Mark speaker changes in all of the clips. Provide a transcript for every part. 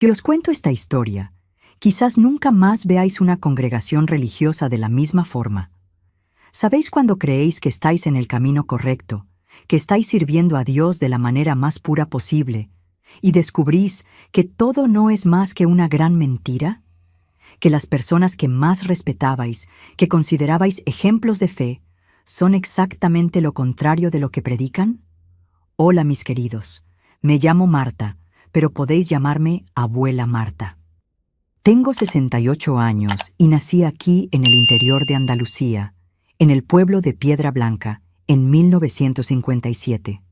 Speaker 1: Que os cuento esta historia, quizás nunca más veáis una congregación religiosa de la misma forma. ¿Sabéis cuando creéis que estáis en el camino correcto, que estáis sirviendo a Dios de la manera más pura posible, y descubrís que todo no es más que una gran mentira? Que las personas que más respetabais, que considerabais ejemplos de fe, son exactamente lo contrario de lo que predican? Hola, mis queridos, me llamo Marta, pero podéis llamarme Abuela Marta. Tengo 68 años y nací aquí en el interior de Andalucía, en el pueblo de Piedra Blanca, en 1957.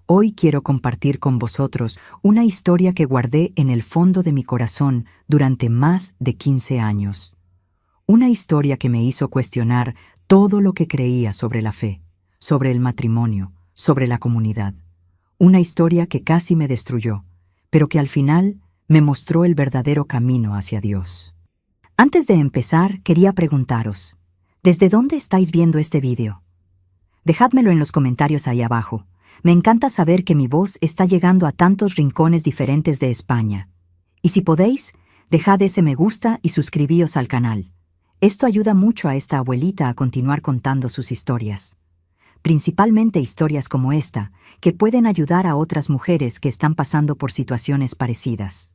Speaker 1: Hoy quiero compartir con vosotros una historia que guardé en el fondo de mi corazón durante más de 15 años. Una historia que me hizo cuestionar todo lo que creía sobre la fe, sobre el matrimonio, sobre la comunidad. Una historia que casi me destruyó, pero que al final me mostró el verdadero camino hacia Dios. Antes de empezar, quería preguntaros, ¿desde dónde estáis viendo este vídeo? Dejádmelo en los comentarios ahí abajo. Me encanta saber que mi voz está llegando a tantos rincones diferentes de España. Y si podéis, dejad ese me gusta y suscribíos al canal. Esto ayuda mucho a esta abuelita a continuar contando sus historias. Principalmente historias como esta, que pueden ayudar a otras mujeres que están pasando por situaciones parecidas.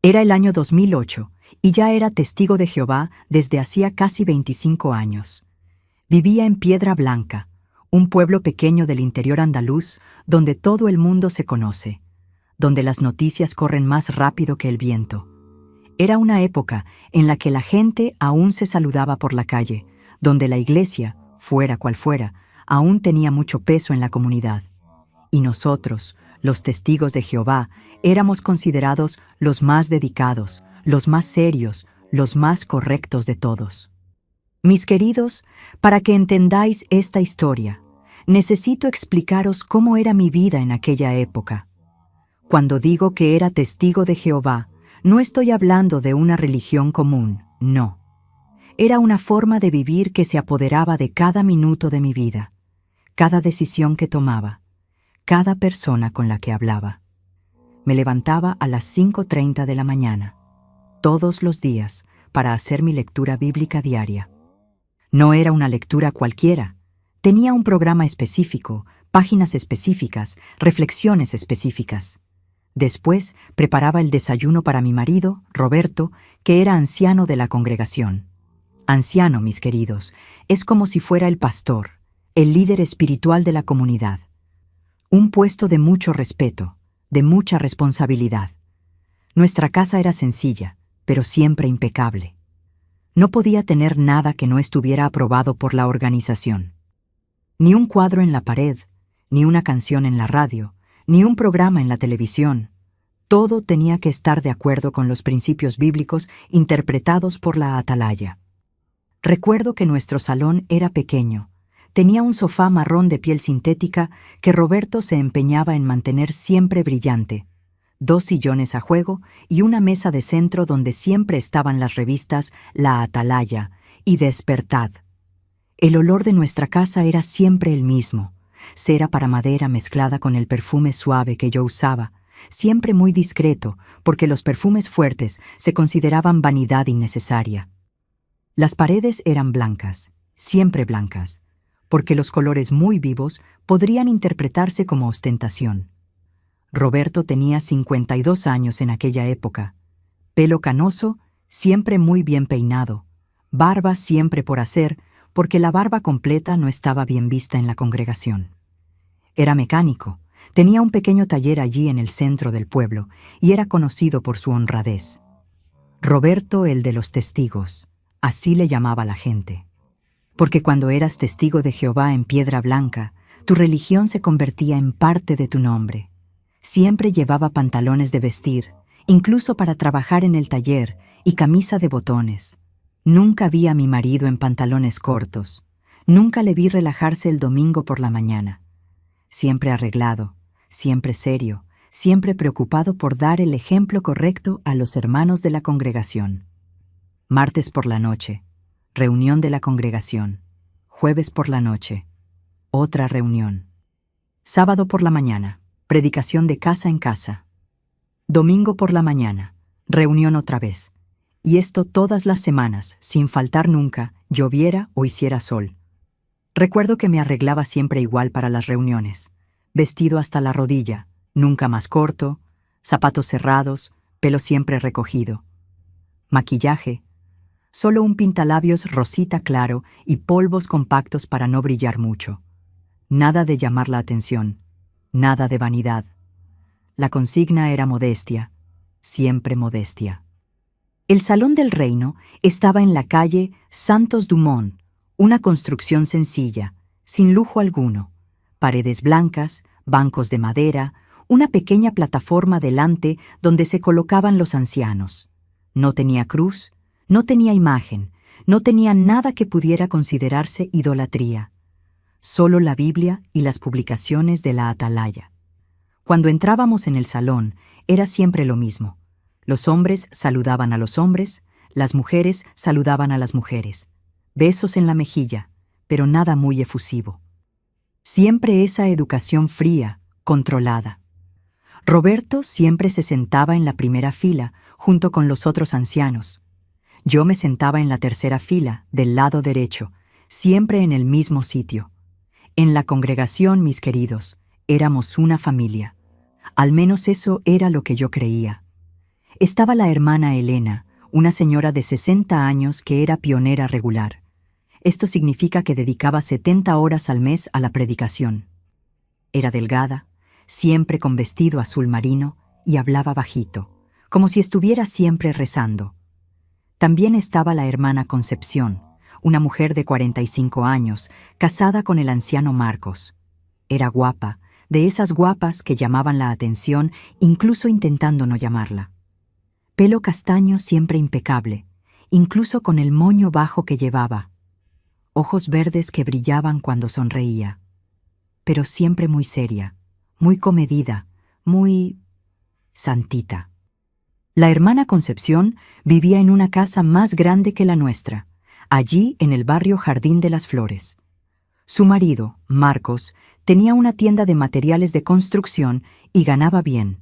Speaker 1: Era el año 2008 y ya era testigo de Jehová desde hacía casi 25 años. Vivía en Piedra Blanca, un pueblo pequeño del interior andaluz donde todo el mundo se conoce, donde las noticias corren más rápido que el viento. Era una época en la que la gente aún se saludaba por la calle, donde la iglesia, fuera cual fuera, aún tenía mucho peso en la comunidad. Y nosotros, los testigos de Jehová, éramos considerados los más dedicados, los más serios, los más correctos de todos. Mis queridos, para que entendáis esta historia, necesito explicaros cómo era mi vida en aquella época. Cuando digo que era testigo de Jehová, no estoy hablando de una religión común, no. Era una forma de vivir que se apoderaba de cada minuto de mi vida, cada decisión que tomaba, cada persona con la que hablaba. Me levantaba a las 5:30 de la mañana, todos los días, para hacer mi lectura bíblica diaria. No era una lectura cualquiera. Tenía un programa específico, páginas específicas, reflexiones específicas. Después preparaba el desayuno para mi marido, Roberto, que era anciano de la congregación. Anciano, mis queridos, es como si fuera el pastor, el líder espiritual de la comunidad. Un puesto de mucho respeto, de mucha responsabilidad. Nuestra casa era sencilla, pero siempre impecable. No podía tener nada que no estuviera aprobado por la organización. Ni un cuadro en la pared, ni una canción en la radio, ni un programa en la televisión. Todo tenía que estar de acuerdo con los principios bíblicos interpretados por la atalaya. Recuerdo que nuestro salón era pequeño. Tenía un sofá marrón de piel sintética que Roberto se empeñaba en mantener siempre brillante, 2 sillones a juego y una mesa de centro donde siempre estaban las revistas La Atalaya y Despertad. El olor de nuestra casa era siempre el mismo, cera para madera mezclada con el perfume suave que yo usaba, siempre muy discreto, porque los perfumes fuertes se consideraban vanidad innecesaria. Las paredes eran blancas, siempre blancas, porque los colores muy vivos podrían interpretarse como ostentación. Roberto tenía 52 años en aquella época, pelo canoso, siempre muy bien peinado, barba siempre por hacer, porque la barba completa no estaba bien vista en la congregación. Era mecánico, tenía un pequeño taller allí en el centro del pueblo y era conocido por su honradez. Roberto, el de los testigos, así le llamaba la gente. Porque cuando eras testigo de Jehová en Piedra Blanca, tu religión se convertía en parte de tu nombre. Siempre llevaba pantalones de vestir, incluso para trabajar en el taller, y camisa de botones. Nunca vi a mi marido en pantalones cortos. Nunca le vi relajarse el domingo por la mañana. Siempre arreglado, siempre serio, siempre preocupado por dar el ejemplo correcto a los hermanos de la congregación. Martes por la noche, reunión de la congregación. Jueves por la noche, otra reunión. Sábado por la mañana, predicación de casa en casa. Domingo por la mañana, Reunión otra vez. Y esto todas las semanas, sin faltar nunca, lloviera o hiciera sol. Recuerdo que me arreglaba siempre igual para las reuniones. Vestido hasta la rodilla, nunca más corto, zapatos cerrados, pelo siempre recogido. Maquillaje, solo un pintalabios rosita claro y polvos compactos para no brillar mucho. Nada de llamar la atención, nada de vanidad. La consigna era modestia, siempre modestia. El Salón del Reino estaba en la calle Santos Dumont, una construcción sencilla, sin lujo alguno. Paredes blancas, bancos de madera, una pequeña plataforma delante donde se colocaban los ancianos. No tenía cruz, no tenía imagen, no tenía nada que pudiera considerarse idolatría. Solo la Biblia y las publicaciones de la atalaya. Cuando entrábamos en el salón, era siempre lo mismo. Los hombres saludaban a los hombres, las mujeres saludaban a las mujeres. Besos en la mejilla, pero nada muy efusivo. Siempre esa educación fría, controlada. Roberto siempre se sentaba en la primera fila, junto con los otros ancianos. Yo me sentaba en la tercera fila, del lado derecho, siempre en el mismo sitio. En la congregación, mis queridos, éramos una familia. Al menos eso era lo que yo creía. Estaba la hermana Elena, una señora de 60 años que era pionera regular. Esto significa que dedicaba 70 horas al mes a la predicación. Era delgada, siempre con vestido azul marino, y hablaba bajito, como si estuviera siempre rezando. También estaba la hermana Concepción, una mujer de 45 años, casada con el anciano Marcos. Era guapa, de esas guapas que llamaban la atención incluso intentando no llamarla. Pelo castaño siempre impecable, incluso con el moño bajo que llevaba. Ojos verdes que brillaban cuando sonreía. Pero siempre muy seria, muy comedida, muy santita. La hermana Concepción vivía en una casa más grande que la nuestra, allí en el barrio Jardín de las Flores. Su marido, Marcos, tenía una tienda de materiales de construcción y ganaba bien.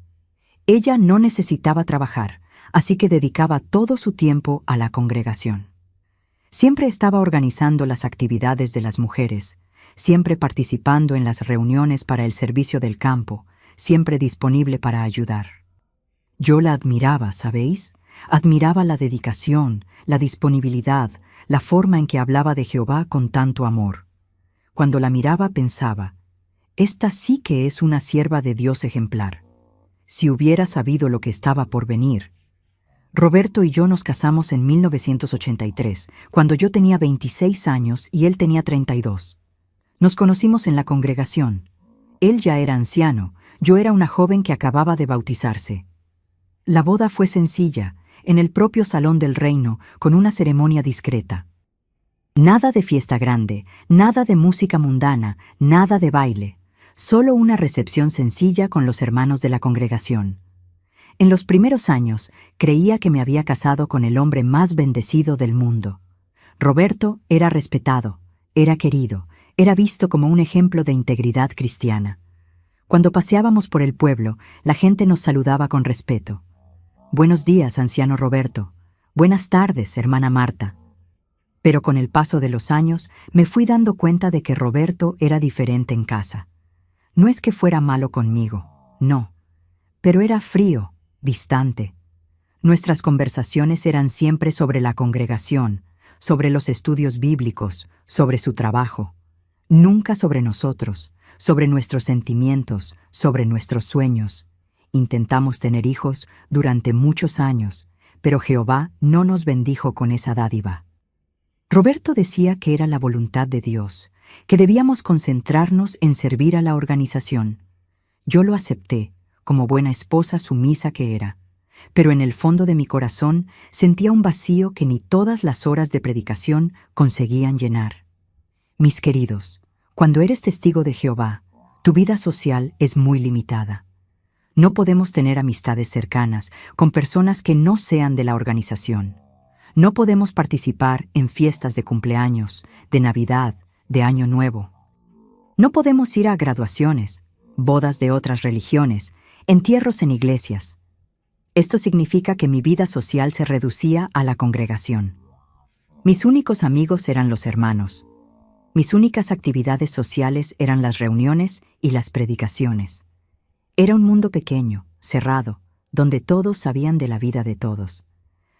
Speaker 1: Ella no necesitaba trabajar, así que dedicaba todo su tiempo a la congregación. Siempre estaba organizando las actividades de las mujeres, siempre participando en las reuniones para el servicio del campo, siempre disponible para ayudar. Yo la admiraba, ¿sabéis? Admiraba la dedicación, la disponibilidad, la forma en que hablaba de Jehová con tanto amor. Cuando la miraba pensaba, esta sí que es una sierva de Dios ejemplar. Si hubiera sabido lo que estaba por venir. Roberto y yo nos casamos en 1983, cuando yo tenía 26 años y él tenía 32. Nos conocimos en la congregación. Él ya era anciano, yo era una joven que acababa de bautizarse. La boda fue sencilla, en el propio Salón del Reino, con una ceremonia discreta. Nada de fiesta grande, nada de música mundana, nada de baile, solo una recepción sencilla con los hermanos de la congregación. En los primeros años, creía que me había casado con el hombre más bendecido del mundo. Roberto era respetado, era querido, era visto como un ejemplo de integridad cristiana. Cuando paseábamos por el pueblo, la gente nos saludaba con respeto. Buenos días, anciano Roberto. Buenas tardes, hermana Marta. Pero con el paso de los años, me fui dando cuenta de que Roberto era diferente en casa. No es que fuera malo conmigo, no, pero era frío, distante. Nuestras conversaciones eran siempre sobre la congregación, sobre los estudios bíblicos, sobre su trabajo. Nunca sobre nosotros, sobre nuestros sentimientos, sobre nuestros sueños. Intentamos tener hijos durante muchos años, pero Jehová no nos bendijo con esa dádiva. Roberto decía que era la voluntad de Dios, que debíamos concentrarnos en servir a la organización. Yo lo acepté, como buena esposa sumisa que era, pero en el fondo de mi corazón sentía un vacío que ni todas las horas de predicación conseguían llenar. Mis queridos, cuando eres testigo de Jehová, tu vida social es muy limitada. No podemos tener amistades cercanas con personas que no sean de la organización. No podemos participar en fiestas de cumpleaños, de Navidad, de Año Nuevo. No podemos ir a graduaciones, bodas de otras religiones, entierros en iglesias. Esto significa que mi vida social se reducía a la congregación. Mis únicos amigos eran los hermanos. Mis únicas actividades sociales eran las reuniones y las predicaciones. Era un mundo pequeño, cerrado, donde todos sabían de la vida de todos.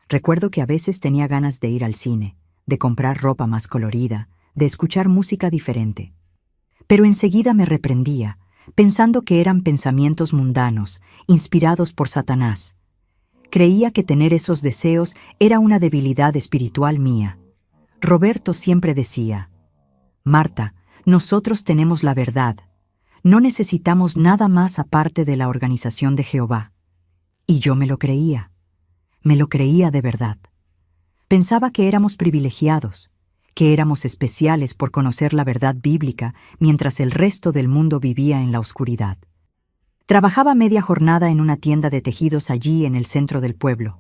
Speaker 1: Recuerdo que a veces tenía ganas de ir al cine, de comprar ropa más colorida, de escuchar música diferente. Pero enseguida me reprendía, pensando que eran pensamientos mundanos, inspirados por Satanás. Creía que tener esos deseos era una debilidad espiritual mía. Roberto siempre decía: Marta, nosotros tenemos la verdad. No necesitamos nada más aparte de la organización de Jehová. Y yo me lo creía. Me lo creía de verdad. Pensaba que éramos privilegiados, que éramos especiales por conocer la verdad bíblica mientras el resto del mundo vivía en la oscuridad. Trabajaba media jornada en una tienda de tejidos allí en el centro del pueblo.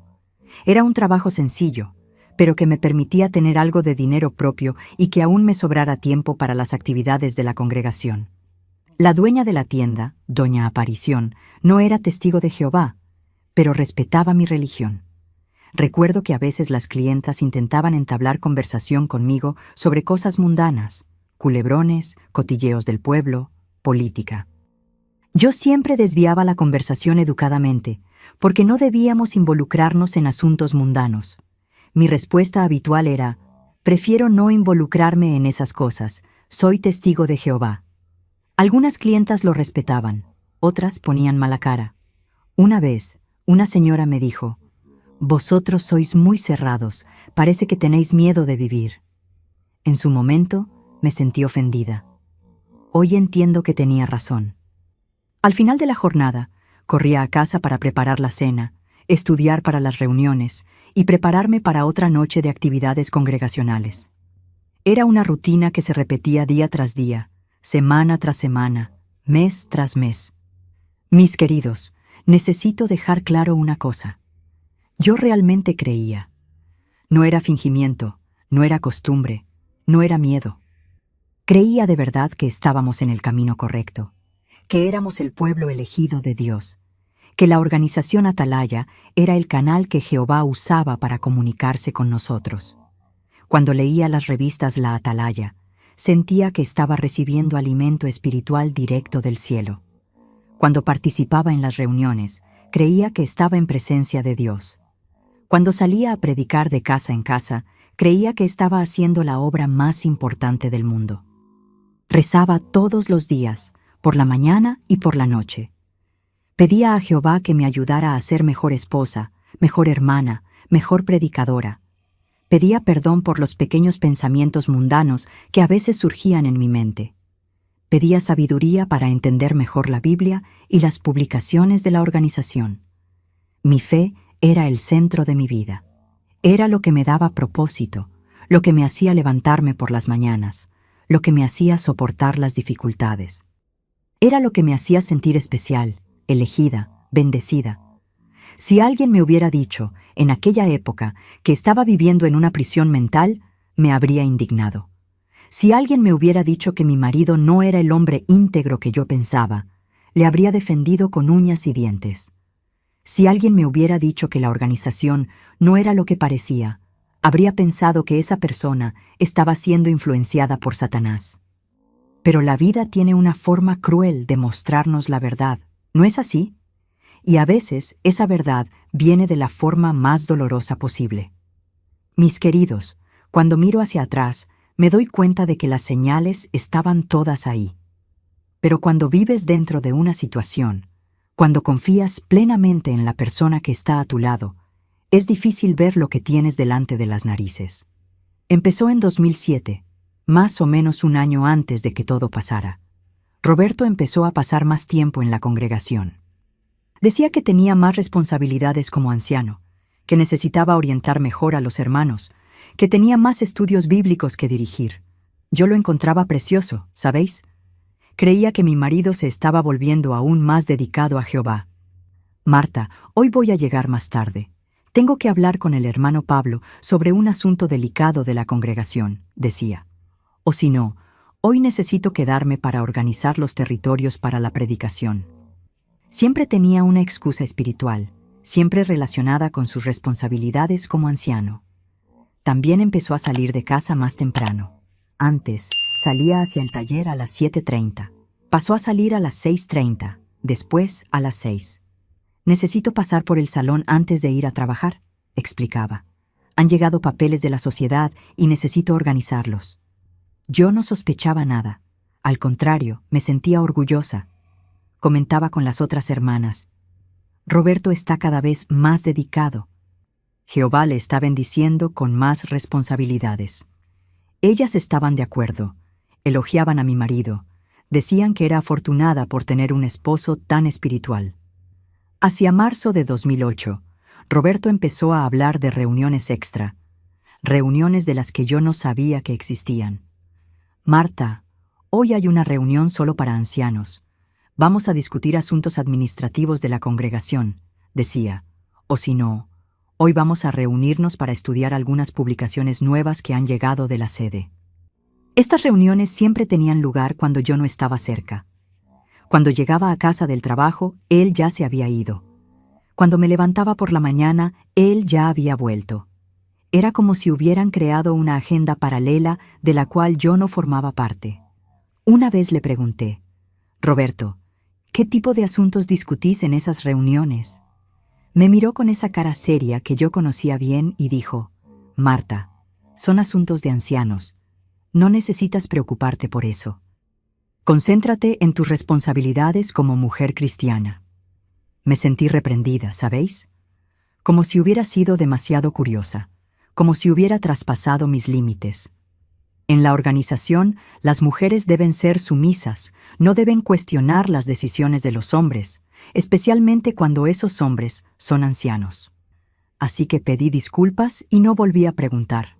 Speaker 1: Era un trabajo sencillo, pero que me permitía tener algo de dinero propio y que aún me sobrara tiempo para las actividades de la congregación. La dueña de la tienda, doña Aparición, no era testigo de Jehová, pero respetaba mi religión. Recuerdo que a veces las clientas intentaban entablar conversación conmigo sobre cosas mundanas, culebrones, cotilleos del pueblo, política. Yo siempre desviaba la conversación educadamente, porque no debíamos involucrarnos en asuntos mundanos. Mi respuesta habitual era: prefiero no involucrarme en esas cosas, soy testigo de Jehová. Algunas clientas lo respetaban, otras ponían mala cara. Una vez, una señora me dijo: vosotros sois muy cerrados, parece que tenéis miedo de vivir. En su momento, me sentí ofendida. Hoy entiendo que tenía razón. Al final de la jornada, corría a casa para preparar la cena, estudiar para las reuniones y prepararme para otra noche de actividades congregacionales. Era una rutina que se repetía día tras día, semana tras semana, mes tras mes. Mis queridos, necesito dejar claro una cosa. Yo realmente creía. No era fingimiento, no era costumbre, no era miedo. Creía de verdad que estábamos en el camino correcto, que éramos el pueblo elegido de Dios, que la organización Atalaya era el canal que Jehová usaba para comunicarse con nosotros. Cuando leía las revistas La Atalaya, sentía que estaba recibiendo alimento espiritual directo del cielo. Cuando participaba en las reuniones, creía que estaba en presencia de Dios. Cuando salía a predicar de casa en casa, creía que estaba haciendo la obra más importante del mundo. Rezaba todos los días, por la mañana y por la noche. Pedía a Jehová que me ayudara a ser mejor esposa, mejor hermana, mejor predicadora. Pedía perdón por los pequeños pensamientos mundanos que a veces surgían en mi mente. Pedía sabiduría para entender mejor la Biblia y las publicaciones de la organización. Mi fe era el centro de mi vida. Era lo que me daba propósito, lo que me hacía levantarme por las mañanas, lo que me hacía soportar las dificultades. Era lo que me hacía sentir especial, elegida, bendecida. Si alguien me hubiera dicho, en aquella época, que estaba viviendo en una prisión mental, me habría indignado. Si alguien me hubiera dicho que mi marido no era el hombre íntegro que yo pensaba, le habría defendido con uñas y dientes. Si alguien me hubiera dicho que la organización no era lo que parecía, habría pensado que esa persona estaba siendo influenciada por Satanás. Pero la vida tiene una forma cruel de mostrarnos la verdad, ¿no es así? Y a veces esa verdad viene de la forma más dolorosa posible. Mis queridos, cuando miro hacia atrás, me doy cuenta de que las señales estaban todas ahí. Pero cuando vives dentro de una situación, cuando confías plenamente en la persona que está a tu lado, es difícil ver lo que tienes delante de las narices. Empezó en 2007, más o menos un año antes de que todo pasara. Roberto empezó a pasar más tiempo en la congregación. Decía que tenía más responsabilidades como anciano, que necesitaba orientar mejor a los hermanos, que tenía más estudios bíblicos que dirigir. Yo lo encontraba precioso, ¿sabéis? Creía que mi marido se estaba volviendo aún más dedicado a Jehová. Marta, hoy voy a llegar más tarde. Tengo que hablar con el hermano Pablo sobre un asunto delicado de la congregación, decía. O si no, hoy necesito quedarme para organizar los territorios para la predicación. Siempre tenía una excusa espiritual, siempre relacionada con sus responsabilidades como anciano. También empezó a salir de casa más temprano. Antes, salía hacia el taller a las 7:30. Pasó a salir a las 6:30, después a las 6. Necesito pasar por el salón antes de ir a trabajar, explicaba. Han llegado papeles de la sociedad y necesito organizarlos. Yo no sospechaba nada. Al contrario, me sentía orgullosa. Comentaba con las otras hermanas. Roberto está cada vez más dedicado. Jehová le está bendiciendo con más responsabilidades. Ellas estaban de acuerdo. Elogiaban a mi marido. Decían que era afortunada por tener un esposo tan espiritual. Hacia marzo de 2008, Roberto empezó a hablar de reuniones extra, reuniones de las que yo no sabía que existían. Marta, hoy hay una reunión solo para ancianos. Vamos a discutir asuntos administrativos de la congregación, decía. O si no, hoy vamos a reunirnos para estudiar algunas publicaciones nuevas que han llegado de la sede. Estas reuniones siempre tenían lugar cuando yo no estaba cerca. Cuando llegaba a casa del trabajo, él ya se había ido. Cuando me levantaba por la mañana, él ya había vuelto. Era como si hubieran creado una agenda paralela de la cual yo no formaba parte. Una vez le pregunté, Roberto, ¿qué tipo de asuntos discutís en esas reuniones? Me miró con esa cara seria que yo conocía bien y dijo, Marta, son asuntos de ancianos. No necesitas preocuparte por eso. Concéntrate en tus responsabilidades como mujer cristiana. Me sentí reprendida, ¿sabéis? Como si hubiera sido demasiado curiosa, como si hubiera traspasado mis límites. En la organización, las mujeres deben ser sumisas, no deben cuestionar las decisiones de los hombres, especialmente cuando esos hombres son ancianos. Así que pedí disculpas y no volví a preguntar.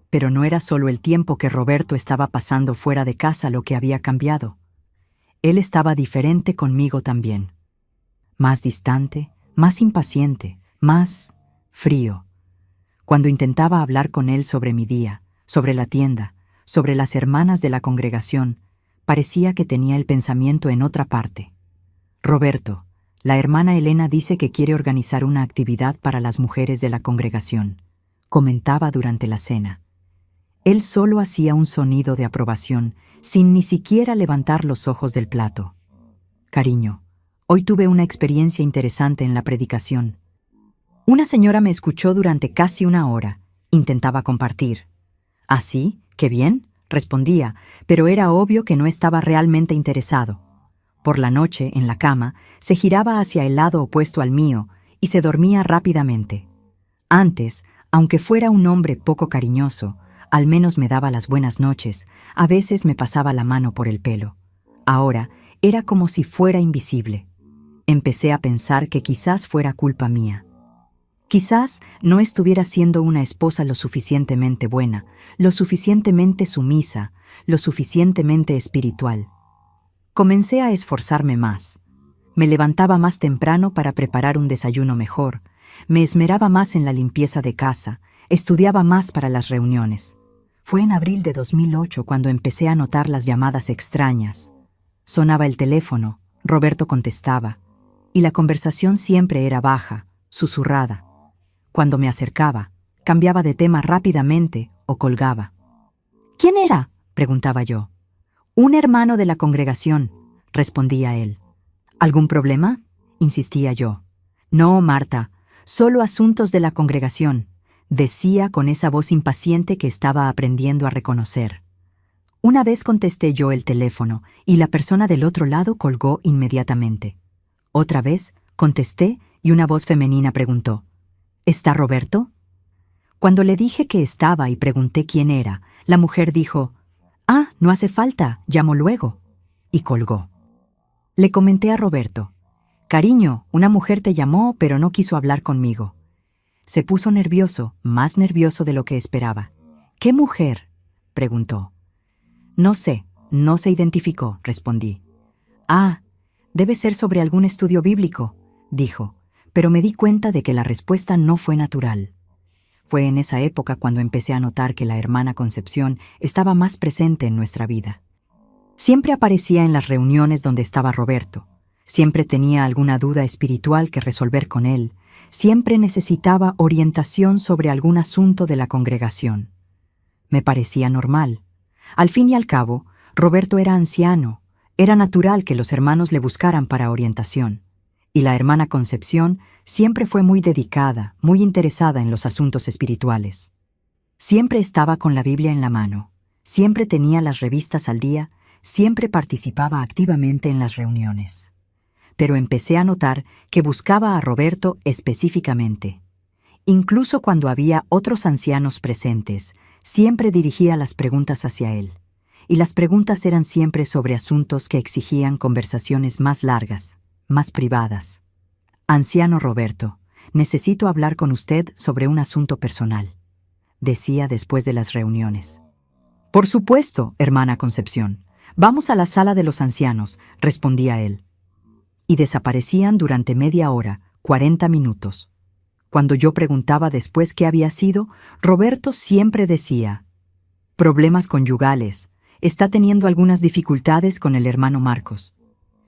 Speaker 1: Pero no era solo el tiempo que Roberto estaba pasando fuera de casa lo que había cambiado. Él estaba diferente conmigo también. Más distante, más impaciente, más frío. Cuando intentaba hablar con él sobre mi día, sobre la tienda, sobre las hermanas de la congregación, parecía que tenía el pensamiento en otra parte. Roberto, la hermana Elena dice que quiere organizar una actividad para las mujeres de la congregación, comentaba durante la cena. Él solo hacía un sonido de aprobación, sin ni siquiera levantar los ojos del plato. Cariño, hoy tuve una experiencia interesante en la predicación. Una señora me escuchó durante casi una hora. Intentaba compartir. ¿Ah, sí? ¡Qué bien!, respondía, pero era obvio que no estaba realmente interesado. Por la noche, en la cama, se giraba hacia el lado opuesto al mío y se dormía rápidamente. Antes, aunque fuera un hombre poco cariñoso, al menos me daba las buenas noches, a veces me pasaba la mano por el pelo. Ahora, era como si fuera invisible. Empecé a pensar que quizás fuera culpa mía. Quizás no estuviera siendo una esposa lo suficientemente buena, lo suficientemente sumisa, lo suficientemente espiritual. Comencé a esforzarme más. Me levantaba más temprano para preparar un desayuno mejor, me esmeraba más en la limpieza de casa, estudiaba más para las reuniones. Fue en abril de 2008 cuando empecé a notar las llamadas extrañas. Sonaba el teléfono, Roberto contestaba, y la conversación siempre era baja, susurrada. Cuando me acercaba, cambiaba de tema rápidamente o colgaba. ¿Quién era?, preguntaba yo. Un hermano de la congregación, respondía él. ¿Algún problema?, insistía yo. No, Marta, solo asuntos de la congregación, decía con esa voz impaciente que estaba aprendiendo a reconocer. Una vez contesté yo el teléfono y la persona del otro lado colgó inmediatamente. Otra vez contesté y una voz femenina preguntó, ¿está Roberto? Cuando le dije que estaba y pregunté quién era, la mujer dijo, «Ah, no hace falta, llamo luego», y colgó. Le comenté a Roberto, «Cariño, una mujer te llamó, pero no quiso hablar conmigo». Se puso nervioso, más nervioso de lo que esperaba. «¿Qué mujer?», preguntó. «No sé, no se identificó», respondí. «Ah, debe ser sobre algún estudio bíblico», dijo, pero me di cuenta de que la respuesta no fue natural. Fue en esa época cuando empecé a notar que la hermana Concepción estaba más presente en nuestra vida. Siempre aparecía en las reuniones donde estaba Roberto. Siempre tenía alguna duda espiritual que resolver con él, Siempre necesitaba orientación sobre algún asunto de la congregación. Me parecía normal. Al fin y al cabo, Roberto era anciano. Era natural que los hermanos le buscaran para orientación. Y la hermana Concepción siempre fue muy dedicada, muy interesada en los asuntos espirituales. Siempre estaba con la Biblia en la mano, siempre tenía las revistas al día, siempre participaba activamente en las reuniones. Pero empecé a notar que buscaba a Roberto específicamente. Incluso cuando había otros ancianos presentes, siempre dirigía las preguntas hacia él. Y las preguntas eran siempre sobre asuntos que exigían conversaciones más largas, más privadas. «Anciano Roberto, necesito hablar con usted sobre un asunto personal», decía después de las reuniones. «Por supuesto, hermana Concepción. Vamos a la sala de los ancianos», respondía él. Y desaparecían durante media hora, 40 minutos. Cuando yo preguntaba después qué había sido, Roberto siempre decía: «Problemas conyugales. Está teniendo algunas dificultades con el hermano Marcos».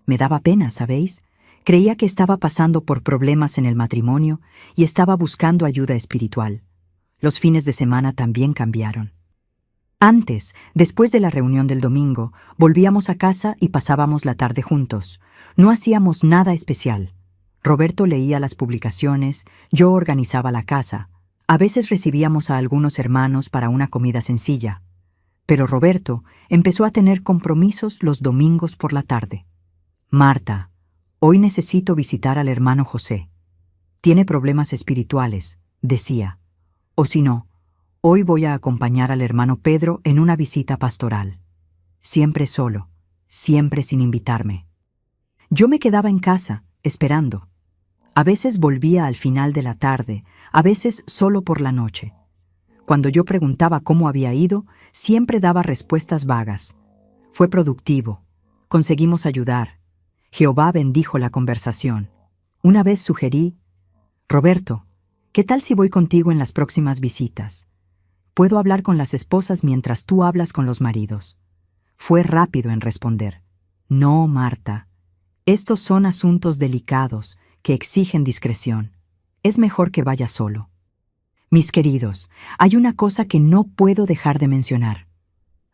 Speaker 1: Me daba pena, ¿sabéis? Creía que estaba pasando por problemas en el matrimonio y estaba buscando ayuda espiritual. Los fines de semana también cambiaron. Antes, después de la reunión del domingo, volvíamos a casa y pasábamos la tarde juntos. No hacíamos nada especial. Roberto leía las publicaciones, yo organizaba la casa. A veces recibíamos a algunos hermanos para una comida sencilla. Pero Roberto empezó a tener compromisos los domingos por la tarde. «Marta, hoy necesito visitar al hermano José. Tiene problemas espirituales», decía. «O si no, hoy voy a acompañar al hermano Pedro en una visita pastoral. Siempre solo, siempre sin invitarme». Yo me quedaba en casa, esperando. A veces volvía al final de la tarde, a veces solo por la noche. Cuando yo preguntaba cómo había ido, siempre daba respuestas vagas. Fue productivo. Conseguimos ayudar. Jehová bendijo la conversación. Una vez sugerí: «Roberto, ¿qué tal si voy contigo en las próximas visitas? Puedo hablar con las esposas mientras tú hablas con los maridos». Fue rápido en responder: «No, Marta. Estos son asuntos delicados que exigen discreción. Es mejor que vaya solo». Mis queridos, hay una cosa que no puedo dejar de mencionar.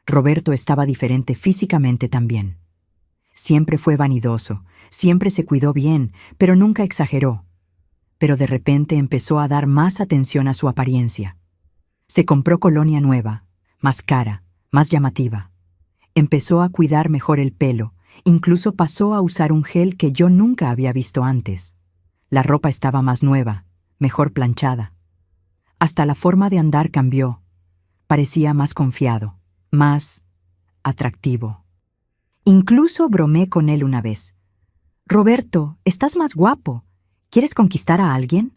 Speaker 1: Roberto estaba diferente físicamente también. Siempre fue vanidoso, siempre se cuidó bien, pero nunca exageró. Pero de repente empezó a dar más atención a su apariencia. Se compró colonia nueva, más cara, más llamativa. Empezó a cuidar mejor el pelo, incluso pasó a usar un gel que yo nunca había visto antes. La ropa estaba más nueva, mejor planchada. Hasta la forma de andar cambió. Parecía más confiado, más atractivo. Incluso bromeé con él una vez: «Roberto, estás más guapo. ¿Quieres conquistar a alguien?».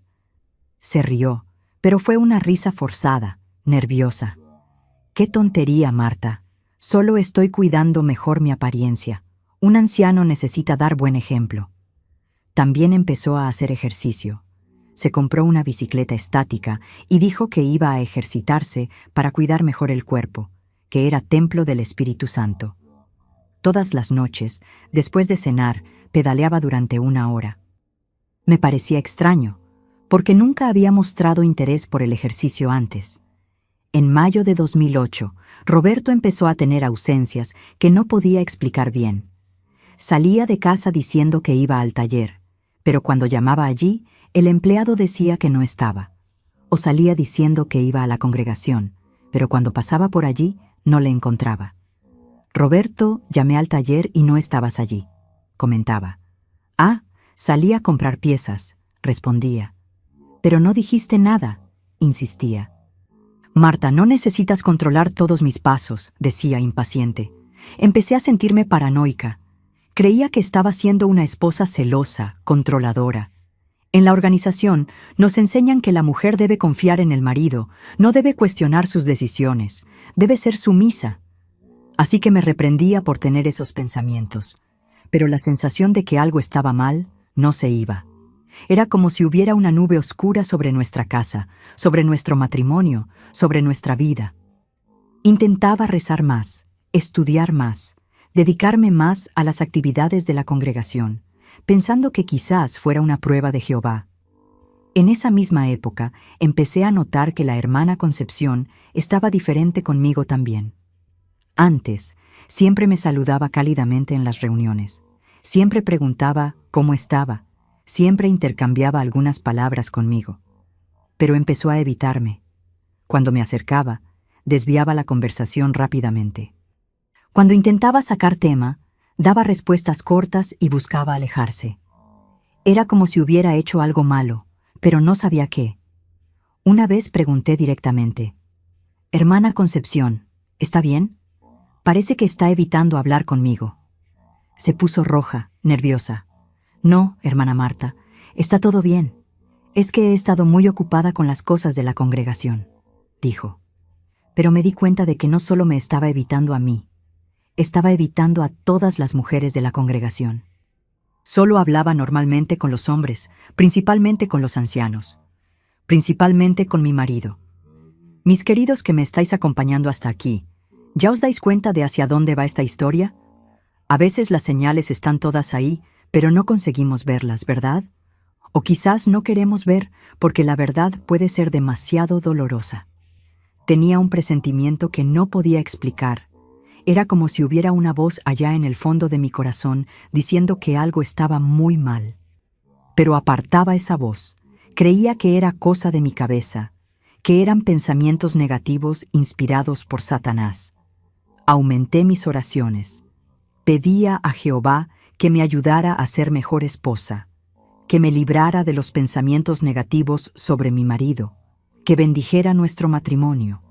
Speaker 1: Se rió, pero fue una risa forzada, nerviosa. «Qué tontería, Marta. Solo estoy cuidando mejor mi apariencia. Un anciano necesita dar buen ejemplo». También empezó a hacer ejercicio. Se compró una bicicleta estática y dijo que iba a ejercitarse para cuidar mejor el cuerpo, que era templo del Espíritu Santo. Todas las noches, después de cenar, pedaleaba durante 1 hora. Me parecía extraño, porque nunca había mostrado interés por el ejercicio antes. En mayo de 2008, Roberto empezó a tener ausencias que no podía explicar bien. Salía de casa diciendo que iba al taller, pero cuando llamaba allí, el empleado decía que no estaba. O salía diciendo que iba a la congregación, pero cuando pasaba por allí, no le encontraba. «Roberto, llamé al taller y no estabas allí», comentaba. «Ah, salí a comprar piezas», respondía. «Pero no dijiste nada», insistía. «Marta, no necesitas controlar todos mis pasos», decía impaciente. Empecé a sentirme paranoica. Creía que estaba siendo una esposa celosa, controladora. En la organización nos enseñan que la mujer debe confiar en el marido, no debe cuestionar sus decisiones, debe ser sumisa. Así que me reprendía por tener esos pensamientos. Pero la sensación de que algo estaba mal no se iba. Era como si hubiera una nube oscura sobre nuestra casa, sobre nuestro matrimonio, sobre nuestra vida. Intentaba rezar más, estudiar más, dedicarme más a las actividades de la congregación, pensando que quizás fuera una prueba de Jehová. En esa misma época empecé a notar que la hermana Concepción estaba diferente conmigo también. Antes, siempre me saludaba cálidamente en las reuniones. Siempre preguntaba cómo estaba. Siempre intercambiaba algunas palabras conmigo. Pero empezó a evitarme. Cuando me acercaba, desviaba la conversación rápidamente. Cuando intentaba sacar tema, daba respuestas cortas y buscaba alejarse. Era como si hubiera hecho algo malo, pero no sabía qué. Una vez pregunté directamente: «Hermana Concepción, ¿está bien? Parece que está evitando hablar conmigo». Se puso roja, nerviosa. «No, hermana Marta, está todo bien. Es que he estado muy ocupada con las cosas de la congregación», dijo. Pero me di cuenta de que no solo me estaba evitando a mí, estaba evitando a todas las mujeres de la congregación. Solo hablaba normalmente con los hombres, principalmente con los ancianos, principalmente con mi marido. Mis queridos que me estáis acompañando hasta aquí, ¿ya os dais cuenta de hacia dónde va esta historia? A veces las señales están todas ahí, pero no conseguimos verlas, ¿verdad? O quizás no queremos ver porque la verdad puede ser demasiado dolorosa. Tenía un presentimiento que no podía explicar. Era como si hubiera una voz allá en el fondo de mi corazón diciendo que algo estaba muy mal. Pero apartaba esa voz. Creía que era cosa de mi cabeza, que eran pensamientos negativos inspirados por Satanás. Aumenté mis oraciones. Pedía a Jehová que me ayudara a ser mejor esposa, que me librara de los pensamientos negativos sobre mi marido, que bendijera nuestro matrimonio.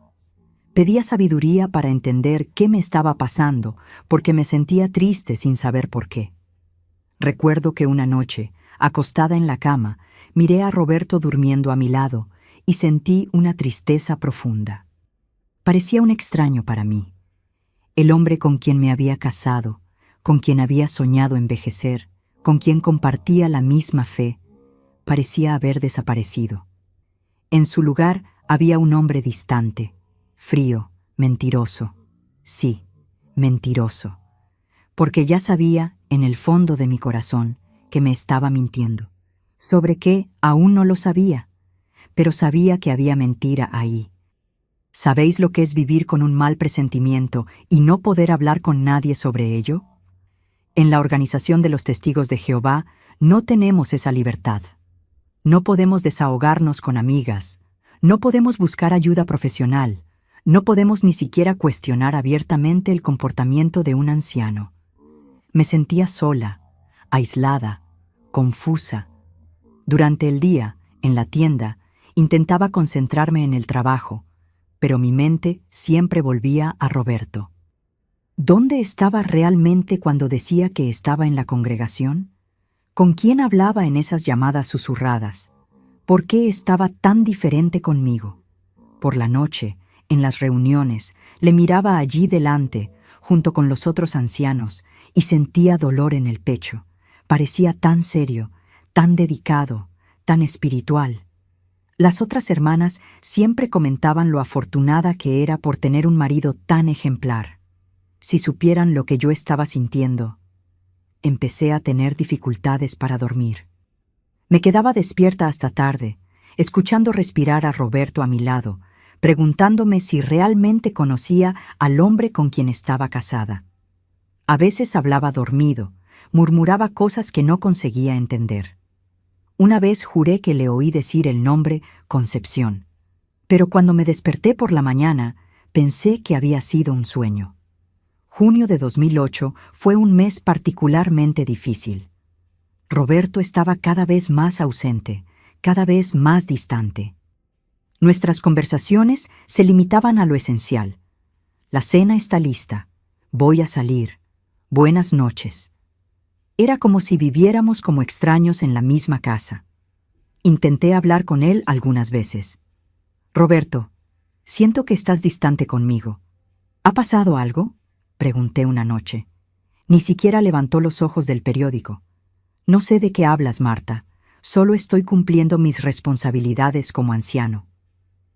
Speaker 1: Pedía sabiduría para entender qué me estaba pasando, porque me sentía triste sin saber por qué. Recuerdo que una noche, acostada en la cama, miré a Roberto durmiendo a mi lado y sentí una tristeza profunda. Parecía un extraño para mí. El hombre con quien me había casado, con quien había soñado envejecer, con quien compartía la misma fe, parecía haber desaparecido. En su lugar había un hombre distante, frío, mentiroso. Sí, mentiroso. Porque ya sabía, en el fondo de mi corazón, que me estaba mintiendo. Sobre qué, aún no lo sabía, pero sabía que había mentira ahí. ¿Sabéis lo que es vivir con un mal presentimiento y no poder hablar con nadie sobre ello? En la organización de los Testigos de Jehová no tenemos esa libertad. No podemos desahogarnos con amigas, no podemos buscar ayuda profesional, no podemos ni siquiera cuestionar abiertamente el comportamiento de un anciano. Me sentía sola, aislada, confusa. Durante el día, en la tienda, intentaba concentrarme en el trabajo, pero mi mente siempre volvía a Roberto. ¿Dónde estaba realmente cuando decía que estaba en la congregación? ¿Con quién hablaba en esas llamadas susurradas? ¿Por qué estaba tan diferente conmigo? Por la noche, en las reuniones, le miraba allí delante, junto con los otros ancianos, y sentía dolor en el pecho. Parecía tan serio, tan dedicado, tan espiritual. Las otras hermanas siempre comentaban lo afortunada que era por tener un marido tan ejemplar. Si supieran lo que yo estaba sintiendo, empecé a tener dificultades para dormir. Me quedaba despierta hasta tarde, escuchando respirar a Roberto a mi lado, preguntándome si realmente conocía al hombre con quien estaba casada. A veces hablaba dormido, murmuraba cosas que no conseguía entender. Una vez juré que le oí decir el nombre Concepción, pero cuando me desperté por la mañana, pensé que había sido un sueño. Junio de 2008 fue un mes particularmente difícil. Roberto estaba cada vez más ausente, cada vez más distante. Nuestras conversaciones se limitaban a lo esencial. La cena está lista. Voy a salir. Buenas noches. Era como si viviéramos como extraños en la misma casa. Intenté hablar con él algunas veces. «Roberto, siento que estás distante conmigo. ¿Ha pasado algo?», pregunté una noche. Ni siquiera levantó los ojos del periódico. «No sé de qué hablas, Marta. Solo estoy cumpliendo mis responsabilidades como anciano».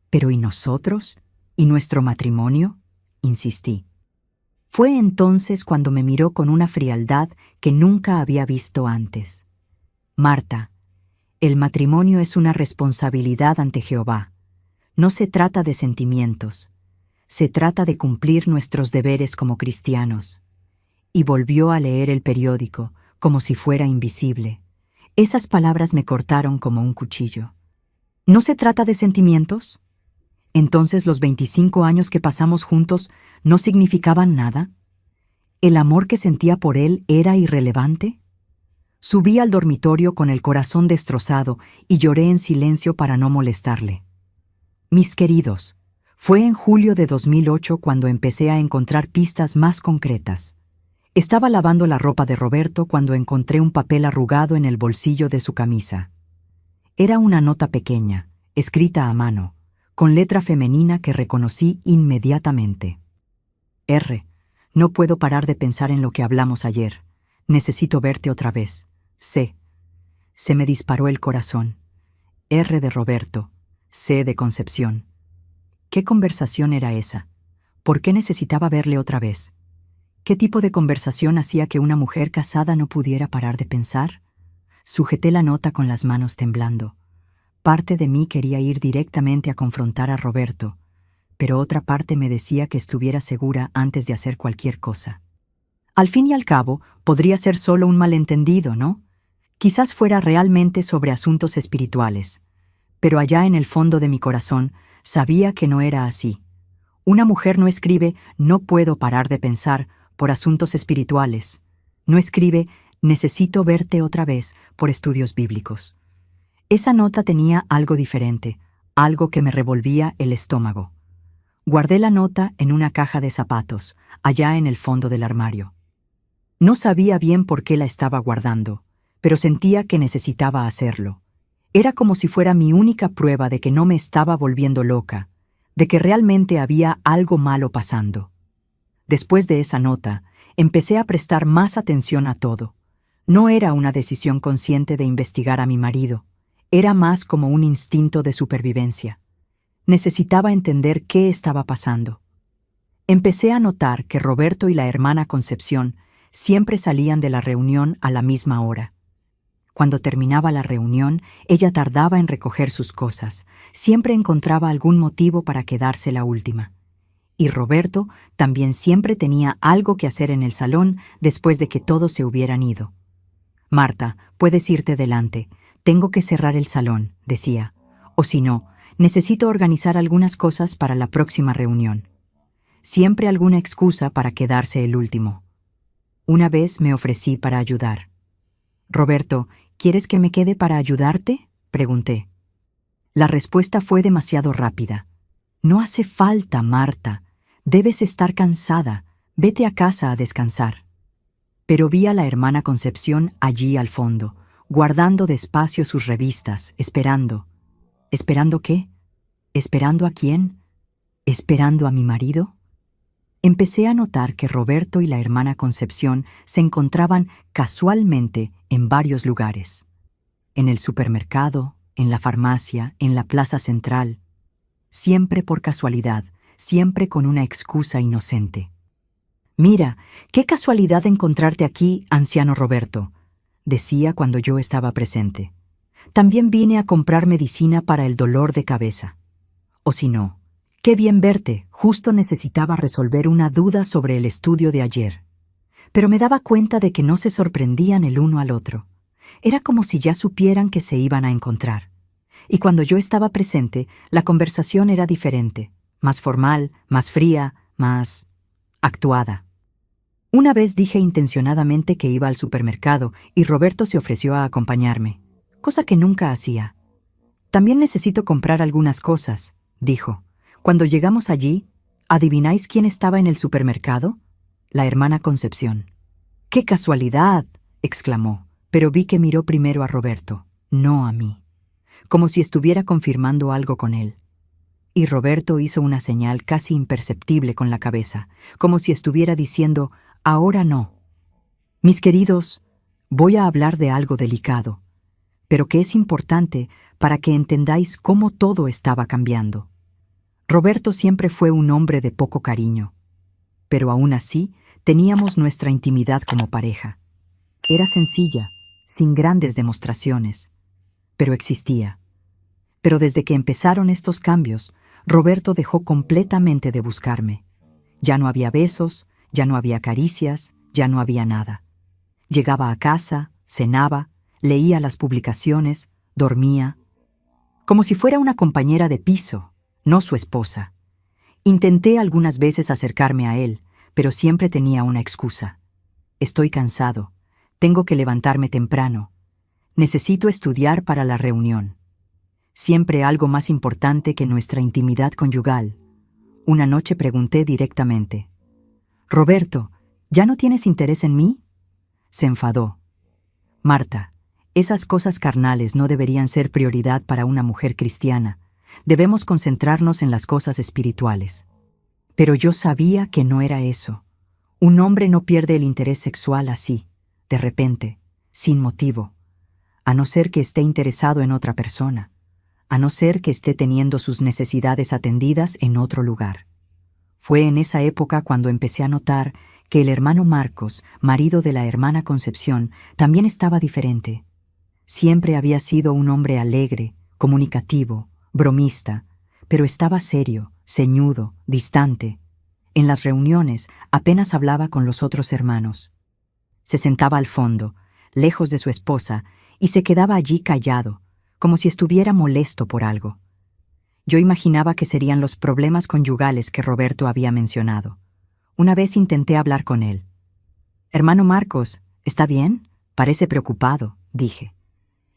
Speaker 1: «¿Pero y nosotros? ¿Y nuestro matrimonio?», insistí. Fue entonces cuando me miró con una frialdad que nunca había visto antes. «Marta, El matrimonio es una responsabilidad ante Jehová. No se trata de sentimientos. Se trata de cumplir nuestros deberes como cristianos. Y volvió a leer el periódico, como si fuera invisible. Esas palabras me cortaron como un cuchillo. ¿No se trata de sentimientos? ¿Entonces los 25 años que pasamos juntos no significaban nada? ¿El amor que sentía por él era irrelevante? Subí al dormitorio con el corazón destrozado y lloré en silencio para no molestarle. Mis queridos, fue en julio de 2008 cuando empecé a encontrar pistas más concretas. Estaba lavando la ropa de Roberto cuando encontré un papel arrugado en el bolsillo de su camisa. Era una nota pequeña, escrita a mano, con letra femenina que reconocí inmediatamente. R. No puedo parar de pensar en lo que hablamos ayer. Necesito verte otra vez. C. Se me disparó el corazón. R de Roberto. C de Concepción. ¿Qué conversación era esa? ¿Por qué necesitaba verle otra vez? ¿Qué tipo de conversación hacía que una mujer casada no pudiera parar de pensar? Sujeté la nota con las manos temblando. Parte de mí quería ir directamente a confrontar a Roberto, pero otra parte me decía que estuviera segura antes de hacer cualquier cosa. Al fin y al cabo, podría ser solo un malentendido, ¿no? Quizás fuera realmente sobre asuntos espirituales, pero allá en el fondo de mi corazón sabía que no era así. Una mujer no escribe «no puedo parar de pensar» por asuntos espirituales. No escribe «necesito verte otra vez» por estudios bíblicos. Esa nota tenía algo diferente, algo que me revolvía el estómago. Guardé la nota en una caja de zapatos, allá en el fondo del armario. No sabía bien por qué la estaba guardando, pero sentía que necesitaba hacerlo. Era como si fuera mi única prueba de que no me estaba volviendo loca, de que realmente había algo malo pasando. Después de esa nota, empecé a prestar más atención a todo. No era una decisión consciente de investigar a mi marido, era más como un instinto de supervivencia. Necesitaba entender qué estaba pasando. Empecé a notar que Roberto y la hermana Concepción siempre salían de la reunión a la misma hora. Cuando terminaba la reunión, ella tardaba en recoger sus cosas, siempre encontraba algún motivo para quedarse la última. Y Roberto también siempre tenía algo que hacer en el salón después de que todos se hubieran ido. «Marta, puedes irte delante. Tengo que cerrar el salón», decía. «O si no, necesito organizar algunas cosas para la próxima reunión». Siempre alguna excusa para quedarse el último. Una vez me ofrecí para ayudar. «Roberto, ¿quieres que me quede para ayudarte?», pregunté. La respuesta fue demasiado rápida. «No hace falta, Marta. Debes estar cansada. Vete a casa a descansar». Pero vi a la hermana Concepción allí al fondo, guardando despacio sus revistas, esperando. ¿Esperando qué? ¿Esperando a quién? ¿Esperando a mi marido? Empecé a notar que Roberto y la hermana Concepción se encontraban casualmente en varios lugares. En el supermercado, en la farmacia, en la plaza central. Siempre por casualidad, siempre con una excusa inocente. «Mira, qué casualidad encontrarte aquí, anciano Roberto», decía cuando yo estaba presente. «También vine a comprar medicina para el dolor de cabeza». O si no, «Qué bien verte, justo necesitaba resolver una duda sobre el estudio de ayer». Pero me daba cuenta de que no se sorprendían el uno al otro. Era como si ya supieran que se iban a encontrar. Y cuando yo estaba presente, la conversación era diferente, más formal, más fría, más actuada. Una vez dije intencionadamente que iba al supermercado y Roberto se ofreció a acompañarme, cosa que nunca hacía. «También necesito comprar algunas cosas», dijo. Cuando llegamos allí, ¿adivináis quién estaba en el supermercado? La hermana Concepción. «¡Qué casualidad!», exclamó, pero vi que miró primero a Roberto, no a mí, como si estuviera confirmando algo con él. Y Roberto hizo una señal casi imperceptible con la cabeza, como si estuviera diciendo «ahora no». Mis queridos, voy a hablar de algo delicado, pero que es importante para que entendáis cómo todo estaba cambiando. Roberto siempre fue un hombre de poco cariño, pero aún así teníamos nuestra intimidad como pareja. Era sencilla, sin grandes demostraciones. pero existía. Pero desde que empezaron estos cambios, Roberto dejó completamente de buscarme. Ya no había besos, ya no había caricias, ya no había nada. Llegaba a casa, cenaba, leía las publicaciones, dormía, como si fuera una compañera de piso, no su esposa. Intenté algunas veces acercarme a él, pero siempre tenía una excusa. Estoy cansado, tengo que levantarme temprano, necesito estudiar para la reunión. Siempre algo más importante que nuestra intimidad conyugal. Una noche pregunté directamente: «Roberto, ¿ya no tienes interés en mí?». Se enfadó. «Marta, esas cosas carnales no deberían ser prioridad para una mujer cristiana. Debemos concentrarnos en las cosas espirituales». Pero yo sabía que no era eso. Un hombre no pierde el interés sexual así, de repente, sin motivo, a no ser que esté interesado en otra persona, a no ser que esté teniendo sus necesidades atendidas en otro lugar. Fue en esa época cuando empecé a notar que el hermano Marcos, marido de la hermana Concepción, también estaba diferente. Siempre había sido un hombre alegre, comunicativo, bromista, pero estaba serio, ceñudo, distante. En las reuniones apenas hablaba con los otros hermanos. Se sentaba al fondo, lejos de su esposa, y se quedaba allí callado, como si estuviera molesto por algo. Yo imaginaba que serían los problemas conyugales que Roberto había mencionado. Una vez intenté hablar con él. «Hermano Marcos, ¿está bien? Parece preocupado», dije.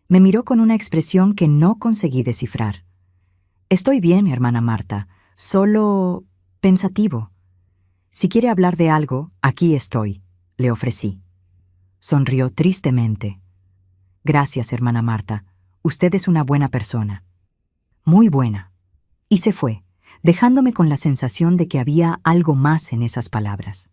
Speaker 1: Me miró con una expresión que no conseguí descifrar. «Estoy bien, hermana Marta, solo pensativo. Si quiere hablar de algo, aquí estoy», le ofrecí. Sonrió tristemente. «Gracias, hermana Marta. Usted es una buena persona». «Muy buena». Y se fue, dejándome con la sensación de que había algo más en esas palabras.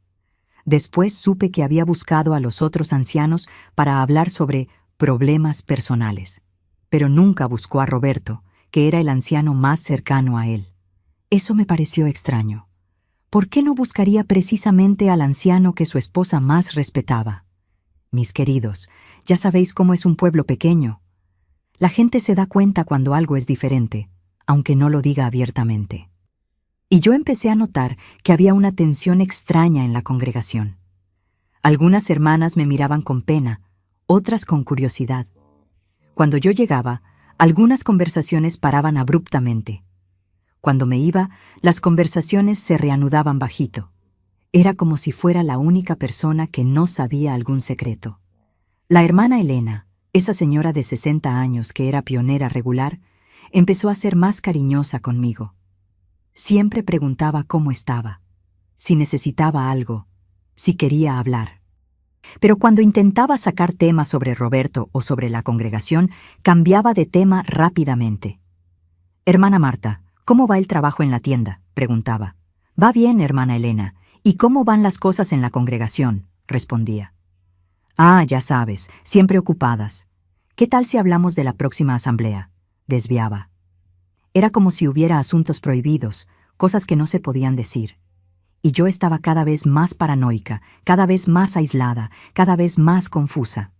Speaker 1: Después supe que había buscado a los otros ancianos para hablar sobre problemas personales, pero nunca buscó a Roberto, que era el anciano más cercano a él. Eso me pareció extraño. ¿Por qué no buscaría precisamente al anciano que su esposa más respetaba? Mis queridos, ya sabéis cómo es un pueblo pequeño. La gente se da cuenta cuando algo es diferente, aunque no lo diga abiertamente. Y yo empecé a notar que había una tensión extraña en la congregación. Algunas hermanas me miraban con pena, otras con curiosidad. Cuando yo llegaba, algunas conversaciones paraban abruptamente. Cuando me iba, las conversaciones se reanudaban bajito. Era como si fuera la única persona que no sabía algún secreto. La hermana Elena, esa señora de 60 años que era pionera regular, empezó a ser más cariñosa conmigo. Siempre preguntaba cómo estaba, si necesitaba algo, si quería hablar. Pero cuando intentaba sacar temas sobre Roberto o sobre la congregación, cambiaba de tema rápidamente. «Hermana Marta, ¿cómo va el trabajo en la tienda?», preguntaba. «Va bien, hermana Elena. ¿Y cómo van las cosas en la congregación?», respondía. «Ah, ya sabes, siempre ocupadas. ¿Qué tal si hablamos de la próxima asamblea?», desviaba. Era como si hubiera asuntos prohibidos, cosas que no se podían decir. Y yo estaba cada vez más paranoica, cada vez más aislada, cada vez más confusa.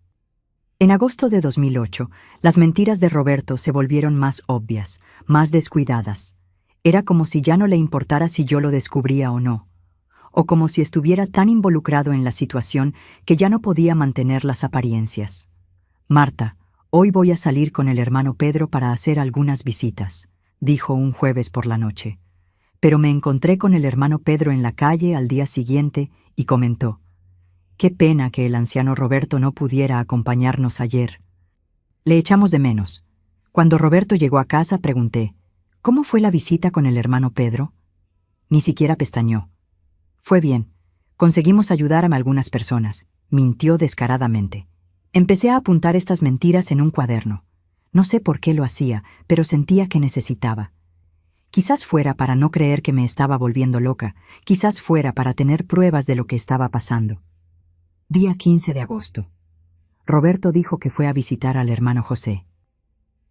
Speaker 1: En agosto de 2008, las mentiras de Roberto se volvieron más obvias, más descuidadas. Era como si ya no le importara si yo lo descubría o no, o como si estuviera tan involucrado en la situación que ya no podía mantener las apariencias. «Marta, hoy voy a salir con el hermano Pedro para hacer algunas visitas», dijo un jueves por la noche. Pero me encontré con el hermano Pedro en la calle al día siguiente y comentó: «Qué pena que el anciano Roberto no pudiera acompañarnos ayer. Le echamos de menos». Cuando Roberto llegó a casa pregunté: «¿Cómo fue la visita con el hermano Pedro?». Ni siquiera pestañeó. «Fue bien. Conseguimos ayudar a algunas personas», mintió descaradamente. Empecé a apuntar estas mentiras en un cuaderno. No sé por qué lo hacía, pero sentía que necesitaba. Quizás fuera para no creer que me estaba volviendo loca, quizás fuera para tener pruebas de lo que estaba pasando. Día 15 de agosto. Roberto dijo que fue a visitar al hermano José.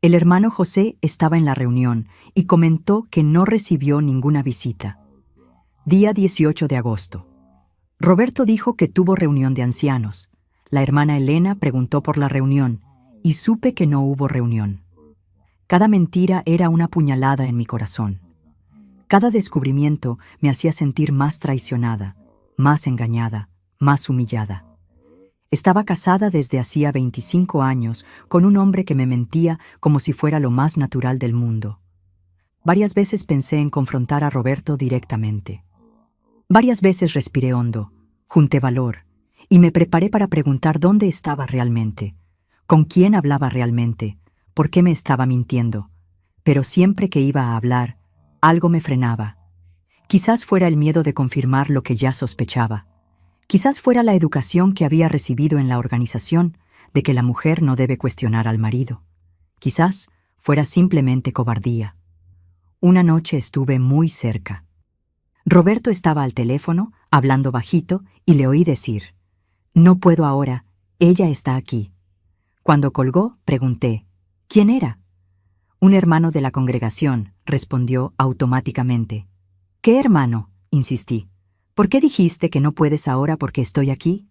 Speaker 1: El hermano José estaba en la reunión y comentó que no recibió ninguna visita. Día 18 de agosto. Roberto dijo que tuvo reunión de ancianos. La hermana Elena preguntó por la reunión y supe que no hubo reunión. Cada mentira era una puñalada en mi corazón. Cada descubrimiento me hacía sentir más traicionada, más engañada, más humillada. Estaba casada desde hacía 25 años con un hombre que me mentía como si fuera lo más natural del mundo. Varias veces pensé en confrontar a Roberto directamente. Varias veces respiré hondo, junté valor, y me preparé para preguntar dónde estaba realmente, con quién hablaba realmente, por qué me estaba mintiendo. Pero siempre que iba a hablar, algo me frenaba. Quizás fuera el miedo de confirmar lo que ya sospechaba. Quizás fuera la educación que había recibido en la organización de que la mujer no debe cuestionar al marido. Quizás fuera simplemente cobardía. Una noche estuve muy cerca. Roberto estaba al teléfono, hablando bajito, y le oí decir: «No puedo ahora, ella está aquí». Cuando colgó, pregunté: «¿Quién era?» «Un hermano de la congregación», respondió automáticamente. «¿Qué hermano?», insistí. «¿Por qué dijiste que no puedes ahora porque estoy aquí?»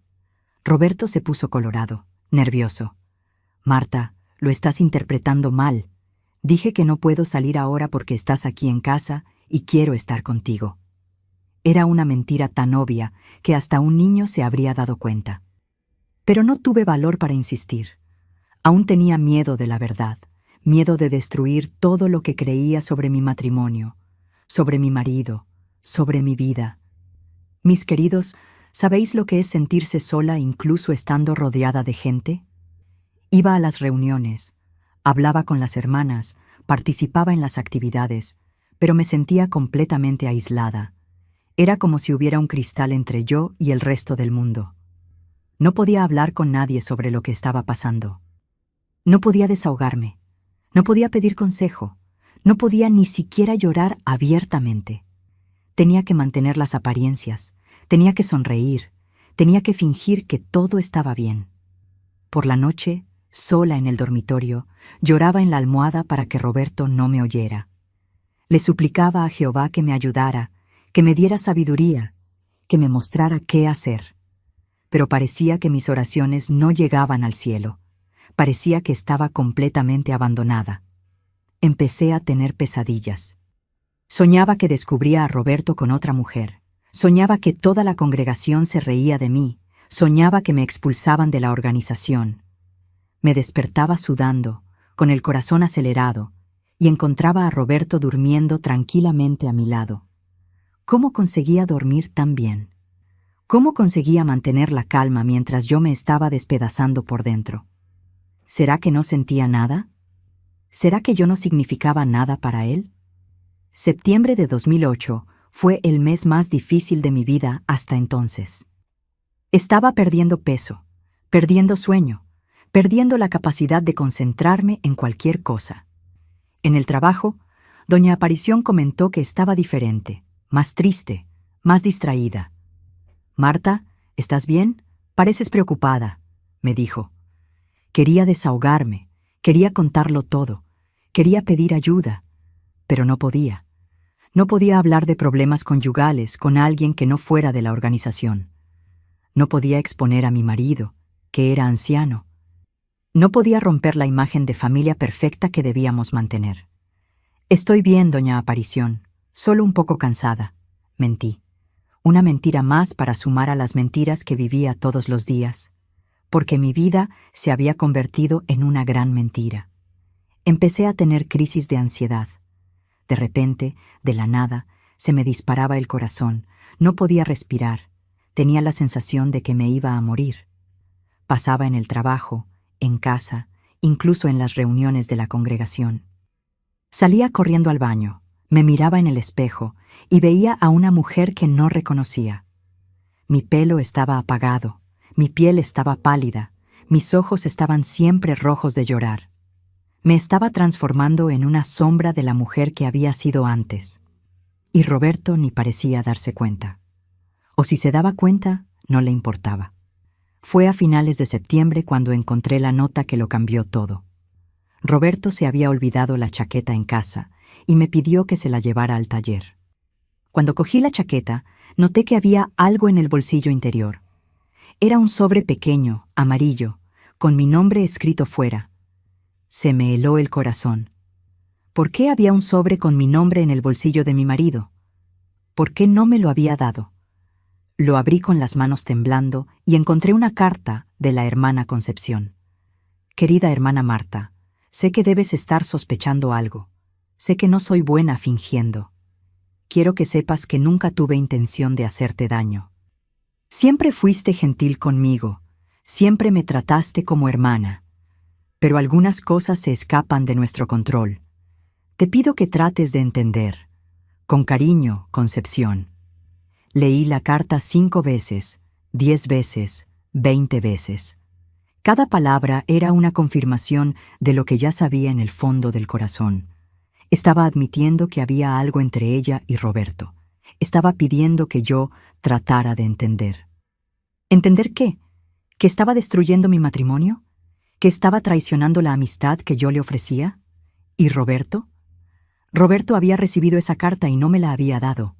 Speaker 1: Roberto se puso colorado, nervioso. «Marta, lo estás interpretando mal. Dije que no puedo salir ahora porque estás aquí en casa y quiero estar contigo». Era una mentira tan obvia que hasta un niño se habría dado cuenta. Pero no tuve valor para insistir. Aún tenía miedo de la verdad, miedo de destruir todo lo que creía sobre mi matrimonio, sobre mi marido, sobre mi vida. Mis queridos, ¿sabéis lo que es sentirse sola incluso estando rodeada de gente? Iba a las reuniones, hablaba con las hermanas, participaba en las actividades, pero me sentía completamente aislada. Era como si hubiera un cristal entre yo y el resto del mundo. No podía hablar con nadie sobre lo que estaba pasando. No podía desahogarme, no podía pedir consejo, no podía ni siquiera llorar abiertamente. Tenía que mantener las apariencias, tenía que sonreír, tenía que fingir que todo estaba bien. Por la noche, sola en el dormitorio, lloraba en la almohada para que Roberto no me oyera. Le suplicaba a Jehová que me ayudara, que me diera sabiduría, que me mostrara qué hacer. Pero parecía que mis oraciones no llegaban al cielo. Parecía que estaba completamente abandonada. Empecé a tener pesadillas. Soñaba que descubría a Roberto con otra mujer. Soñaba que toda la congregación se reía de mí. Soñaba que me expulsaban de la organización. Me despertaba sudando, con el corazón acelerado, y encontraba a Roberto durmiendo tranquilamente a mi lado. ¿Cómo conseguía dormir tan bien? ¿Cómo conseguía mantener la calma mientras yo me estaba despedazando por dentro? ¿Será que no sentía nada? ¿Será que yo no significaba nada para él? Septiembre de 2008 fue el mes más difícil de mi vida hasta entonces. Estaba perdiendo peso, perdiendo sueño, perdiendo la capacidad de concentrarme en cualquier cosa. En el trabajo, doña Aparición comentó que estaba diferente, más triste, más distraída. «Marta, ¿estás bien? Pareces preocupada», me dijo. Quería desahogarme, quería contarlo todo, quería pedir ayuda, pero no podía. No podía hablar de problemas conyugales con alguien que no fuera de la organización. No podía exponer a mi marido, que era anciano. No podía romper la imagen de familia perfecta que debíamos mantener. «Estoy bien, doña Aparición, solo un poco cansada», mentí. Una mentira más para sumar a las mentiras que vivía todos los días, porque mi vida se había convertido en una gran mentira. Empecé a tener crisis de ansiedad. De repente, de la nada, se me disparaba el corazón, no podía respirar, tenía la sensación de que me iba a morir. Pasaba en el trabajo, en casa, incluso en las reuniones de la congregación. Salía corriendo al baño, me miraba en el espejo y veía a una mujer que no reconocía. Mi pelo estaba apagado, mi piel estaba pálida, mis ojos estaban siempre rojos de llorar. Me estaba transformando en una sombra de la mujer que había sido antes. Y Roberto ni parecía darse cuenta. O si se daba cuenta, no le importaba. Fue a finales de septiembre cuando encontré la nota que lo cambió todo. Roberto se había olvidado la chaqueta en casa y me pidió que se la llevara al taller. Cuando cogí la chaqueta, noté que había algo en el bolsillo interior. Era un sobre pequeño, amarillo, con mi nombre escrito fuera. Se me heló el corazón. ¿Por qué había un sobre con mi nombre en el bolsillo de mi marido? ¿Por qué no me lo había dado? Lo abrí con las manos temblando y encontré una carta de la hermana Concepción. Querida hermana Marta, sé que debes estar sospechando algo. Sé que no soy buena fingiendo. Quiero que sepas que nunca tuve intención de hacerte daño. Siempre fuiste gentil conmigo, siempre me trataste como hermana. Pero algunas cosas se escapan de nuestro control. Te pido que trates de entender. Con cariño, Concepción. Leí la carta 5 veces, 10 veces, 20 veces. Cada palabra era una confirmación de lo que ya sabía en el fondo del corazón. Estaba admitiendo que había algo entre ella y Roberto. Estaba pidiendo que yo tratara de entender. ¿Entender qué? ¿Que estaba destruyendo mi matrimonio? ¿Que estaba traicionando la amistad que yo le ofrecía? ¿Y Roberto? Roberto había recibido esa carta y no me la había dado.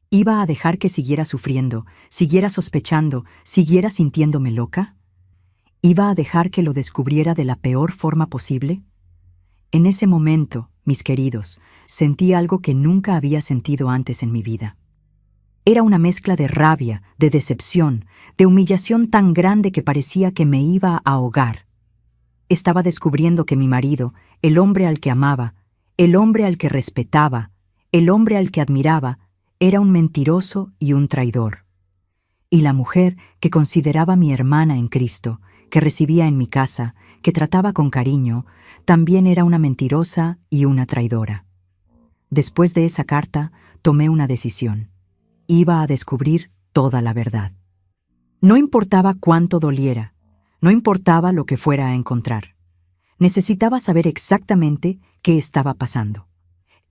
Speaker 1: ¿Iba a dejar que siguiera sufriendo, siguiera sospechando, siguiera sintiéndome loca? ¿Iba a dejar que lo descubriera de la peor forma posible? En ese momento, mis queridos, sentí algo que nunca había sentido antes en mi vida. Era una mezcla de rabia, de decepción, de humillación tan grande que parecía que me iba a ahogar. Estaba descubriendo que mi marido, el hombre al que amaba, el hombre al que respetaba, el hombre al que admiraba, era un mentiroso y un traidor. Y la mujer que consideraba mi hermana en Cristo, que recibía en mi casa, que trataba con cariño, también era una mentirosa y una traidora. Después de esa carta, tomé una decisión. Iba a descubrir toda la verdad. No importaba cuánto doliera, no importaba lo que fuera a encontrar. Necesitaba saber exactamente qué estaba pasando.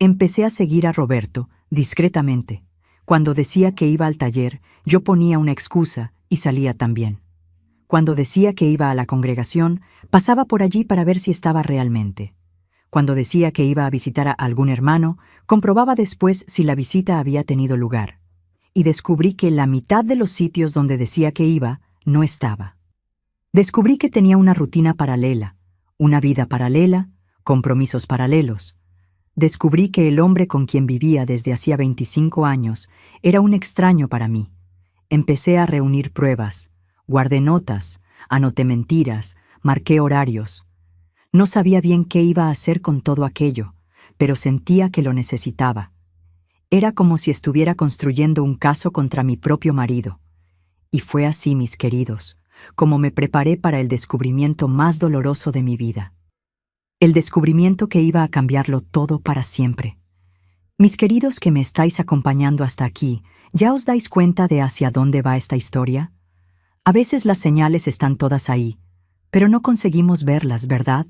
Speaker 1: Empecé a seguir a Roberto, discretamente. Cuando decía que iba al taller, yo ponía una excusa y salía también. Cuando decía que iba a la congregación, pasaba por allí para ver si estaba realmente. Cuando decía que iba a visitar a algún hermano, comprobaba después si la visita había tenido lugar. Y descubrí que la mitad de los sitios donde decía que iba, no estaba. Descubrí que tenía una rutina paralela, una vida paralela, compromisos paralelos. Descubrí que el hombre con quien vivía desde hacía 25 años era un extraño para mí. Empecé a reunir pruebas. Guardé notas, anoté mentiras, marqué horarios. No sabía bien qué iba a hacer con todo aquello, pero sentía que lo necesitaba. Era como si estuviera construyendo un caso contra mi propio marido. Y fue así, mis queridos, como me preparé para el descubrimiento más doloroso de mi vida. El descubrimiento que iba a cambiarlo todo para siempre. Mis queridos que me estáis acompañando hasta aquí, ¿ya os dais cuenta de hacia dónde va esta historia? A veces las señales están todas ahí, pero no conseguimos verlas, ¿verdad?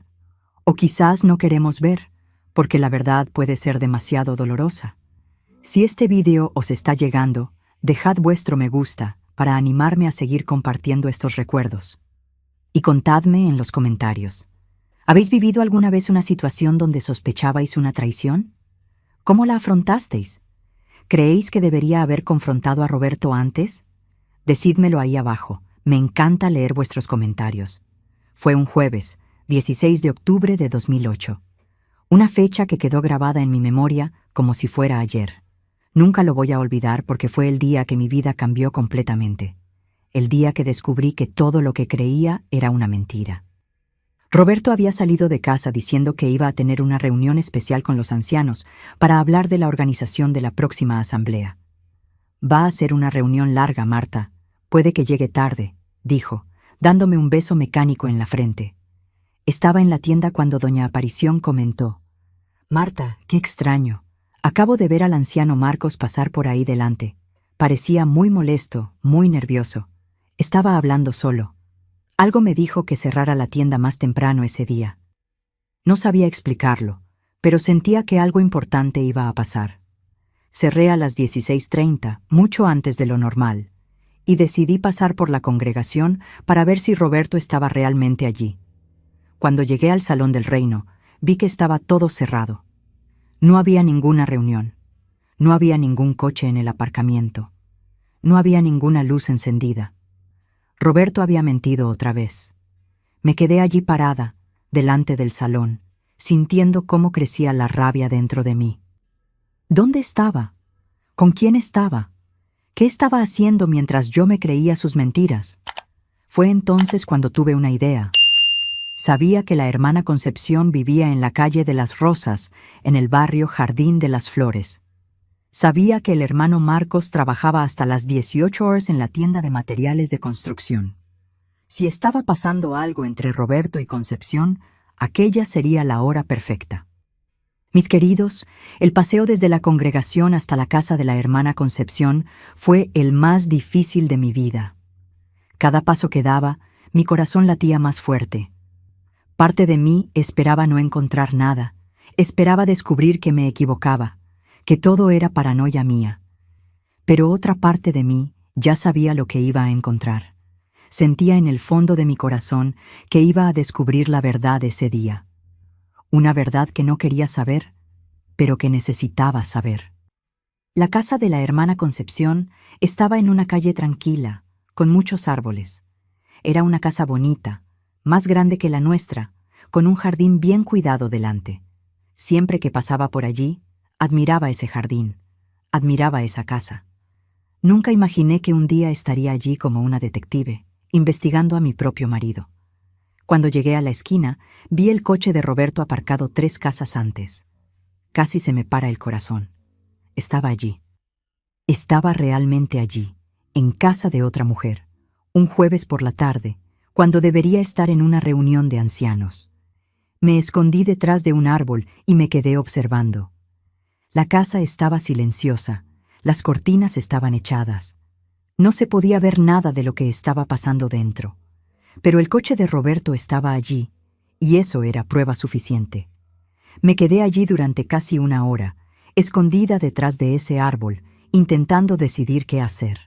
Speaker 1: O quizás no queremos ver, porque la verdad puede ser demasiado dolorosa. Si este vídeo os está llegando, dejad vuestro me gusta para animarme a seguir compartiendo estos recuerdos. Y contadme en los comentarios. ¿Habéis vivido alguna vez una situación donde sospechabais una traición? ¿Cómo la afrontasteis? ¿Creéis que debería haber confrontado a Roberto antes? Decídmelo ahí abajo. Me encanta leer vuestros comentarios. Fue un jueves, 16 de octubre de 2008. Una fecha que quedó grabada en mi memoria como si fuera ayer. Nunca lo voy a olvidar porque fue el día que mi vida cambió completamente. El día que descubrí que todo lo que creía era una mentira. Roberto había salido de casa diciendo que iba a tener una reunión especial con los ancianos para hablar de la organización de la próxima asamblea. Va a ser una reunión larga, Marta. Puede que llegue tarde, dijo, dándome un beso mecánico en la frente. Estaba en la tienda cuando doña Aparición comentó: «Marta, qué extraño. Acabo de ver al anciano Marcos pasar por ahí delante. Parecía muy molesto, muy nervioso. Estaba hablando solo. Algo me dijo que cerrara la tienda más temprano ese día. No sabía explicarlo, pero sentía que algo importante iba a pasar. Cerré a las 16:30, mucho antes de lo normal, y decidí pasar por la congregación para ver si Roberto estaba realmente allí. Cuando llegué al Salón del Reino, vi que estaba todo cerrado. No había ninguna reunión. No había ningún coche en el aparcamiento. No había ninguna luz encendida. Roberto había mentido otra vez. Me quedé allí parada, delante del salón, sintiendo cómo crecía la rabia dentro de mí. ¿Dónde estaba? ¿Con quién estaba? ¿Qué estaba haciendo mientras yo me creía sus mentiras? Fue entonces cuando tuve una idea. Sabía que la hermana Concepción vivía en la calle de las Rosas, en el barrio Jardín de las Flores. Sabía que el hermano Marcos trabajaba hasta las 18 horas en la tienda de materiales de construcción. Si estaba pasando algo entre Roberto y Concepción, aquella sería la hora perfecta. Mis queridos, el paseo desde la congregación hasta la casa de la hermana Concepción fue el más difícil de mi vida. Cada paso que daba, mi corazón latía más fuerte. Parte de mí esperaba no encontrar nada, esperaba descubrir que me equivocaba, que todo era paranoia mía. Pero otra parte de mí ya sabía lo que iba a encontrar. Sentía en el fondo de mi corazón que iba a descubrir la verdad ese día. Una verdad que no quería saber, pero que necesitaba saber. La casa de la hermana Concepción estaba en una calle tranquila, con muchos árboles. Era una casa bonita, más grande que la nuestra, con un jardín bien cuidado delante. Siempre que pasaba por allí, admiraba ese jardín, admiraba esa casa. Nunca imaginé que un día estaría allí como una detective, investigando a mi propio marido. Cuando llegué a la esquina, vi el coche de Roberto aparcado 3 casas antes. Casi se me para el corazón. Estaba allí. Estaba realmente allí, en casa de otra mujer, un jueves por la tarde, cuando debería estar en una reunión de ancianos. Me escondí detrás de un árbol y me quedé observando. La casa estaba silenciosa, las cortinas estaban echadas. No se podía ver nada de lo que estaba pasando dentro. Pero el coche de Roberto estaba allí, y eso era prueba suficiente. Me quedé allí durante casi 1 hora, escondida detrás de ese árbol, intentando decidir qué hacer.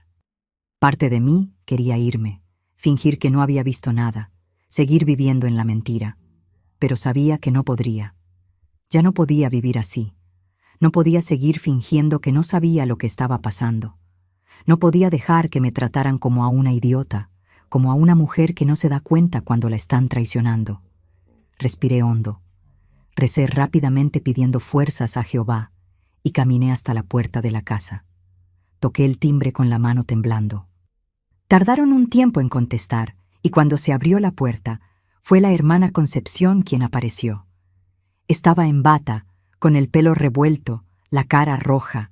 Speaker 1: Parte de mí quería irme, fingir que no había visto nada, seguir viviendo en la mentira. Pero sabía que no podría. Ya no podía vivir así. No podía seguir fingiendo que no sabía lo que estaba pasando. No podía dejar que me trataran como a una idiota, como a una mujer que no se da cuenta cuando la están traicionando. Respiré hondo. Recé rápidamente pidiendo fuerzas a Jehová y caminé hasta la puerta de la casa. Toqué el timbre con la mano temblando. Tardaron un tiempo en contestar y cuando se abrió la puerta, fue la hermana Concepción quien apareció. Estaba en bata, con el pelo revuelto, la cara roja.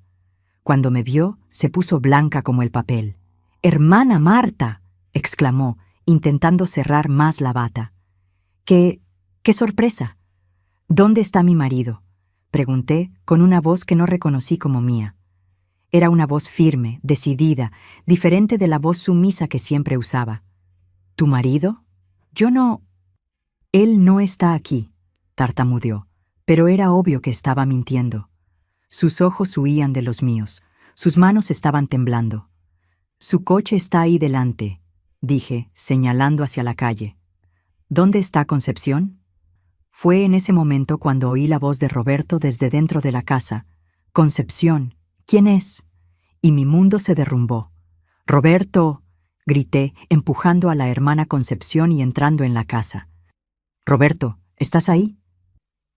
Speaker 1: Cuando me vio, se puso blanca como el papel. «¡Hermana Marta!», exclamó, intentando cerrar más la bata. ¡Qué sorpresa! «¿Dónde está mi marido?», pregunté con una voz que no reconocí como mía. Era una voz firme, decidida, diferente de la voz sumisa que siempre usaba. «¿Tu marido? Yo no...». «Él no está aquí», tartamudeó, pero era obvio que estaba mintiendo. Sus ojos huían de los míos, sus manos estaban temblando. «Su coche está ahí delante», dije, señalando hacia la calle. «¿Dónde está Concepción?». Fue en ese momento cuando oí la voz de Roberto desde dentro de la casa. «Concepción, ¿quién es?». Y mi mundo se derrumbó. «Roberto», grité, empujando a la hermana Concepción y entrando en la casa. «Roberto, ¿estás ahí?».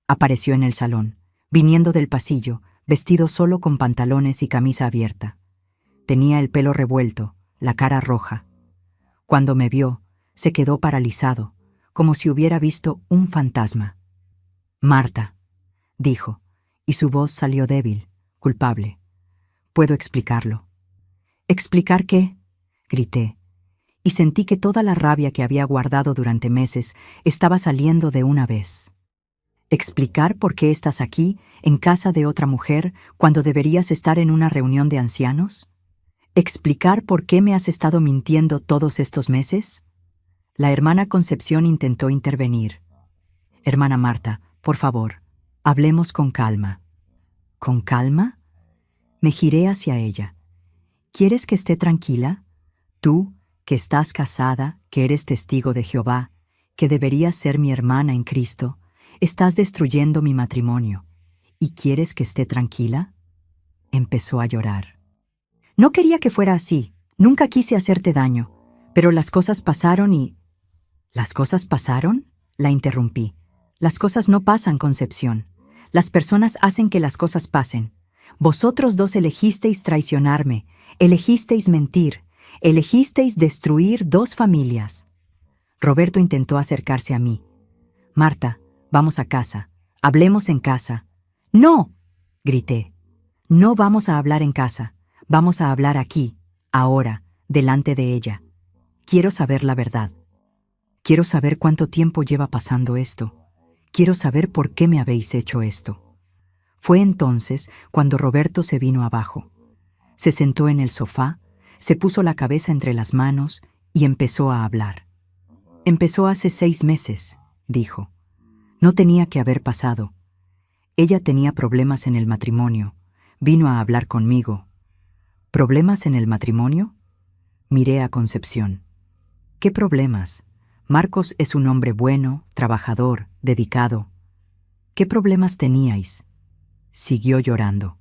Speaker 1: Apareció en el salón, viniendo del pasillo, vestido solo con pantalones y camisa abierta. Tenía el pelo revuelto, la cara roja. Cuando me vio, se quedó paralizado, como si hubiera visto un fantasma. «Marta», dijo, y su voz salió débil, culpable. «Puedo explicarlo». «¿Explicar qué?», grité, y sentí que toda la rabia que había guardado durante meses estaba saliendo de una vez. «¿Explicar por qué estás aquí, en casa de otra mujer, cuando deberías estar en una reunión de ancianos? ¿Explicar por qué me has estado mintiendo todos estos meses?». La hermana Concepción intentó intervenir. «Hermana Marta, por favor, hablemos con calma». «¿Con calma?». Me giré hacia ella. «¿Quieres que esté tranquila? Tú, que estás casada, que eres testigo de Jehová, que deberías ser mi hermana en Cristo, estás destruyendo mi matrimonio. ¿Y quieres que esté tranquila?». Empezó a llorar. «No quería que fuera así. Nunca quise hacerte daño. Pero las cosas pasaron y...». «¿Las cosas pasaron?», la interrumpí. Las cosas no pasan, Concepción. Las personas hacen que las cosas pasen. Vosotros dos elegisteis traicionarme, elegisteis mentir, elegisteis destruir dos familias. Roberto intentó acercarse a mí. Marta, vamos a casa. Hablemos en casa. ¡No!, grité. No vamos a hablar en casa. Vamos a hablar aquí, ahora, delante de ella. Quiero saber la verdad. Quiero saber cuánto tiempo lleva pasando esto. Quiero saber por qué me habéis hecho esto. Fue entonces cuando Roberto se vino abajo. Se sentó en el sofá, se puso la cabeza entre las manos y empezó a hablar. Empezó hace 6 meses, dijo. No tenía que haber pasado. Ella tenía problemas en el matrimonio. Vino a hablar conmigo. ¿Problemas en el matrimonio? Miré a Concepción. ¿Qué problemas? Marcos es un hombre bueno, trabajador, dedicado. ¿Qué problemas teníais? Siguió llorando.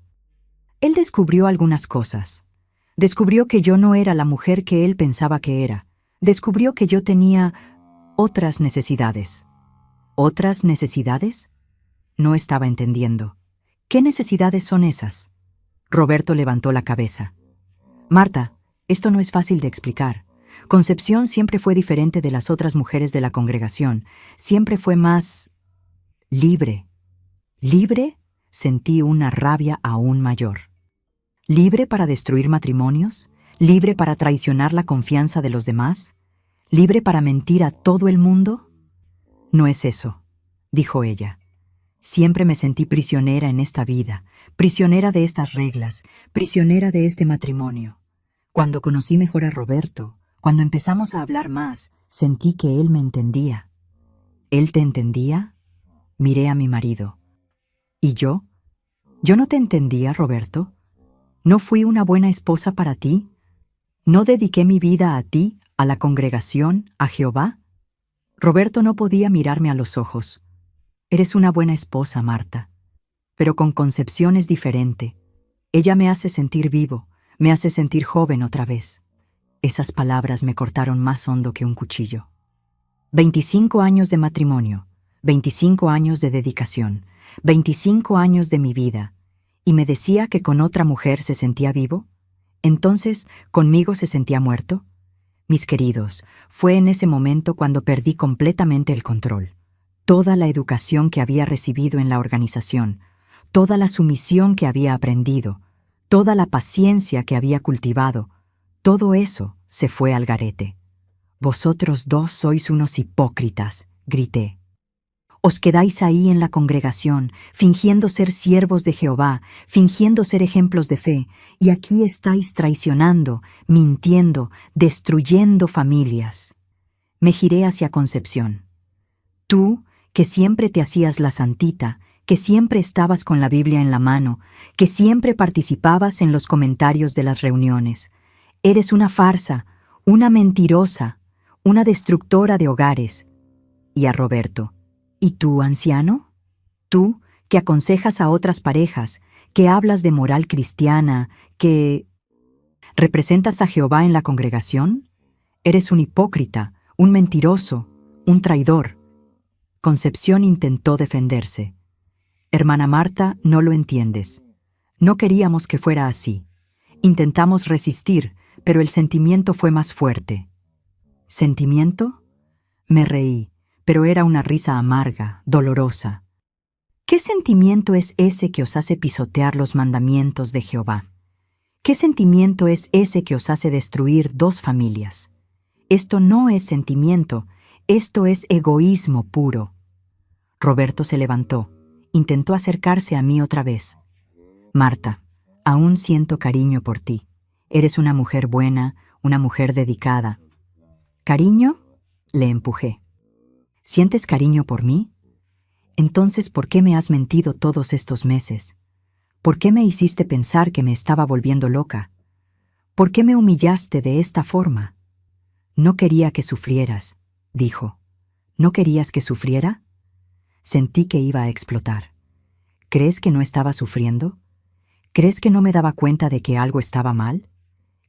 Speaker 1: Él descubrió algunas cosas. Descubrió que yo no era la mujer que él pensaba que era. Descubrió que yo tenía otras necesidades. ¿Otras necesidades? No estaba entendiendo. ¿Qué necesidades son esas? Roberto levantó la cabeza. Marta, esto no es fácil de explicar. Concepción siempre fue diferente de las otras mujeres de la congregación. Siempre fue más libre. ¿Libre? Sentí una rabia aún mayor. ¿Libre para destruir matrimonios? ¿Libre para traicionar la confianza de los demás? ¿Libre para mentir a todo el mundo? No es eso, dijo ella. Siempre me sentí prisionera en esta vida, prisionera de estas reglas, prisionera de este matrimonio. Cuando conocí mejor a Roberto, cuando empezamos a hablar más, sentí que él me entendía. ¿Él te entendía? Miré a mi marido. ¿Y yo? ¿Yo no te entendía, Roberto? ¿No fui una buena esposa para ti? ¿No dediqué mi vida a ti, a la congregación, a Jehová? Roberto no podía mirarme a los ojos. Eres una buena esposa, Marta. Pero con Concepción es diferente. Ella me hace sentir vivo, me hace sentir joven otra vez. Esas palabras me cortaron más hondo que un cuchillo. 25 años de matrimonio, 25 años de dedicación, 25 años de mi vida, y me decía que con otra mujer se sentía vivo. Entonces, ¿conmigo se sentía muerto? Mis queridos, fue en ese momento cuando perdí completamente el control. Toda la educación que había recibido en la organización, toda la sumisión que había aprendido, toda la paciencia que había cultivado, todo eso se fue al garete. Vosotros dos sois unos hipócritas, grité. Os quedáis ahí en la congregación, fingiendo ser siervos de Jehová, fingiendo ser ejemplos de fe, y aquí estáis traicionando, mintiendo, destruyendo familias. Me giré hacia Concepción. Tú, que siempre te hacías la santita, que siempre estabas con la Biblia en la mano, que siempre participabas en los comentarios de las reuniones. Eres una farsa, una mentirosa, una destructora de hogares. Y a Roberto. ¿Y tú, anciano? Tú, que aconsejas a otras parejas, que hablas de moral cristiana, que representas a Jehová en la congregación? Eres un hipócrita, un mentiroso, un traidor. Concepción intentó defenderse. Hermana Marta, no lo entiendes. No queríamos que fuera así. Intentamos resistir, pero el sentimiento fue más fuerte. ¿Sentimiento? Me reí, pero era una risa amarga, dolorosa. ¿Qué sentimiento es ese que os hace pisotear los mandamientos de Jehová? ¿Qué sentimiento es ese que os hace destruir dos familias? Esto no es sentimiento, esto es egoísmo puro. Roberto se levantó, intentó acercarse a mí otra vez. Marta, aún siento cariño por ti. Eres una mujer buena, una mujer dedicada. ¿Cariño? Le empujé. ¿Sientes cariño por mí? Entonces, ¿por qué me has mentido todos estos meses? ¿Por qué me hiciste pensar que me estaba volviendo loca? ¿Por qué me humillaste de esta forma? No quería que sufrieras, dijo. ¿No querías que sufriera? Sentí que iba a explotar. ¿Crees que no estaba sufriendo? ¿Crees que no me daba cuenta de que algo estaba mal?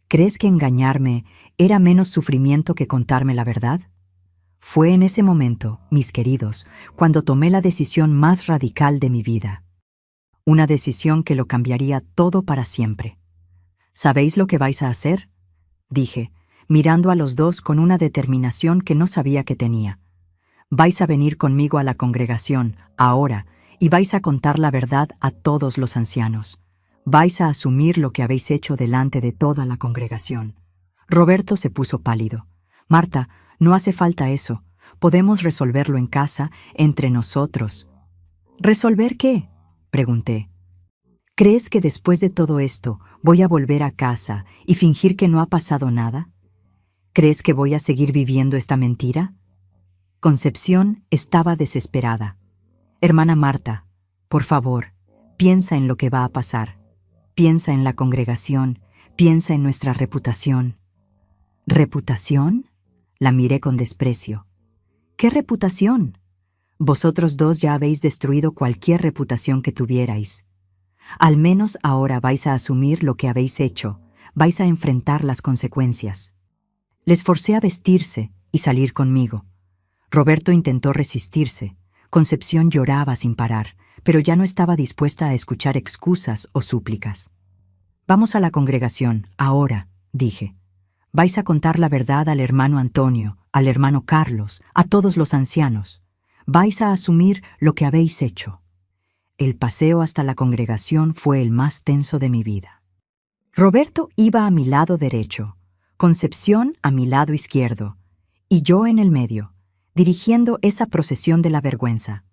Speaker 1: ¿Crees que engañarme era menos sufrimiento que contarme la verdad? Fue en ese momento, mis queridos, cuando tomé la decisión más radical de mi vida. Una decisión que lo cambiaría todo para siempre. ¿Sabéis lo que vais a hacer?, dije, mirando a los dos con una determinación que no sabía que tenía. Vais a venir conmigo a la congregación, ahora, y vais a contar la verdad a todos los ancianos. Vais a asumir lo que habéis hecho delante de toda la congregación. Roberto se puso pálido. Marta, no hace falta eso. Podemos resolverlo en casa, entre nosotros. ¿Resolver qué?, pregunté. ¿Crees que después de todo esto voy a volver a casa y fingir que no ha pasado nada? ¿Crees que voy a seguir viviendo esta mentira? Concepción estaba desesperada. Hermana Marta, por favor, piensa en lo que va a pasar. Piensa en la congregación, piensa en nuestra reputación. ¿Reputación?, la miré con desprecio. ¿Qué reputación? Vosotros dos ya habéis destruido cualquier reputación que tuvierais. Al menos ahora vais a asumir lo que habéis hecho, vais a enfrentar las consecuencias. Les forcé a vestirse y salir conmigo. Roberto intentó resistirse. Concepción lloraba sin parar, pero ya no estaba dispuesta a escuchar excusas o súplicas. Vamos a la congregación, ahora, dije. Vais a contar la verdad al hermano Antonio, al hermano Carlos, a todos los ancianos. Vais a asumir lo que habéis hecho. El paseo hasta la congregación fue el más tenso de mi vida. Roberto iba a mi lado derecho, Concepción a mi lado izquierdo, y yo en el medio, dirigiendo esa procesión de la vergüenza.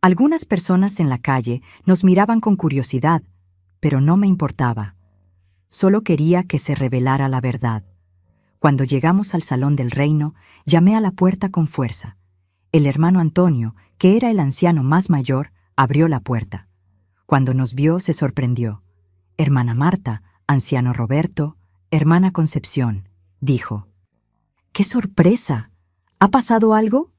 Speaker 1: Algunas personas en la calle nos miraban con curiosidad, pero no me importaba. Solo quería que se revelara la verdad. Cuando llegamos al salón del reino, llamé a la puerta con fuerza. El hermano Antonio, que era el anciano más mayor, abrió la puerta. Cuando nos vio, se sorprendió. Hermana Marta, anciano Roberto, hermana Concepción, dijo. ¡Qué sorpresa! ¿Ha pasado algo?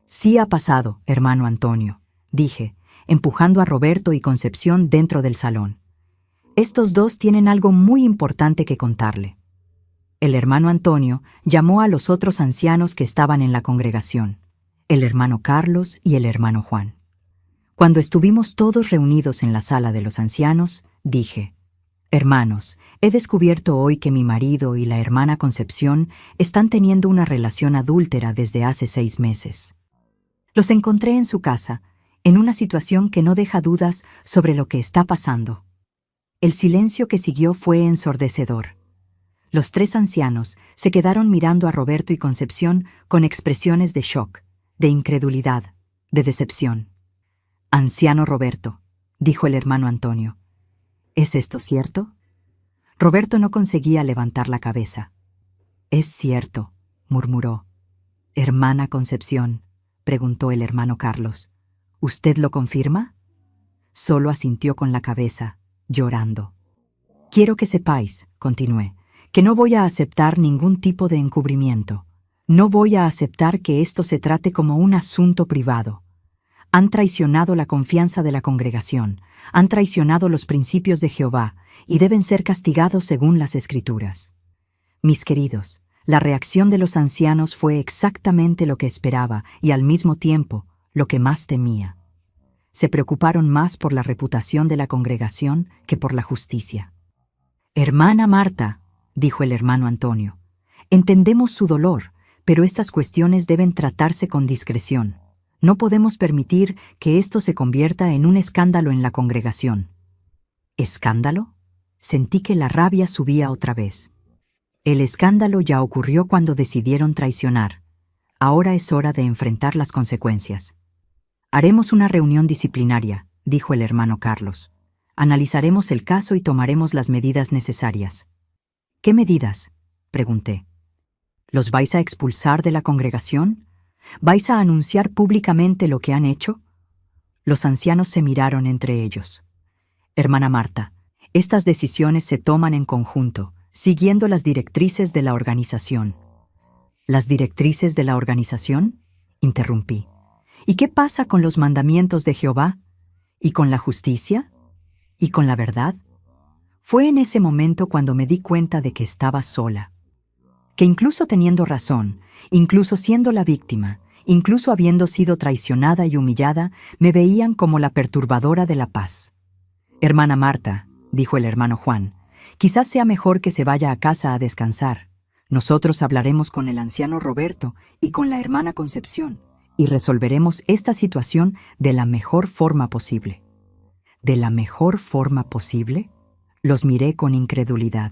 Speaker 1: Sí ha pasado, hermano Antonio, dije, empujando a Roberto y Concepción dentro del salón. Estos dos tienen algo muy importante que contarle. El hermano Antonio llamó a los otros ancianos que estaban en la congregación, el hermano Carlos y el hermano Juan. Cuando estuvimos todos reunidos en la sala de los ancianos, dije, «Hermanos, he descubierto hoy que mi marido y la hermana Concepción están teniendo una relación adúltera desde hace 6 meses. Los encontré en su casa, en una situación que no deja dudas sobre lo que está pasando». El silencio que siguió fue ensordecedor. Los 3 ancianos se quedaron mirando a Roberto y Concepción con expresiones de shock, de incredulidad, de decepción. «Anciano Roberto», dijo el hermano Antonio, «¿es esto cierto?» Roberto no conseguía levantar la cabeza. «Es cierto», murmuró. «Hermana Concepción», preguntó el hermano Carlos, «¿usted lo confirma?» Solo asintió con la cabeza, llorando. «Quiero que sepáis», continué, «que no voy a aceptar ningún tipo de encubrimiento. No voy a aceptar que esto se trate como un asunto privado. Han traicionado la confianza de la congregación, han traicionado los principios de Jehová y deben ser castigados según las Escrituras. Mis queridos, la reacción de los ancianos fue exactamente lo que esperaba y al mismo tiempo lo que más temía. Se preocuparon más por la reputación de la congregación que por la justicia. «Hermana Marta», dijo el hermano Antonio, «entendemos su dolor, pero estas cuestiones deben tratarse con discreción. No podemos permitir que esto se convierta en un escándalo en la congregación». ¿Escándalo? Sentí que la rabia subía otra vez. El escándalo ya ocurrió cuando decidieron traicionar. Ahora es hora de enfrentar las consecuencias. «Haremos una reunión disciplinaria», dijo el hermano Carlos. «Analizaremos el caso y tomaremos las medidas necesarias». «¿Qué medidas?», pregunté. «¿Los vais a expulsar de la congregación? ¿Vais a anunciar públicamente lo que han hecho?» Los ancianos se miraron entre ellos. «Hermana Marta, estas decisiones se toman en conjunto, siguiendo las directrices de la organización». «¿Las directrices de la organización?», interrumpí. «¿Y qué pasa con los mandamientos de Jehová? ¿Y con la justicia? ¿Y con la verdad?». Fue en ese momento cuando me di cuenta de que estaba sola. que incluso teniendo razón, incluso siendo la víctima, incluso habiendo sido traicionada y humillada, me veían como la perturbadora de la paz. «Hermana Marta», dijo el hermano Juan, «quizás sea mejor que se vaya a casa a descansar. Nosotros hablaremos con el anciano Roberto y con la hermana Concepción y resolveremos esta situación de la mejor forma posible». ¿De la mejor forma posible? Los miré con incredulidad.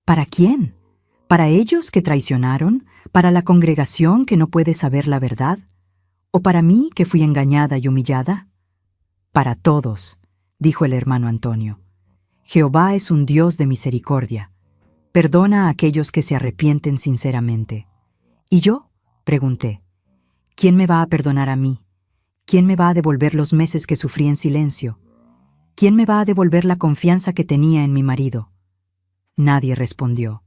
Speaker 1: ¿Para quién? ¿Para ellos que traicionaron? ¿Para la congregación que no puede saber la verdad? ¿O para mí que fui engañada y humillada? Para todos, dijo el hermano Antonio. Jehová es un Dios de misericordia. Perdona a aquellos que se arrepienten sinceramente. ¿Y yo?, pregunté. ¿Quién me va a perdonar a mí? ¿Quién me va a devolver los meses que sufrí en silencio? ¿Quién me va a devolver la confianza que tenía en mi marido? Nadie respondió.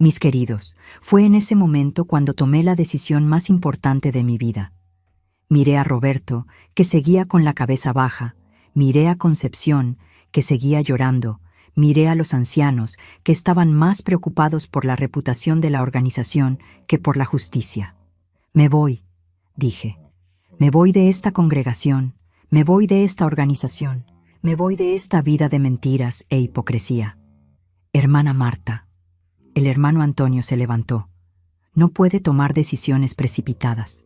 Speaker 1: Mis queridos, fue en ese momento cuando tomé la decisión más importante de mi vida. Miré a Roberto, que seguía con la cabeza baja, miré a Concepción, que seguía llorando, miré a los ancianos, que estaban más preocupados por la reputación de la organización que por la justicia. Me voy, dije. Me voy de esta congregación, me voy de esta organización, me voy de esta vida de mentiras e hipocresía. Hermana Marta. El hermano Antonio se levantó. No puede tomar decisiones precipitadas.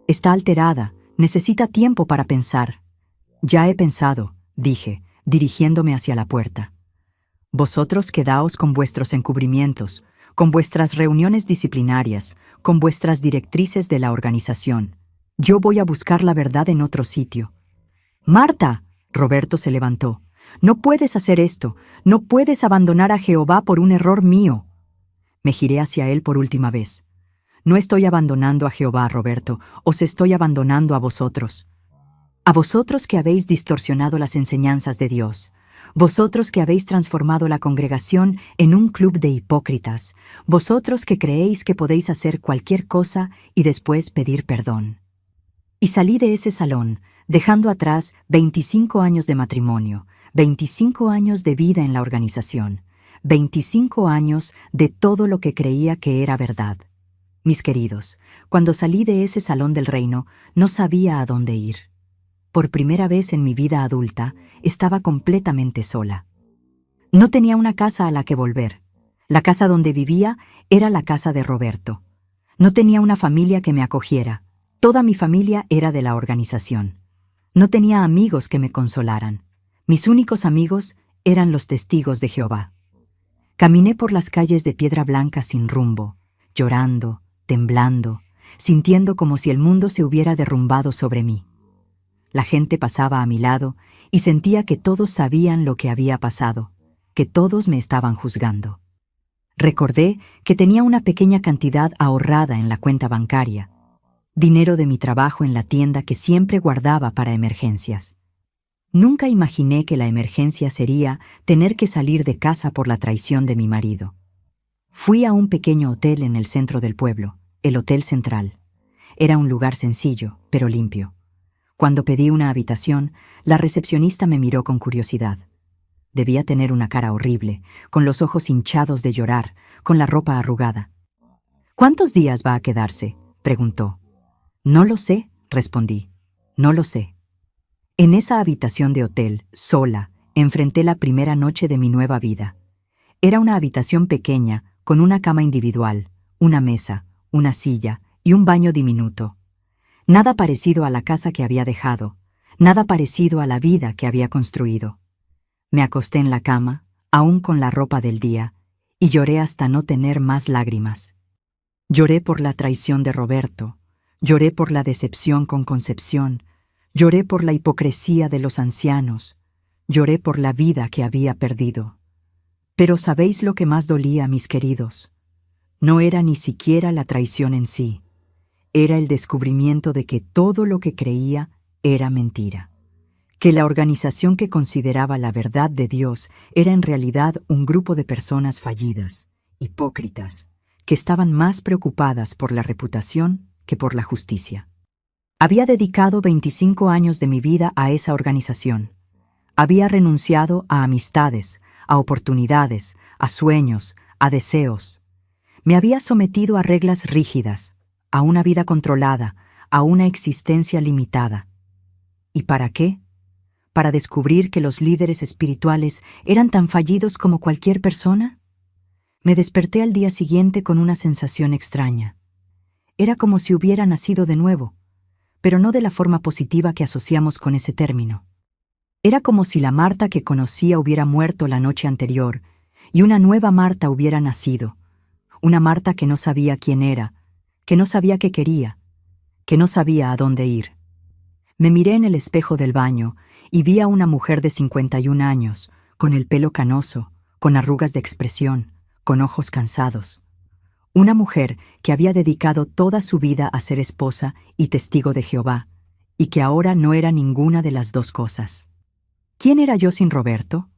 Speaker 1: Está alterada, necesita tiempo para pensar. Ya he pensado, dije, dirigiéndome hacia la puerta. Vosotros quedaos con vuestros encubrimientos, con vuestras reuniones disciplinarias, con vuestras directrices de la organización. Yo voy a buscar la verdad en otro sitio. ¡Marta! Roberto se levantó. No puedes hacer esto, no puedes abandonar a Jehová por un error mío. Me giré hacia él por última vez. No estoy abandonando a Jehová, Roberto, os estoy abandonando a vosotros. A vosotros que habéis distorsionado las enseñanzas de Dios. Vosotros que habéis transformado la congregación en un club de hipócritas. Vosotros que creéis que podéis hacer cualquier cosa y después pedir perdón. Y salí de ese salón, dejando atrás 25 años de matrimonio, 25 años de vida en la organización, 25 años de todo lo que creía que era verdad. Mis queridos, cuando salí de ese salón del reino, no sabía a dónde ir. Por primera vez en mi vida adulta, estaba completamente sola. No tenía una casa a la que volver. La casa donde vivía era la casa de Roberto. No tenía una familia que me acogiera. Toda mi familia era de la organización. No tenía amigos que me consolaran. Mis únicos amigos eran los testigos de Jehová. Caminé por las calles de piedra blanca sin rumbo, llorando, temblando, sintiendo como si el mundo se hubiera derrumbado sobre mí. La gente pasaba a mi lado y sentía que todos sabían lo que había pasado, que todos me estaban juzgando. Recordé que tenía una pequeña cantidad ahorrada en la cuenta bancaria, dinero de mi trabajo en la tienda que siempre guardaba para emergencias. Nunca imaginé que la emergencia sería tener que salir de casa por la traición de mi marido. Fui a un pequeño hotel en el centro del pueblo, el Hotel Central. Era un lugar sencillo, pero limpio. Cuando pedí una habitación, la recepcionista me miró con curiosidad. Debía tener una cara horrible, con los ojos hinchados de llorar, con la ropa arrugada. «¿Cuántos días va a quedarse?», preguntó. «No lo sé», respondí. «No lo sé». En esa habitación de hotel, sola, enfrenté la primera noche de mi nueva vida. Era una habitación pequeña, con una cama individual, una mesa, una silla y un baño diminuto. Nada parecido a la casa que había dejado, nada parecido a la vida que había construido. Me acosté en la cama, aún con la ropa del día, y lloré hasta no tener más lágrimas. Lloré por la traición de Roberto, lloré por la decepción con Concepción, lloré por la hipocresía de los ancianos, lloré por la vida que había perdido. Pero ¿sabéis lo que más dolía, mis queridos? No era ni siquiera la traición en sí. Era el descubrimiento de que todo lo que creía era mentira. Que la organización que consideraba la verdad de Dios era en realidad un grupo de personas fallidas, hipócritas, que estaban más preocupadas por la reputación que por la justicia. Había dedicado 25 años de mi vida a esa organización. Había renunciado a amistades, a oportunidades, a sueños, a deseos. Me había sometido a reglas rígidas, a una vida controlada, a una existencia limitada. ¿Y para qué? ¿Para descubrir que los líderes espirituales eran tan fallidos como cualquier persona? Me desperté al día siguiente con una sensación extraña. Era como si hubiera nacido de nuevo, pero no de la forma positiva que asociamos con ese término. Era como si la Marta que conocía hubiera muerto la noche anterior y una nueva Marta hubiera nacido. Una Marta que no sabía quién era, que no sabía qué quería, que no sabía a dónde ir. Me miré en el espejo del baño y vi a una mujer de 51 años, con el pelo canoso, con arrugas de expresión, con ojos cansados. Una mujer que había dedicado toda su vida a ser esposa y testigo de Jehová, y que ahora no era ninguna de las dos cosas. ¿Quién era yo sin Roberto?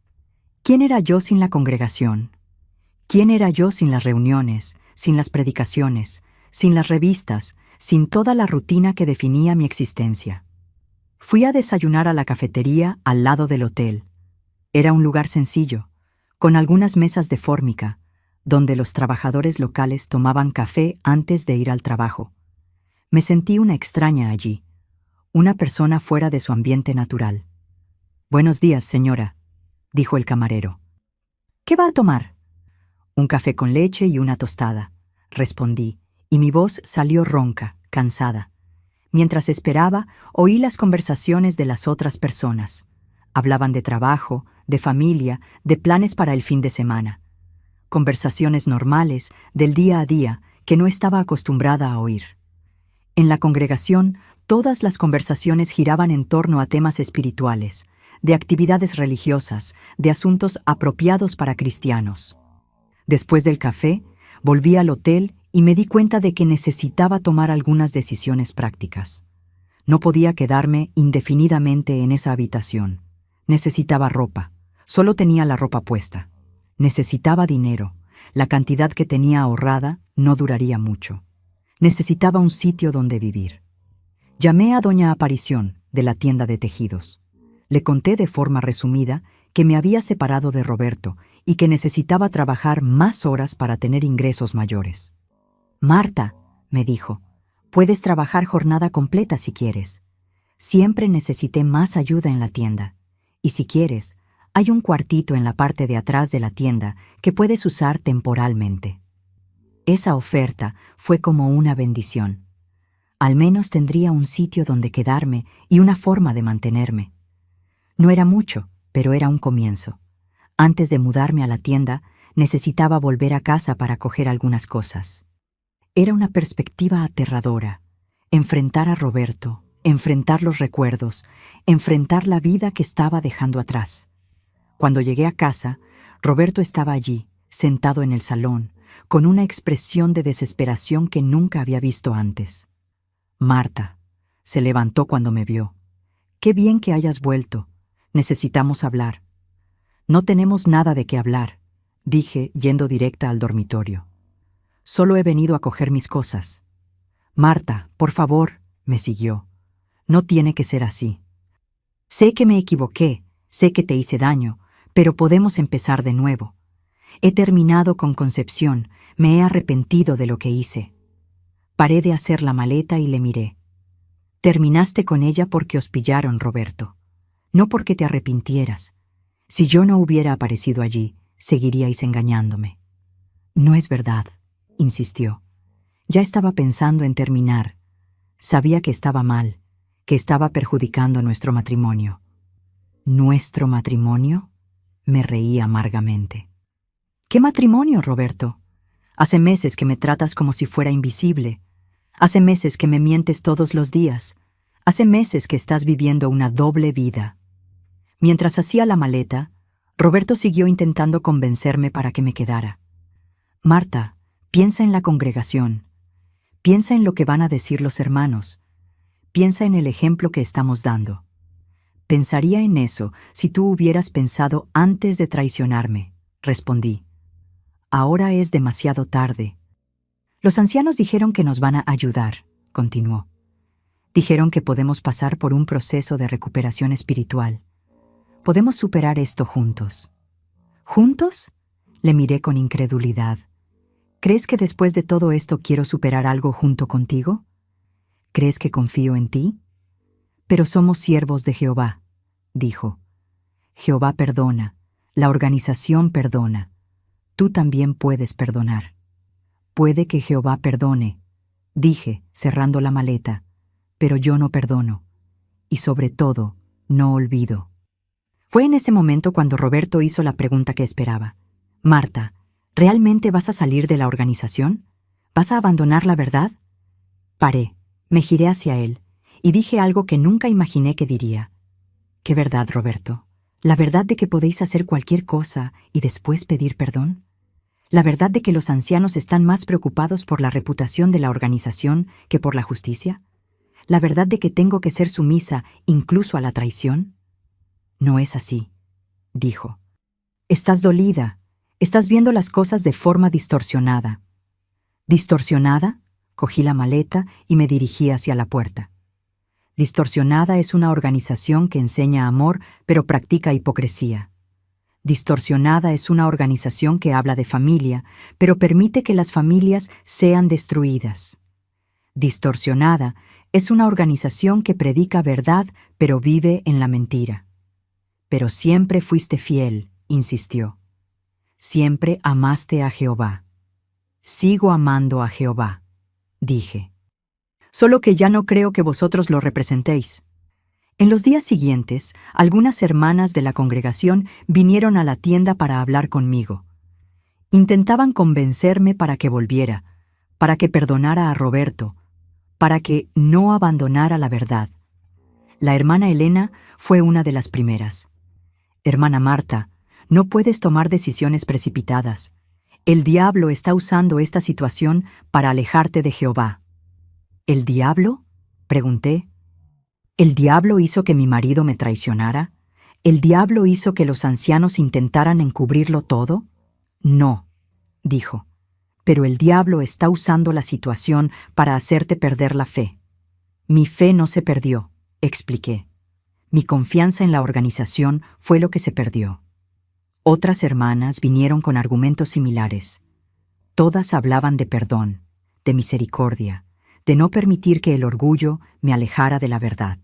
Speaker 1: ¿Quién era yo sin la congregación? ¿Quién era yo sin las reuniones, sin las predicaciones, sin las revistas, sin toda la rutina que definía mi existencia? Fui a desayunar a la cafetería al lado del hotel. Era un lugar sencillo, con algunas mesas de fórmica, donde los trabajadores locales tomaban café antes de ir al trabajo. Me sentí una extraña allí, una persona fuera de su ambiente natural. «Buenos días, señora», dijo el camarero. «¿Qué va a tomar?» «Un café con leche y una tostada», respondí, y mi voz salió ronca, cansada. Mientras esperaba, oí las conversaciones de las otras personas. Hablaban de trabajo, de familia, de planes para el fin de semana. Conversaciones normales, del día a día, que no estaba acostumbrada a oír. En la congregación, todas las conversaciones giraban en torno a temas espirituales, de actividades religiosas, de asuntos apropiados para cristianos. Después del café, volví al hotel y me di cuenta de que necesitaba tomar algunas decisiones prácticas. No podía quedarme indefinidamente en esa habitación. Necesitaba ropa. Solo tenía la ropa puesta. Necesitaba dinero. La cantidad que tenía ahorrada no duraría mucho. Necesitaba un sitio donde vivir. Llamé a doña Aparición, de la tienda de tejidos. Le conté de forma resumida que me había separado de Roberto y que necesitaba trabajar más horas para tener ingresos mayores. «Marta», me dijo, «puedes trabajar jornada completa si quieres. Siempre necesité más ayuda en la tienda. Y si quieres, hay un cuartito en la parte de atrás de la tienda que puedes usar temporalmente». Esa oferta fue como una bendición. Al menos tendría un sitio donde quedarme y una forma de mantenerme. No era mucho, pero era un comienzo. Antes de mudarme a la tienda, necesitaba volver a casa para coger algunas cosas. Era una perspectiva aterradora. Enfrentar a Roberto, enfrentar los recuerdos, enfrentar la vida que estaba dejando atrás. Cuando llegué a casa, Roberto estaba allí, sentado en el salón, con una expresión de desesperación que nunca había visto antes. «Marta», se levantó cuando me vio. «Qué bien que hayas vuelto. Necesitamos hablar». «No tenemos nada de qué hablar», dije, yendo directa al dormitorio. «Solo he venido a coger mis cosas». «Marta, por favor», me siguió. «No tiene que ser así. Sé que me equivoqué, sé que te hice daño, pero podemos empezar de nuevo. He terminado con Concepción, me he arrepentido de lo que hice». Paré de hacer la maleta y le miré. «Terminaste con ella porque os pillaron, Roberto. No porque te arrepintieras. Si yo no hubiera aparecido allí, seguiríais engañándome». «No es verdad», insistió. Ya estaba pensando en terminar. Sabía que estaba mal, que estaba perjudicando nuestro matrimonio. «¿Nuestro matrimonio?», me reí amargamente. «¿Qué matrimonio, Roberto? Hace meses que me tratas como si fuera invisible. Hace meses que me mientes todos los días. Hace meses que estás viviendo una doble vida». Mientras hacía la maleta, Roberto siguió intentando convencerme para que me quedara. «Marta, piensa en la congregación. Piensa en lo que van a decir los hermanos. Piensa en el ejemplo que estamos dando. Pensaría en eso si tú hubieras pensado antes de traicionarme», respondí. «Ahora es demasiado tarde». «Los ancianos dijeron que nos van a ayudar», continuó. «Dijeron que podemos pasar por un proceso de recuperación espiritual. Podemos superar esto juntos». «¿Juntos?», le miré con incredulidad. ¿Crees que después de todo esto quiero superar algo junto contigo? ¿Crees que confío en ti? Pero somos siervos de Jehová, dijo. Jehová perdona, la organización perdona. Tú también puedes perdonar. Puede que Jehová perdone, dije, cerrando la maleta, pero yo no perdono. Y sobre todo, no olvido. Fue en ese momento cuando Roberto hizo la pregunta que esperaba. Marta, ¿realmente vas a salir de la organización? ¿Vas a abandonar la verdad? Paré, me giré hacia él, y dije algo que nunca imaginé que diría. ¿Qué verdad, Roberto? ¿La verdad de que podéis hacer cualquier cosa y después pedir perdón? ¿La verdad de que los ancianos están más preocupados por la reputación de la organización que por la justicia? ¿La verdad de que tengo que ser sumisa incluso a la traición? No es así, dijo. Estás dolida, estás viendo las cosas de forma distorsionada. ¿Distorsionada? Cogí la maleta y me dirigí hacia la puerta. Distorsionada es una organización que enseña amor pero practica hipocresía. Distorsionada es una organización que habla de familia, pero permite que las familias sean destruidas. Distorsionada es una organización que predica verdad, pero vive en la mentira. Pero siempre fuiste fiel, insistió. Siempre amaste a Jehová. Sigo amando a Jehová, dije. Solo que ya no creo que vosotros lo representéis. En los días siguientes, algunas hermanas de la congregación vinieron a la tienda para hablar conmigo. Intentaban convencerme para que volviera, para que perdonara a Roberto, para que no abandonara la verdad. La hermana Elena fue una de las primeras. Hermana Marta, no puedes tomar decisiones precipitadas. El diablo está usando esta situación para alejarte de Jehová. ¿El diablo? Pregunté. ¿El diablo hizo que mi marido me traicionara? ¿El diablo hizo que los ancianos intentaran encubrirlo todo? No, dijo. Pero el diablo está usando la situación para hacerte perder la fe. Mi fe no se perdió, expliqué. Mi confianza en la organización fue lo que se perdió. Otras hermanas vinieron con argumentos similares. Todas hablaban de perdón, de misericordia, de no permitir que el orgullo me alejara de la verdad.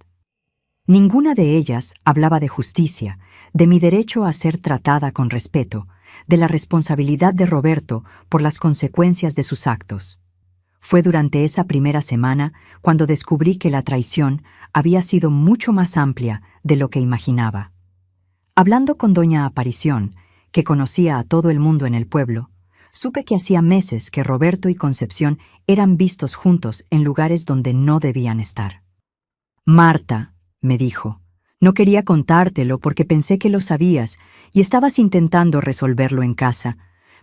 Speaker 1: Ninguna de ellas hablaba de justicia, de mi derecho a ser tratada con respeto, de la responsabilidad de Roberto por las consecuencias de sus actos. Fue durante esa primera semana cuando descubrí que la traición había sido mucho más amplia de lo que imaginaba. Hablando con doña Aparición, que conocía a todo el mundo en el pueblo, supe que hacía meses que Roberto y Concepción eran vistos juntos en lugares donde no debían estar. Marta, me dijo, no quería contártelo porque pensé que lo sabías y estabas intentando resolverlo en casa,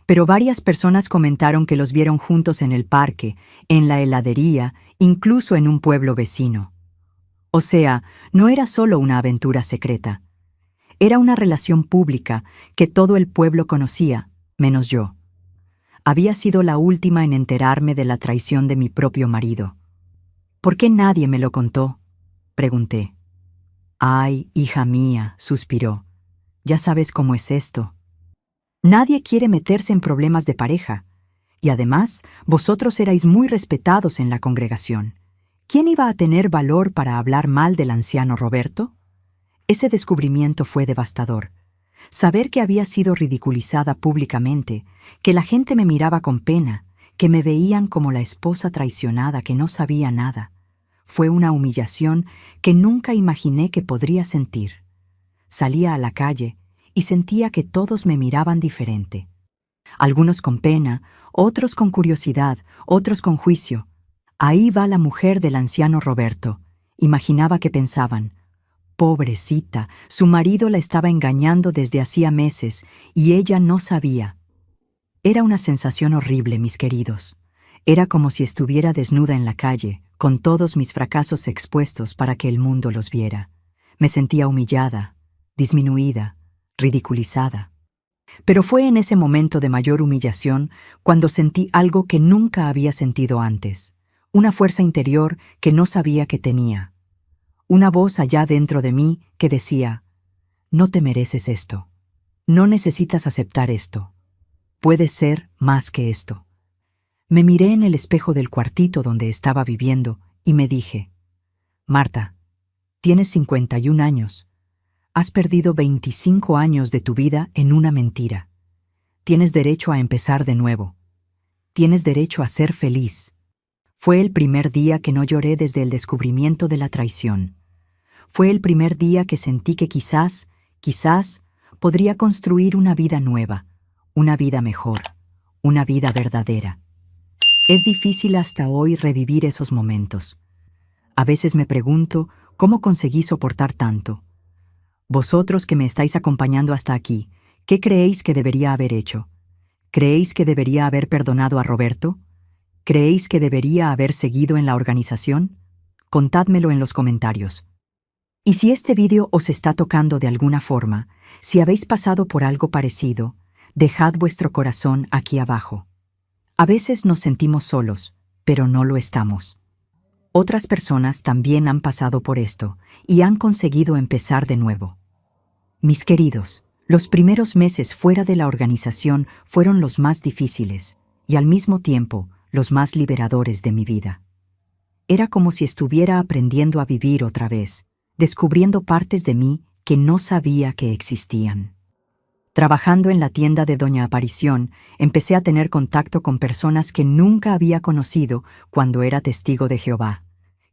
Speaker 1: pero varias personas comentaron que los vieron juntos en el parque, en la heladería, incluso en un pueblo vecino. O sea, no era solo una aventura secreta. Era una relación pública que todo el pueblo conocía, menos yo. Había sido la última en enterarme de la traición de mi propio marido. ¿Por qué nadie me lo contó?, pregunté. Ay, hija mía, suspiró. Ya sabes cómo es esto. Nadie quiere meterse en problemas de pareja. Y además, vosotros erais muy respetados en la congregación. ¿Quién iba a tener valor para hablar mal del anciano Roberto? Ese descubrimiento fue devastador. Saber que había sido ridiculizada públicamente, que la gente me miraba con pena, que me veían como la esposa traicionada que no sabía nada. Fue una humillación que nunca imaginé que podría sentir. Salía a la calle y sentía que todos me miraban diferente. Algunos con pena, otros con curiosidad, otros con juicio. Ahí va la mujer del anciano Roberto. Imaginaba que pensaban, pobrecita, su marido la estaba engañando desde hacía meses y ella no sabía. Era una sensación horrible, mis queridos. Era como si estuviera desnuda en la calle, con todos mis fracasos expuestos para que el mundo los viera. Me sentía humillada, disminuida, ridiculizada. Pero fue en ese momento de mayor humillación cuando sentí algo que nunca había sentido antes, una fuerza interior que no sabía que tenía. Una voz allá dentro de mí que decía, no te mereces esto, no necesitas aceptar esto, puedes ser más que esto. Me miré en el espejo del cuartito donde estaba viviendo y me dije, Marta, tienes 51 años. Has perdido 25 años de tu vida en una mentira. Tienes derecho a empezar de nuevo. Tienes derecho a ser feliz. Fue el primer día que no lloré desde el descubrimiento de la traición. Fue el primer día que sentí que quizás, podría construir una vida nueva, una vida mejor, una vida verdadera. Es difícil hasta hoy revivir esos momentos. A veces me pregunto cómo conseguí soportar tanto. Vosotros que me estáis acompañando hasta aquí, ¿qué creéis que debería haber hecho? ¿Creéis que debería haber perdonado a Roberto? ¿Creéis que debería haber seguido en la organización? Contádmelo en los comentarios. Y si este vídeo os está tocando de alguna forma, si habéis pasado por algo parecido, dejad vuestro corazón aquí abajo. A veces nos sentimos solos, pero no lo estamos. Otras personas también han pasado por esto y han conseguido empezar de nuevo. Mis queridos, los primeros meses fuera de la organización fueron los más difíciles y al mismo tiempo los más liberadores de mi vida. Era como si estuviera aprendiendo a vivir otra vez, descubriendo partes de mí que no sabía que existían. Trabajando en la tienda de Doña Aparición, empecé a tener contacto con personas que nunca había conocido cuando era testigo de Jehová.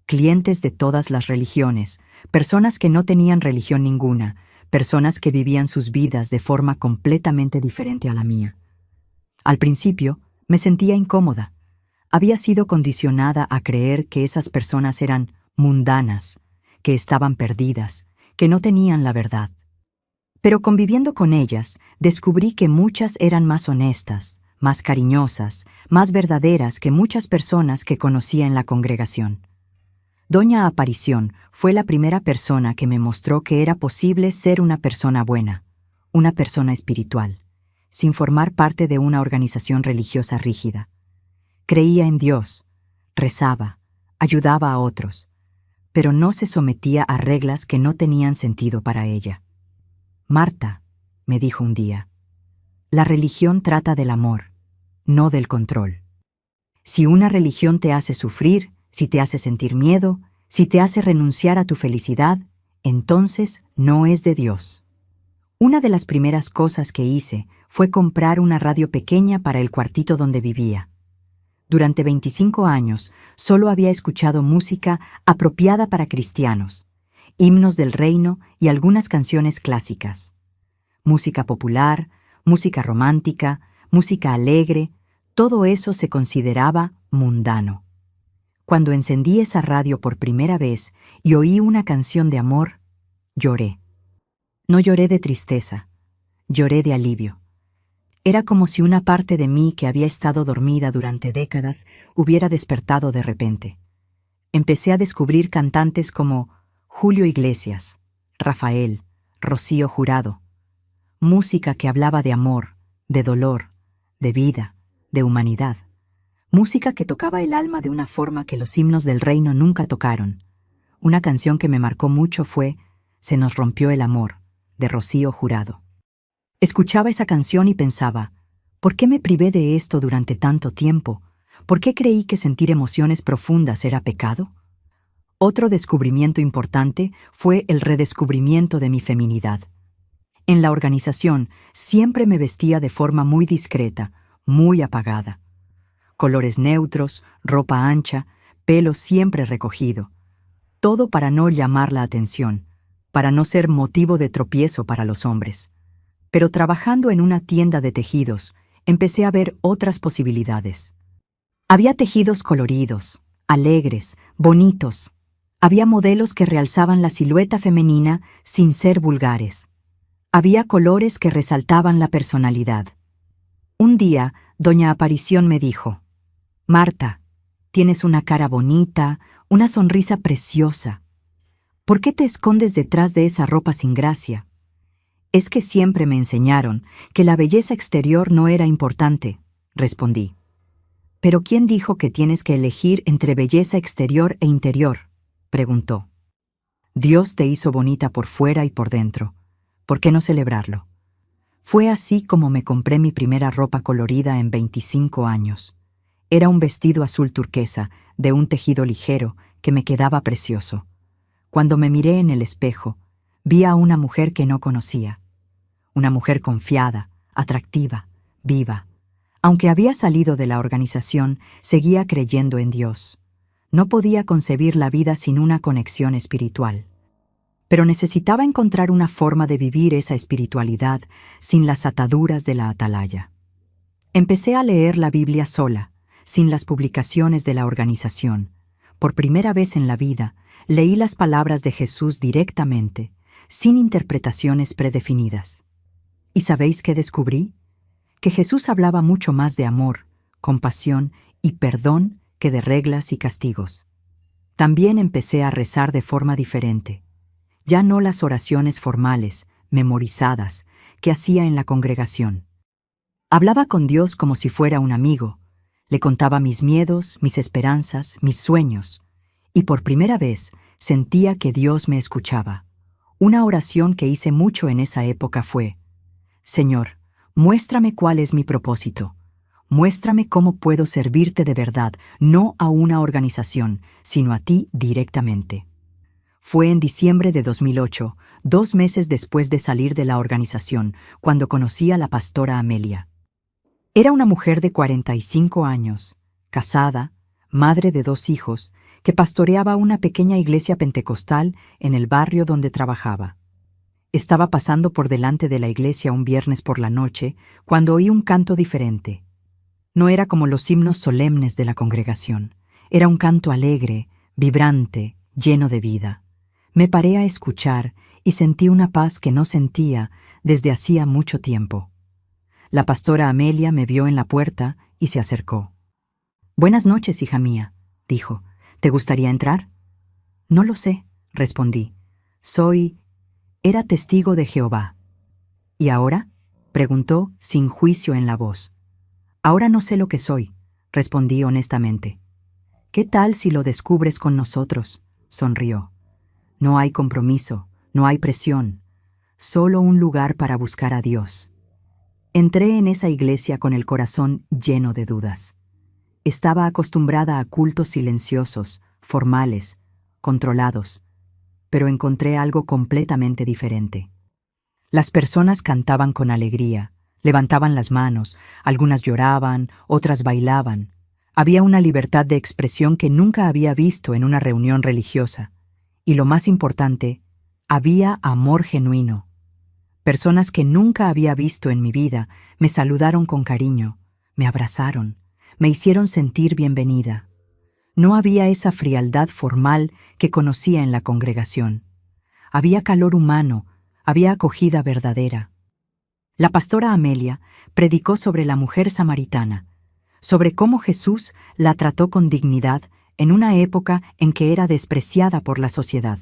Speaker 1: Clientes de todas las religiones, personas que no tenían religión ninguna, personas que vivían sus vidas de forma completamente diferente a la mía. Al principio, me sentía incómoda. Había sido condicionada a creer que esas personas eran mundanas, que estaban perdidas, que no tenían la verdad. Pero conviviendo con ellas, descubrí que muchas eran más honestas, más cariñosas, más verdaderas que muchas personas que conocía en la congregación. Doña Aparición fue la primera persona que me mostró que era posible ser una persona buena, una persona espiritual, sin formar parte de una organización religiosa rígida. Creía en Dios, rezaba, ayudaba a otros, pero no se sometía a reglas que no tenían sentido para ella. Marta, me dijo un día, la religión trata del amor, no del control. Si una religión te hace sufrir, si te hace sentir miedo, si te hace renunciar a tu felicidad, entonces no es de Dios. Una de las primeras cosas que hice fue comprar una radio pequeña para el cuartito donde vivía. Durante 25 años solo había escuchado música apropiada para cristianos, himnos del reino y algunas canciones clásicas. Música popular, música romántica, música alegre, todo eso se consideraba mundano. Cuando encendí esa radio por primera vez y oí una canción de amor, lloré. No lloré de tristeza, lloré de alivio. Era como si una parte de mí que había estado dormida durante décadas hubiera despertado de repente. Empecé a descubrir cantantes como Julio Iglesias, Rafael, Rocío Jurado. Música que hablaba de amor, de dolor, de vida, de humanidad. Música que tocaba el alma de una forma que los himnos del reino nunca tocaron. Una canción que me marcó mucho fue Se nos rompió el amor, de Rocío Jurado. Escuchaba esa canción y pensaba, ¿por qué me privé de esto durante tanto tiempo? ¿Por qué creí que sentir emociones profundas era pecado? Otro descubrimiento importante fue el redescubrimiento de mi feminidad. En la organización siempre me vestía de forma muy discreta, muy apagada. Colores neutros, ropa ancha, pelo siempre recogido. Todo para no llamar la atención, para no ser motivo de tropiezo para los hombres. Pero trabajando en una tienda de tejidos, empecé a ver otras posibilidades. Había tejidos coloridos, alegres, bonitos. Había modelos que realzaban la silueta femenina sin ser vulgares. Había colores que resaltaban la personalidad. Un día, Doña Aparición me dijo, Marta, tienes una cara bonita, una sonrisa preciosa. ¿Por qué te escondes detrás de esa ropa sin gracia? Es que siempre me enseñaron que la belleza exterior no era importante, respondí. ¿Pero quién dijo que tienes que elegir entre belleza exterior e interior?, preguntó. Dios te hizo bonita por fuera y por dentro. ¿Por qué no celebrarlo? Fue así como me compré mi primera ropa colorida en 25 años. Era un vestido azul turquesa, de un tejido ligero, que me quedaba precioso. Cuando me miré en el espejo, vi a una mujer que no conocía. Una mujer confiada, atractiva, viva. Aunque había salido de la organización, seguía creyendo en Dios. No podía concebir la vida sin una conexión espiritual. Pero necesitaba encontrar una forma de vivir esa espiritualidad sin las ataduras de la atalaya. Empecé a leer la Biblia sola, sin las publicaciones de la organización. Por primera vez en la vida, leí las palabras de Jesús directamente, sin interpretaciones predefinidas. ¿Y sabéis qué descubrí? Que Jesús hablaba mucho más de amor, compasión y perdón que de reglas y castigos. También empecé a rezar de forma diferente. Ya no las oraciones formales, memorizadas, que hacía en la congregación. Hablaba con Dios como si fuera un amigo. Le contaba mis miedos, mis esperanzas, mis sueños. Y por primera vez sentía que Dios me escuchaba. Una oración que hice mucho en esa época fue: Señor, muéstrame cuál es mi propósito. Muéstrame cómo puedo servirte de verdad, no a una organización, sino a ti directamente. Fue en diciembre de 2008, 2 meses después de salir de la organización, cuando conocí a la pastora Amelia. Era una mujer de 45 años, casada, madre de 2 hijos, que pastoreaba una pequeña iglesia pentecostal en el barrio donde trabajaba. Estaba pasando por delante de la iglesia un viernes por la noche cuando oí un canto diferente. No era como los himnos solemnes de la congregación. Era un canto alegre, vibrante, lleno de vida. Me paré a escuchar y sentí una paz que no sentía desde hacía mucho tiempo. La pastora Amelia me vio en la puerta y se acercó. «Buenas noches, hija mía», dijo. «¿Te gustaría entrar?» «No lo sé», respondí. Era testigo de Jehová. «¿Y ahora?», preguntó sin juicio en la voz. «Ahora no sé lo que soy», respondí honestamente. «¿Qué tal si lo descubres con nosotros?», sonrió. «No hay compromiso, no hay presión, solo un lugar para buscar a Dios». Entré en esa iglesia con el corazón lleno de dudas. Estaba acostumbrada a cultos silenciosos, formales, controlados, pero encontré algo completamente diferente. Las personas cantaban con alegría, levantaban las manos, algunas lloraban, otras bailaban. Había una libertad de expresión que nunca había visto en una reunión religiosa. Y lo más importante, había amor genuino. Personas que nunca había visto en mi vida me saludaron con cariño, me abrazaron, me hicieron sentir bienvenida. No había esa frialdad formal que conocía en la congregación. Había calor humano, había acogida verdadera. La pastora Amelia predicó sobre la mujer samaritana, sobre cómo Jesús la trató con dignidad en una época en que era despreciada por la sociedad.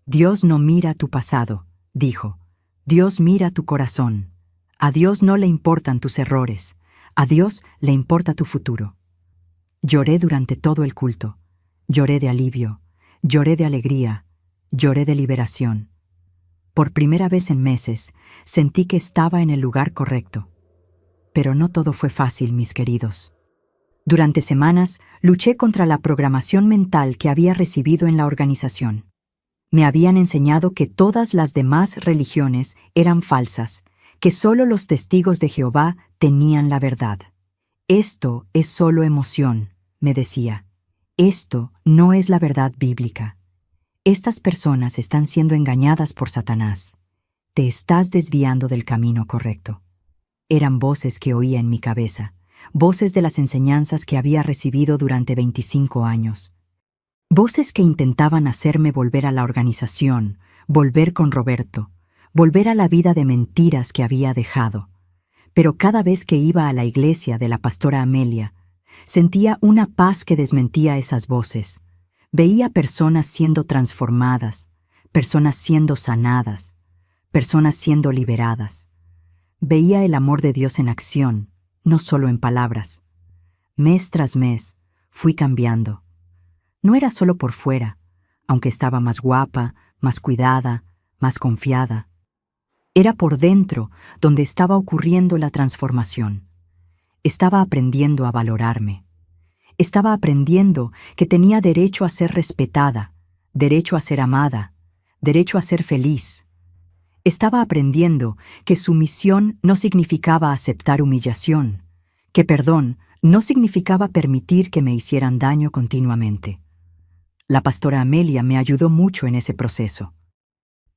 Speaker 1: Dios no mira tu pasado, dijo. Dios mira tu corazón. A Dios no le importan tus errores. A Dios le importa tu futuro. Lloré durante todo el culto. Lloré de alivio. Lloré de alegría. Lloré de liberación. Por primera vez en meses, sentí que estaba en el lugar correcto. Pero no todo fue fácil, mis queridos. Durante semanas, luché contra la programación mental que había recibido en la organización. Me habían enseñado que todas las demás religiones eran falsas, que solo los testigos de Jehová tenían la verdad. Esto es solo emoción, me decía. Esto no es la verdad bíblica. Estas personas están siendo engañadas por Satanás. Te estás desviando del camino correcto. Eran voces que oía en mi cabeza, voces de las enseñanzas que había recibido durante 25 años. Voces que intentaban hacerme volver a la organización, volver con Roberto, volver a la vida de mentiras que había dejado. Pero cada vez que iba a la iglesia de la pastora Amelia, sentía una paz que desmentía esas voces. Veía personas siendo transformadas, personas siendo sanadas, personas siendo liberadas. Veía el amor de Dios en acción, no solo en palabras. Mes tras mes, fui cambiando. No era solo por fuera, aunque estaba más guapa, más cuidada, más confiada. Era por dentro donde estaba ocurriendo la transformación. Estaba aprendiendo a valorarme. Estaba aprendiendo que tenía derecho a ser respetada, derecho a ser amada, derecho a ser feliz. Estaba aprendiendo que sumisión no significaba aceptar humillación, que perdón no significaba permitir que me hicieran daño continuamente. La pastora Amelia me ayudó mucho en ese proceso.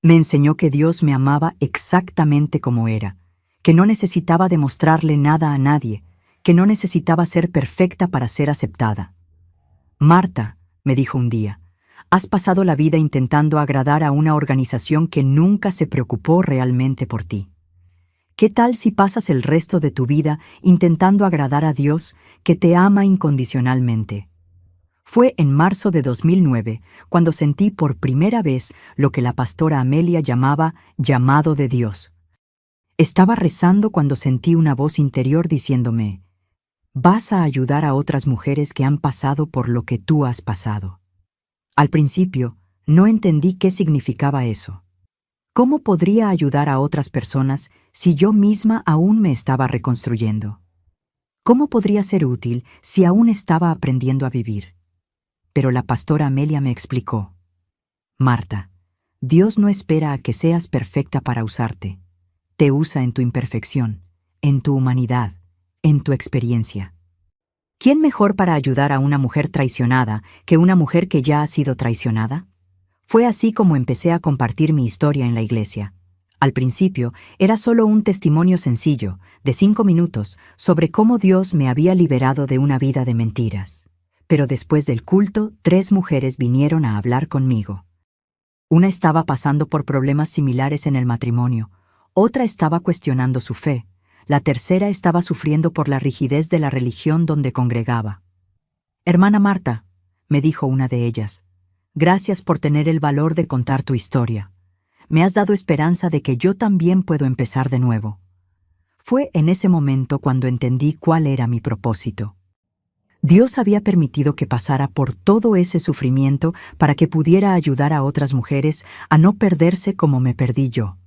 Speaker 1: Me enseñó que Dios me amaba exactamente como era, que no necesitaba demostrarle nada a nadie, que no necesitaba ser perfecta para ser aceptada. Marta, me dijo un día, has pasado la vida intentando agradar a una organización que nunca se preocupó realmente por ti. ¿Qué tal si pasas el resto de tu vida intentando agradar a Dios, que te ama incondicionalmente? Fue en marzo de 2009 cuando sentí por primera vez lo que la pastora Amelia llamaba llamado de Dios. Estaba rezando cuando sentí una voz interior diciéndome: vas a ayudar a otras mujeres que han pasado por lo que tú has pasado. Al principio, no entendí qué significaba eso. ¿Cómo podría ayudar a otras personas si yo misma aún me estaba reconstruyendo? ¿Cómo podría ser útil si aún estaba aprendiendo a vivir? Pero la pastora Amelia me explicó: Marta, Dios no espera a que seas perfecta para usarte. Te usa en tu imperfección, en tu humanidad, en tu experiencia. ¿Quién mejor para ayudar a una mujer traicionada que una mujer que ya ha sido traicionada? Fue así como empecé a compartir mi historia en la iglesia. Al principio, era solo un testimonio sencillo, de 5 minutos, sobre cómo Dios me había liberado de una vida de mentiras. Pero después del culto, 3 mujeres vinieron a hablar conmigo. Una estaba pasando por problemas similares en el matrimonio, otra estaba cuestionando su fe, la tercera estaba sufriendo por la rigidez de la religión donde congregaba. Hermana Marta, me dijo una de ellas, gracias por tener el valor de contar tu historia. Me has dado esperanza de que yo también puedo empezar de nuevo. Fue en ese momento cuando entendí cuál era mi propósito. Dios había permitido que pasara por todo ese sufrimiento para que pudiera ayudar a otras mujeres a no perderse como me perdí yo.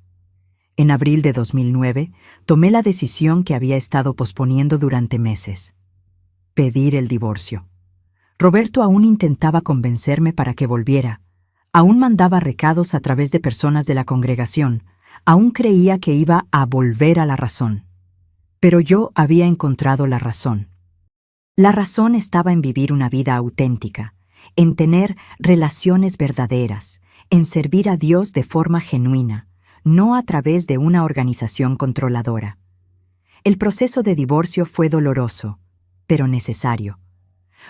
Speaker 1: En abril de 2009, tomé la decisión que había estado posponiendo durante meses: pedir el divorcio. Roberto aún intentaba convencerme para que volviera. Aún mandaba recados a través de personas de la congregación. Aún creía que iba a volver a la razón. Pero yo había encontrado la razón. La razón estaba en vivir una vida auténtica, en tener relaciones verdaderas, en servir a Dios de forma genuina, no a través de una organización controladora. El proceso de divorcio fue doloroso, pero necesario.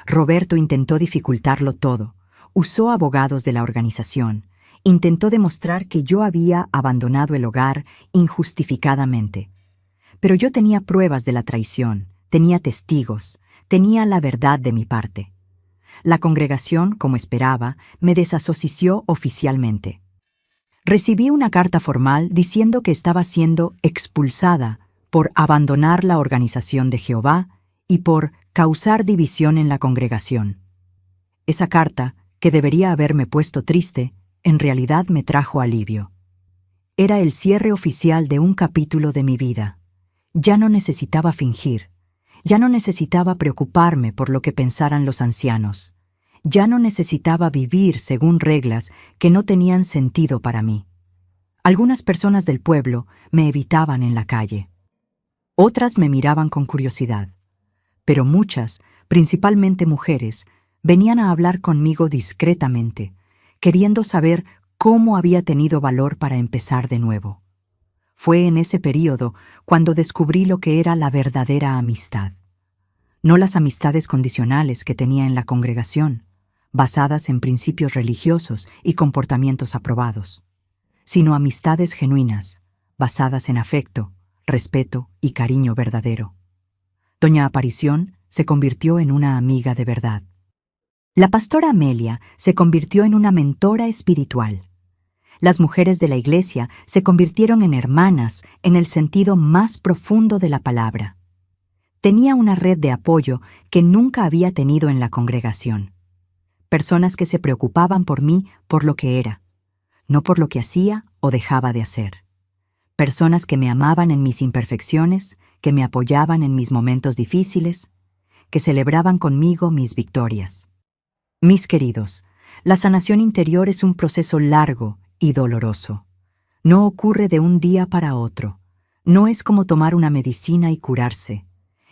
Speaker 1: Roberto intentó dificultarlo todo, usó abogados de la organización, intentó demostrar que yo había abandonado el hogar injustificadamente. Pero yo tenía pruebas de la traición, tenía testigos, tenía la verdad de mi parte. La congregación, como esperaba, me desasoció oficialmente. Recibí una carta formal diciendo que estaba siendo expulsada por abandonar la organización de Jehová y por causar división en la congregación. Esa carta, que debería haberme puesto triste, en realidad me trajo alivio. Era el cierre oficial de un capítulo de mi vida. Ya no necesitaba fingir. Ya no necesitaba preocuparme por lo que pensaran los ancianos. Ya no necesitaba vivir según reglas que no tenían sentido para mí. Algunas personas del pueblo me evitaban en la calle. Otras me miraban con curiosidad. Pero muchas, principalmente mujeres, venían a hablar conmigo discretamente, queriendo saber cómo había tenido valor para empezar de nuevo. Fue en ese período cuando descubrí lo que era la verdadera amistad. No las amistades condicionales que tenía en la congregación, basadas en principios religiosos y comportamientos aprobados, sino amistades genuinas, basadas en afecto, respeto y cariño verdadero. Doña Aparición se convirtió en una amiga de verdad. La pastora Amelia se convirtió en una mentora espiritual. Las mujeres de la iglesia se convirtieron en hermanas en el sentido más profundo de la palabra. Tenía una red de apoyo que nunca había tenido en la congregación. Personas que se preocupaban por mí por lo que era, no por lo que hacía o dejaba de hacer. Personas que me amaban en mis imperfecciones, que me apoyaban en mis momentos difíciles, que celebraban conmigo mis victorias. Mis queridos, la sanación interior es un proceso largo y doloroso. No ocurre de un día para otro. No es como tomar una medicina y curarse.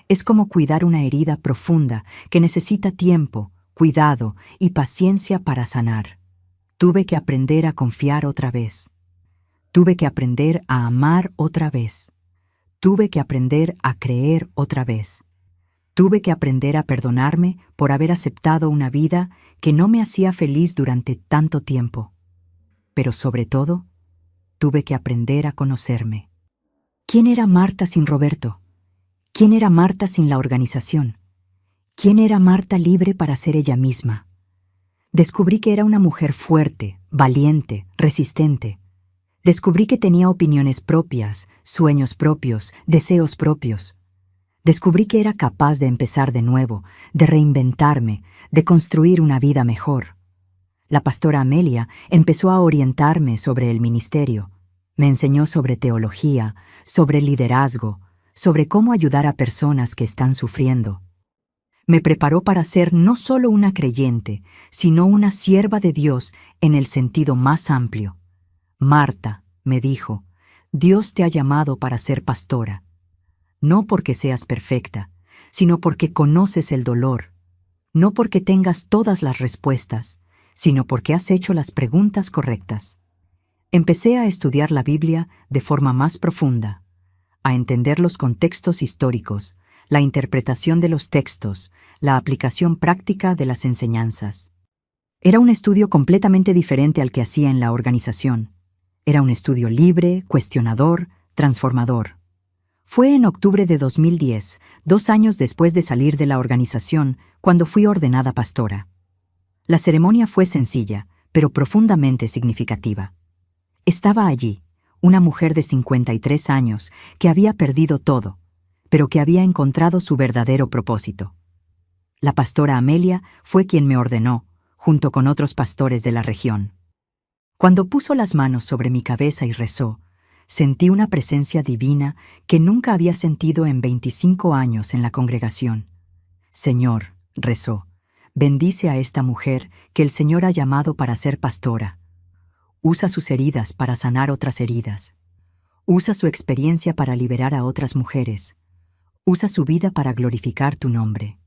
Speaker 1: Es como cuidar una herida profunda que necesita tiempo, cuidado y paciencia para sanar. Tuve que aprender a confiar otra vez. Tuve que aprender a amar otra vez. Tuve que aprender a creer otra vez. Tuve que aprender a perdonarme por haber aceptado una vida que no me hacía feliz durante tanto tiempo. Pero sobre todo, tuve que aprender a conocerme. ¿Quién era Marta sin Roberto? ¿Quién era Marta sin la organización? ¿Quién era Marta libre para ser ella misma? Descubrí que era una mujer fuerte, valiente, resistente. Descubrí que tenía opiniones propias, sueños propios, deseos propios. Descubrí que era capaz de empezar de nuevo, de reinventarme, de construir una vida mejor. La pastora Amelia empezó a orientarme sobre el ministerio. Me enseñó sobre teología, sobre liderazgo, sobre cómo ayudar a personas que están sufriendo. Me preparó para ser no solo una creyente, sino una sierva de Dios en el sentido más amplio. Marta, me dijo, Dios te ha llamado para ser pastora. No porque seas perfecta, sino porque conoces el dolor. No porque tengas todas las respuestas, sino porque has hecho las preguntas correctas. Empecé a estudiar la Biblia de forma más profunda, a entender los contextos históricos, la interpretación de los textos, la aplicación práctica de las enseñanzas. Era un estudio completamente diferente al que hacía en la organización. Era un estudio libre, cuestionador, transformador. Fue en octubre de 2010, 2 años después de salir de la organización, cuando fui ordenada pastora. La ceremonia fue sencilla, pero profundamente significativa. Estaba allí, una mujer de 53 años que había perdido todo, pero que había encontrado su verdadero propósito. La pastora Amelia fue quien me ordenó, junto con otros pastores de la región. Cuando puso las manos sobre mi cabeza y rezó, sentí una presencia divina que nunca había sentido en 25 años en la congregación. Señor, rezó, bendice a esta mujer que el Señor ha llamado para ser pastora. Usa sus heridas para sanar otras heridas. Usa su experiencia para liberar a otras mujeres. Usa su vida para glorificar tu nombre.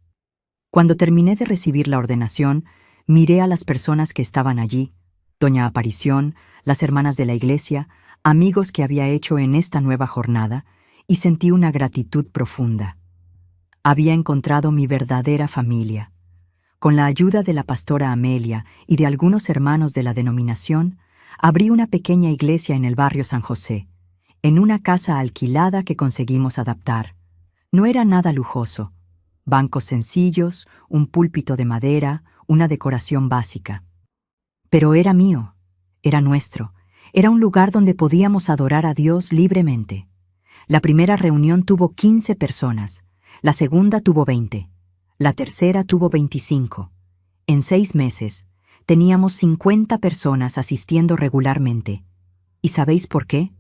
Speaker 1: Cuando terminé de recibir la ordenación, miré a las personas que estaban allí, doña Aparición, las hermanas de la iglesia, amigos que había hecho en esta nueva jornada, y sentí una gratitud profunda. Había encontrado mi verdadera familia. Con la ayuda de la pastora Amelia y de algunos hermanos de la denominación, abrí una pequeña iglesia en el barrio San José, en una casa alquilada que conseguimos adaptar. No era nada lujoso. Bancos sencillos, un púlpito de madera, una decoración básica. Pero era mío, era nuestro. Era un lugar donde podíamos adorar a Dios libremente. La primera reunión tuvo 15 personas, la segunda tuvo 20, la tercera tuvo 25. En 6 meses, teníamos 50 personas asistiendo regularmente. ¿Y sabéis por qué?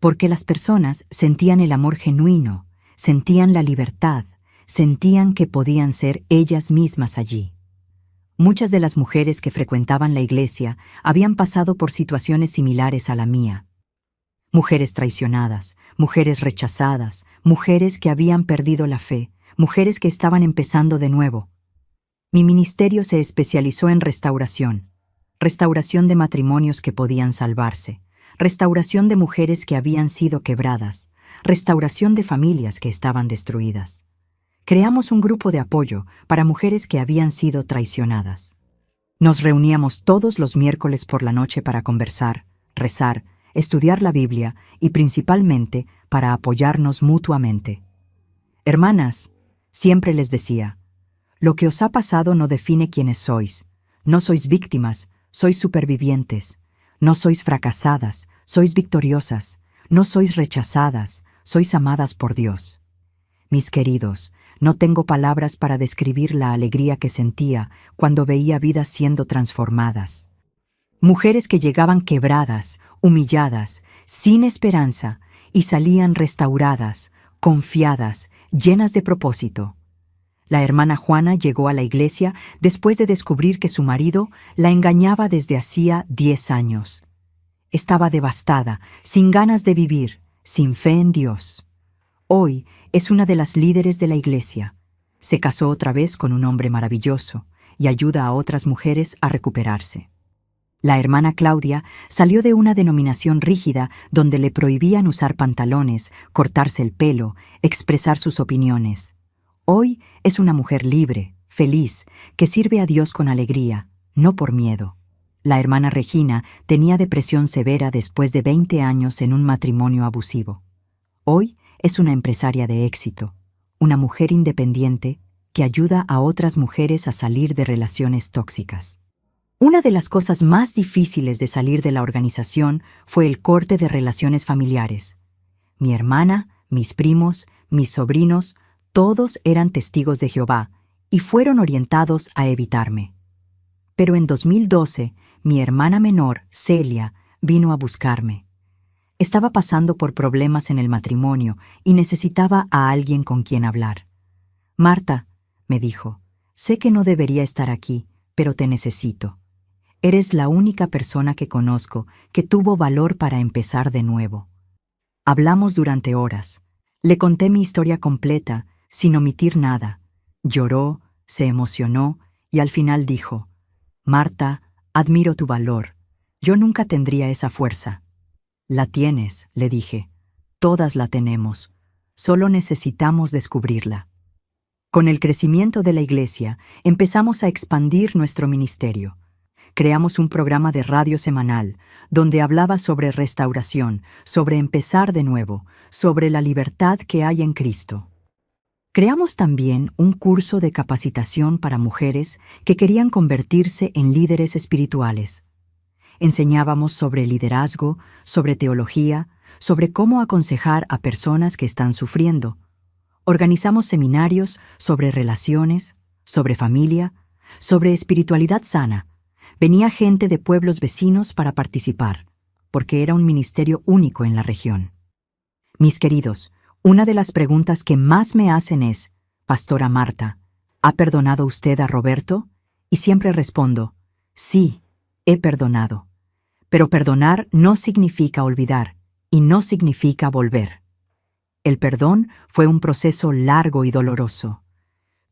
Speaker 1: Porque las personas sentían el amor genuino, sentían la libertad, sentían que podían ser ellas mismas allí. Muchas de las mujeres que frecuentaban la iglesia habían pasado por situaciones similares a la mía. Mujeres traicionadas, mujeres rechazadas, mujeres que habían perdido la fe, mujeres que estaban empezando de nuevo. Mi ministerio se especializó en restauración de matrimonios que podían salvarse, restauración de mujeres que habían sido quebradas, restauración de familias que estaban destruidas. Creamos un grupo de apoyo para mujeres que habían sido traicionadas. Nos reuníamos todos los miércoles por la noche para conversar, rezar, estudiar la Biblia y principalmente para apoyarnos mutuamente. Hermanas, siempre les decía, lo que os ha pasado no define quiénes sois. No sois víctimas, sois supervivientes. No sois fracasadas, sois victoriosas. No sois rechazadas, sois amadas por Dios. Mis queridos, no tengo palabras para describir la alegría que sentía cuando veía vidas siendo transformadas. Mujeres que llegaban quebradas, humilladas, sin esperanza, y salían restauradas, confiadas, llenas de propósito. La hermana Juana llegó a la iglesia después de descubrir que su marido la engañaba desde hacía 10 años. Estaba devastada, sin ganas de vivir, sin fe en Dios. Hoy es una de las líderes de la iglesia. Se casó otra vez con un hombre maravilloso y ayuda a otras mujeres a recuperarse. La hermana Claudia salió de una denominación rígida donde le prohibían usar pantalones, cortarse el pelo, expresar sus opiniones. Hoy es una mujer libre, feliz, que sirve a Dios con alegría, no por miedo. La hermana Regina tenía depresión severa después de 20 años en un matrimonio abusivo. Hoy es una empresaria de éxito, una mujer independiente que ayuda a otras mujeres a salir de relaciones tóxicas. Una de las cosas más difíciles de salir de la organización fue el corte de relaciones familiares. Mi hermana, mis primos, mis sobrinos, todos eran testigos de Jehová y fueron orientados a evitarme. Pero en 2012, mi hermana menor, Celia, vino a buscarme. Estaba pasando por problemas en el matrimonio y necesitaba a alguien con quien hablar. Marta, me dijo, sé que no debería estar aquí, pero te necesito. Eres la única persona que conozco que tuvo valor para empezar de nuevo. Hablamos durante horas. Le conté mi historia completa, sin omitir nada. Lloró, se emocionó y al final dijo, Marta, admiro tu valor. Yo nunca tendría esa fuerza. La tienes, le dije. Todas la tenemos. Solo necesitamos descubrirla. Con el crecimiento de la iglesia, empezamos a expandir nuestro ministerio. Creamos un programa de radio semanal, donde hablaba sobre restauración, sobre empezar de nuevo, sobre la libertad que hay en Cristo. Creamos también un curso de capacitación para mujeres que querían convertirse en líderes espirituales. Enseñábamos sobre liderazgo, sobre teología, sobre cómo aconsejar a personas que están sufriendo. Organizamos seminarios sobre relaciones, sobre familia, sobre espiritualidad sana. Venía gente de pueblos vecinos para participar, porque era un ministerio único en la región. Mis queridos, una de las preguntas que más me hacen es, Pastora Marta, ¿ha perdonado usted a Roberto? Y siempre respondo, sí, he perdonado. Pero perdonar no significa olvidar, y no significa volver. El perdón fue un proceso largo y doloroso.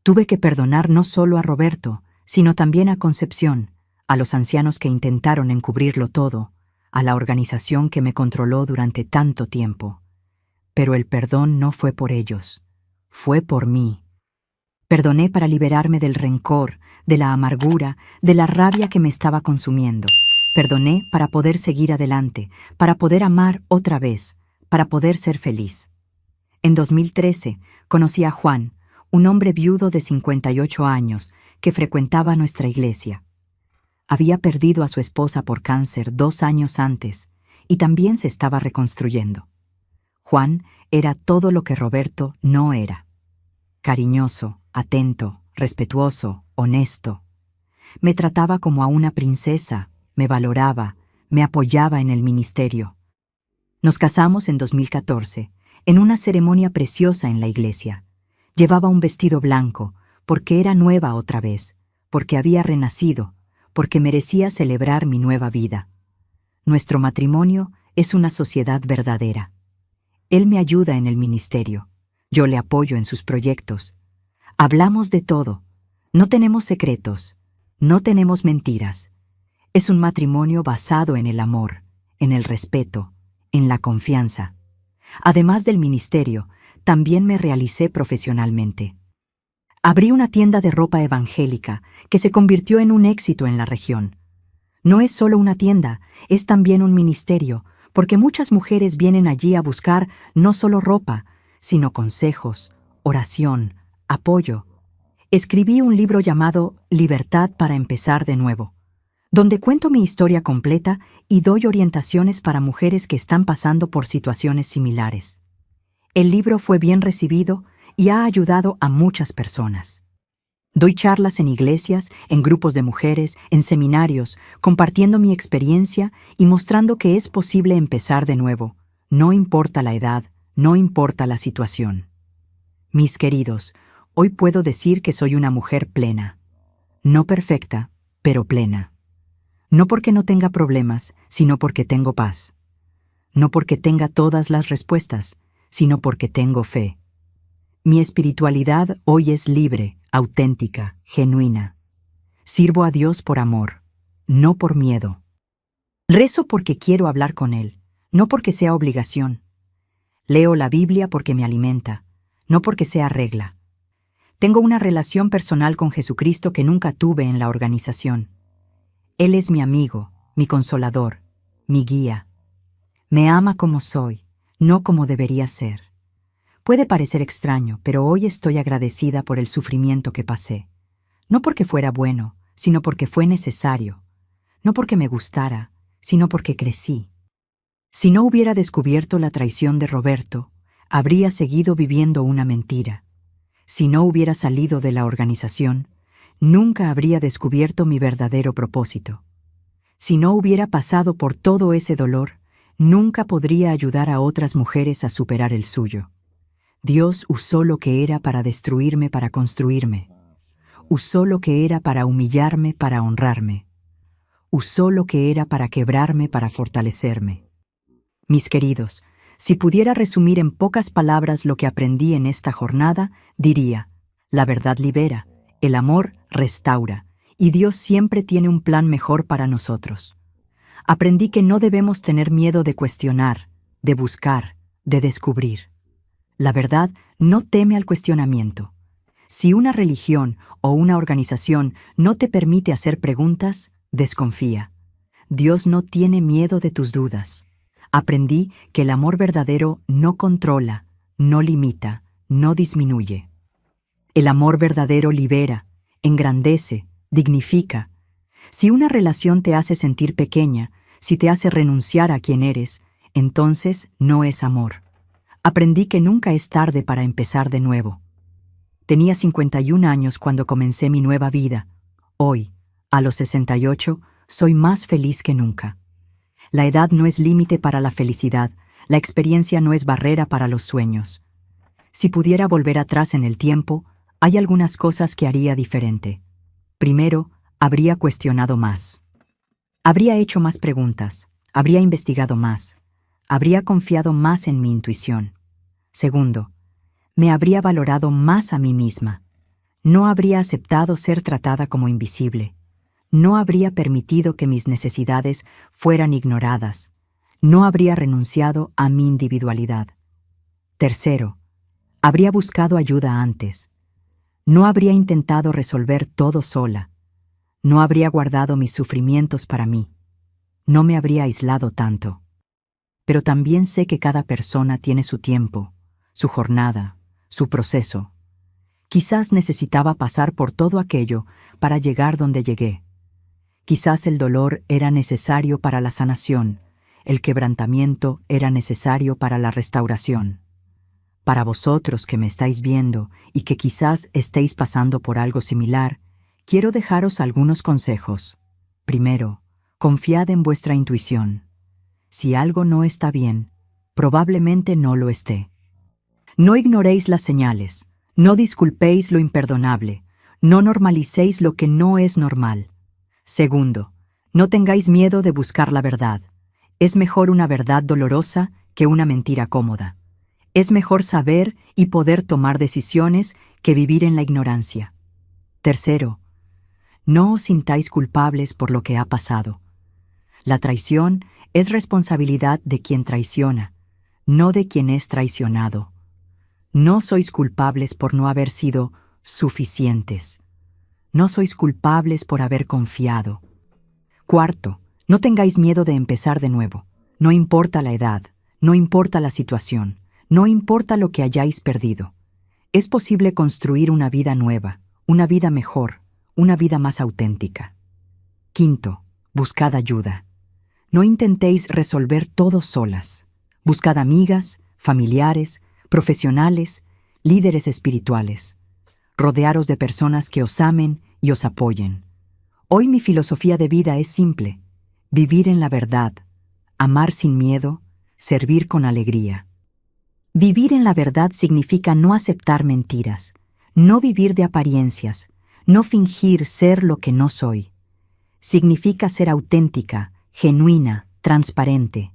Speaker 1: Tuve que perdonar no solo a Roberto, sino también a Concepción, a los ancianos que intentaron encubrirlo todo, a la organización que me controló durante tanto tiempo. Pero el perdón no fue por ellos, fue por mí. Perdoné para liberarme del rencor, de la amargura, de la rabia que me estaba consumiendo. Perdoné para poder seguir adelante, para poder amar otra vez, para poder ser feliz. En 2013 conocí a Juan, un hombre viudo de 58 años que frecuentaba nuestra iglesia. Había perdido a su esposa por cáncer 2 años antes y también se estaba reconstruyendo. Juan era todo lo que Roberto no era. Cariñoso, atento, respetuoso, honesto. Me trataba como a una princesa, me valoraba, me apoyaba en el ministerio. Nos casamos en 2014, en una ceremonia preciosa en la iglesia. Llevaba un vestido blanco, porque era nueva otra vez, porque había renacido, porque merecía celebrar mi nueva vida. Nuestro matrimonio es una sociedad verdadera. Él me ayuda en el ministerio. Yo le apoyo en sus proyectos. Hablamos de todo. No tenemos secretos. No tenemos mentiras. Es un matrimonio basado en el amor, en el respeto, en la confianza. Además del ministerio, también me realicé profesionalmente. Abrí una tienda de ropa evangélica que se convirtió en un éxito en la región. No es solo una tienda, es también un ministerio, porque muchas mujeres vienen allí a buscar no solo ropa, sino consejos, oración, apoyo. Escribí un libro llamado Libertad para empezar de nuevo, donde cuento mi historia completa y doy orientaciones para mujeres que están pasando por situaciones similares. El libro fue bien recibido y ha ayudado a muchas personas. Doy charlas en iglesias, en grupos de mujeres, en seminarios, compartiendo mi experiencia y mostrando que es posible empezar de nuevo. No importa la edad, no importa la situación. Mis queridos, Hoy puedo decir que soy una mujer plena. No perfecta, pero plena. No porque no tenga problemas, sino porque tengo paz. No porque tenga todas las respuestas, sino porque tengo fe. Mi espiritualidad hoy es libre, auténtica, genuina. Sirvo a Dios por amor, no por miedo. Rezo porque quiero hablar con Él, no porque sea obligación. Leo la Biblia porque me alimenta, no porque sea regla. Tengo una relación personal con Jesucristo que nunca tuve en la organización. Él es mi amigo, mi consolador, mi guía. Me ama como soy, no como debería ser. Puede parecer extraño, pero hoy estoy agradecida por el sufrimiento que pasé. No porque fuera bueno, sino porque fue necesario. No porque me gustara, sino porque crecí. Si no hubiera descubierto la traición de Roberto, habría seguido viviendo una mentira. Si no hubiera salido de la organización, nunca habría descubierto mi verdadero propósito. Si no hubiera pasado por todo ese dolor, nunca podría ayudar a otras mujeres a superar el suyo. Dios usó lo que era para destruirme para construirme. Usó lo que era para humillarme para honrarme. Usó lo que era para quebrarme para fortalecerme. Mis queridos, si pudiera resumir en pocas palabras lo que aprendí en esta jornada, diría: la verdad libera, el amor restaura, y Dios siempre tiene un plan mejor para nosotros. Aprendí que no debemos tener miedo de cuestionar, de buscar, de descubrir. La verdad no teme al cuestionamiento. Si una religión o una organización no te permite hacer preguntas, desconfía. Dios no tiene miedo de tus dudas. Aprendí que el amor verdadero no controla, no limita, no disminuye. El amor verdadero libera, engrandece, dignifica. Si una relación te hace sentir pequeña, si te hace renunciar a quien eres, entonces no es amor. Aprendí que nunca es tarde para empezar de nuevo. Tenía 51 años cuando comencé mi nueva vida. Hoy, a los 68, soy más feliz que nunca. La edad no es límite para la felicidad, la experiencia no es barrera para los sueños. Si pudiera volver atrás en el tiempo, hay algunas cosas que haría diferente. Primero, habría cuestionado más. Habría hecho más preguntas, habría investigado más, habría confiado más en mi intuición. Segundo, me habría valorado más a mí misma. No habría aceptado ser tratada como invisible. No habría permitido que mis necesidades fueran ignoradas. No habría renunciado a mi individualidad. Tercero, habría buscado ayuda antes. No habría intentado resolver todo sola. No habría guardado mis sufrimientos para mí. No me habría aislado tanto. Pero también sé que cada persona tiene su tiempo, su jornada, su proceso. Quizás necesitaba pasar por todo aquello para llegar donde llegué. Quizás el dolor era necesario para la sanación, el quebrantamiento era necesario para la restauración. Para vosotros que me estáis viendo y que quizás estéis pasando por algo similar, quiero dejaros algunos consejos. Primero, confiad en vuestra intuición. Si algo no está bien, probablemente no lo esté. No ignoréis las señales, no disculpéis lo imperdonable, no normalicéis lo que no es normal. Segundo, no tengáis miedo de buscar la verdad. Es mejor una verdad dolorosa que una mentira cómoda. Es mejor saber y poder tomar decisiones que vivir en la ignorancia. Tercero, no os sintáis culpables por lo que ha pasado. La traición es responsabilidad de quien traiciona, no de quien es traicionado. No sois culpables por no haber sido suficientes. No sois culpables por haber confiado. Cuarto, no tengáis miedo de empezar de nuevo. No importa la edad, no importa la situación, no importa lo que hayáis perdido. Es posible construir una vida nueva, una vida mejor, una vida más auténtica. Quinto, buscad ayuda. No intentéis resolver todo solas. Buscad amigas, familiares, profesionales, líderes espirituales. Rodearos de personas que os amen y os apoyen. Hoy mi filosofía de vida es simple: vivir en la verdad, amar sin miedo, servir con alegría. Vivir en la verdad significa no aceptar mentiras, No vivir de apariencias, no fingir ser lo que no soy. Significa ser auténtica, genuina, transparente.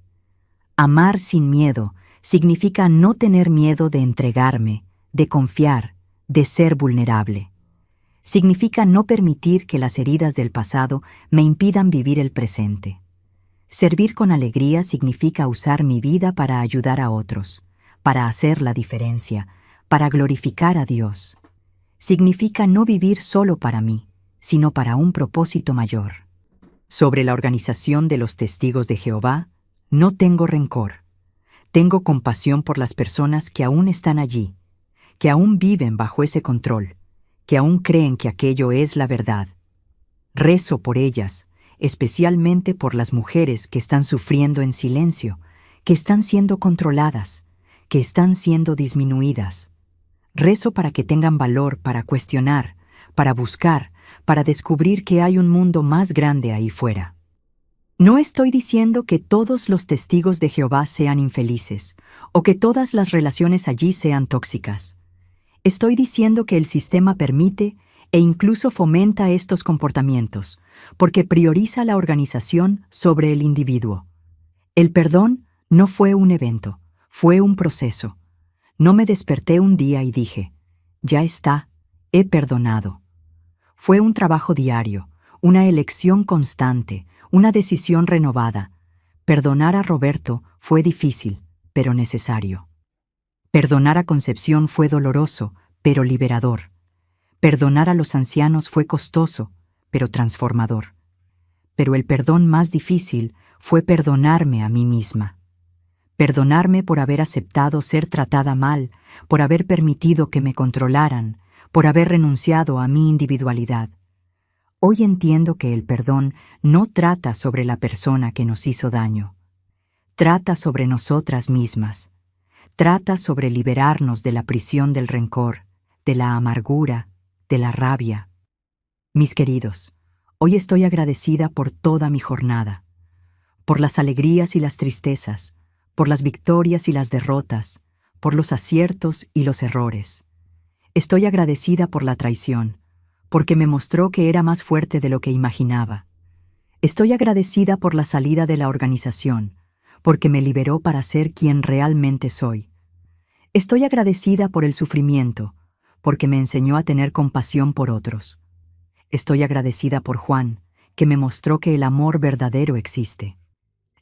Speaker 1: Amar sin miedo significa no tener miedo de entregarme, de confiar, de ser vulnerable. Significa no permitir que las heridas del pasado me impidan vivir el presente. Servir con alegría significa usar mi vida para ayudar a otros, para hacer la diferencia, para glorificar a Dios. Significa no vivir solo para mí, sino para un propósito mayor. Sobre la organización de los Testigos de Jehová, no tengo rencor. Tengo compasión por las personas que aún están allí, que aún viven bajo ese control, que aún creen que aquello es la verdad. Rezo por ellas, especialmente por las mujeres que están sufriendo en silencio, que están siendo controladas, que están siendo disminuidas. Rezo para que tengan valor para cuestionar, para buscar, para descubrir que hay un mundo más grande ahí fuera. No estoy diciendo que todos los testigos de Jehová sean infelices, o que todas las relaciones allí sean tóxicas. Estoy diciendo que el sistema permite e incluso fomenta estos comportamientos, porque prioriza la organización sobre el individuo. El perdón no fue un evento, fue un proceso. No me desperté un día y dije, ya está, he perdonado. Fue un trabajo diario, una elección constante, una decisión renovada. Perdonar a Roberto fue difícil, pero necesario. Perdonar a Concepción fue doloroso, pero liberador. Perdonar a los ancianos fue costoso, pero transformador. Pero el perdón más difícil fue perdonarme a mí misma. Perdonarme por haber aceptado ser tratada mal, por haber permitido que me controlaran, por haber renunciado a mi individualidad. Hoy entiendo que el perdón no trata sobre la persona que nos hizo daño. Trata sobre nosotras mismas. Trata sobre liberarnos de la prisión del rencor, de la amargura, de la rabia. Mis queridos, hoy estoy agradecida por toda mi jornada, por las alegrías y las tristezas, por las victorias y las derrotas, por los aciertos y los errores. Estoy agradecida por la traición, porque me mostró que era más fuerte de lo que imaginaba. Estoy agradecida por la salida de la organización, porque me liberó para ser quien realmente soy. Estoy agradecida por el sufrimiento, porque me enseñó a tener compasión por otros. Estoy agradecida por Juan, que me mostró que el amor verdadero existe.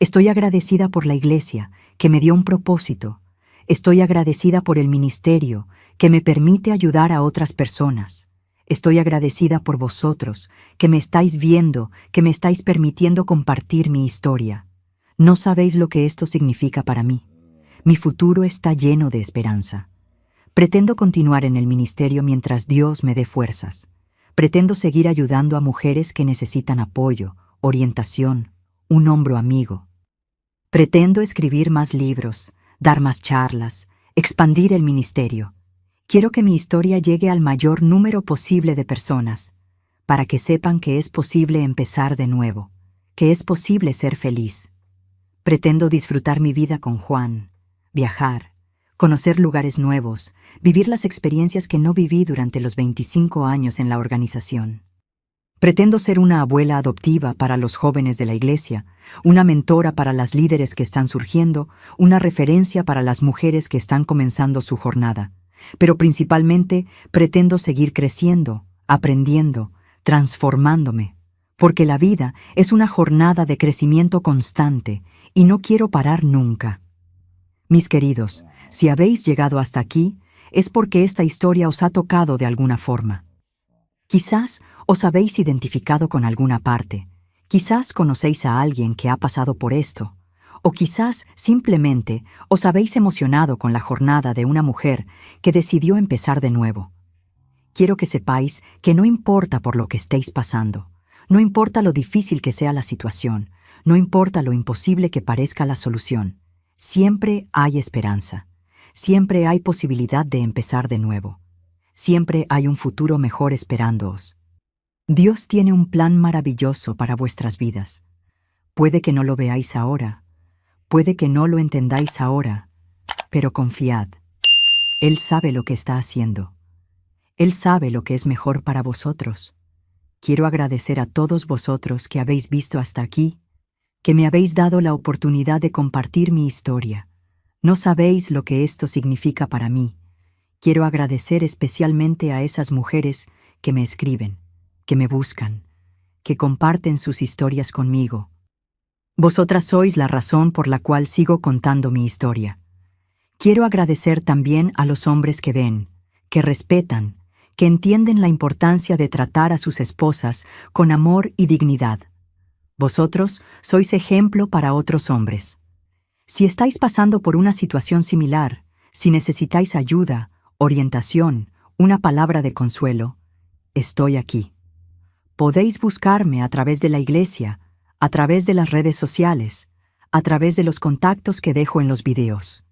Speaker 1: Estoy agradecida por la Iglesia, que me dio un propósito. Estoy agradecida por el ministerio, que me permite ayudar a otras personas. Estoy agradecida por vosotros, que me estáis viendo, que me estáis permitiendo compartir mi historia. No sabéis lo que esto significa para mí. Mi futuro está lleno de esperanza. Pretendo continuar en el ministerio mientras Dios me dé fuerzas. Pretendo seguir ayudando a mujeres que necesitan apoyo, orientación, un hombro amigo. Pretendo escribir más libros, dar más charlas, expandir el ministerio. Quiero que mi historia llegue al mayor número posible de personas, para que sepan que es posible empezar de nuevo, que es posible ser feliz. Pretendo disfrutar mi vida con Juan, viajar, conocer lugares nuevos, vivir las experiencias que no viví durante los 25 años en la organización. Pretendo ser una abuela adoptiva para los jóvenes de la Iglesia, una mentora para las líderes que están surgiendo, una referencia para las mujeres que están comenzando su jornada. Pero principalmente pretendo seguir creciendo, aprendiendo, transformándome, porque la vida es una jornada de crecimiento constante y no quiero parar nunca. Mis queridos, si habéis llegado hasta aquí, es porque esta historia os ha tocado de alguna forma. Quizás os habéis identificado con alguna parte, quizás conocéis a alguien que ha pasado por esto, o quizás simplemente os habéis emocionado con la jornada de una mujer que decidió empezar de nuevo. Quiero que sepáis que no importa por lo que estéis pasando, no importa lo difícil que sea la situación, no importa lo imposible que parezca la solución, siempre hay esperanza, siempre hay posibilidad de empezar de nuevo. Siempre hay un futuro mejor esperándoos. Dios tiene un plan maravilloso para vuestras vidas. Puede que no lo veáis ahora, puede que no lo entendáis ahora, pero confiad. Él sabe lo que está haciendo. Él sabe lo que es mejor para vosotros. Quiero agradecer a todos vosotros que habéis visto hasta aquí, que me habéis dado la oportunidad de compartir mi historia. No sabéis lo que esto significa para mí. Quiero agradecer especialmente a esas mujeres que me escriben, que me buscan, que comparten sus historias conmigo. Vosotras sois la razón por la cual sigo contando mi historia. Quiero agradecer también a los hombres que ven, que respetan, que entienden la importancia de tratar a sus esposas con amor y dignidad. Vosotros sois ejemplo para otros hombres. Si estáis pasando por una situación similar, si necesitáis ayuda, orientación, una palabra de consuelo, estoy aquí. Podéis buscarme a través de la iglesia, a través de las redes sociales, a través de los contactos que dejo en los videos.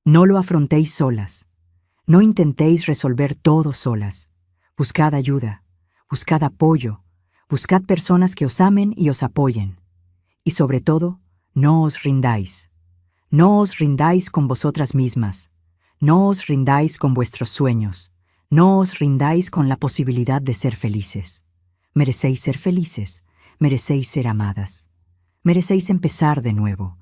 Speaker 1: No lo afrontéis solas. No intentéis resolver todo solas. Buscad ayuda, buscad apoyo, buscad personas que os amen y os apoyen. Y sobre todo, no os rindáis. No os rindáis con vosotras mismas. No os rindáis con vuestros sueños. No os rindáis con la posibilidad de ser felices. Merecéis ser felices. Merecéis ser amadas. Merecéis empezar de nuevo.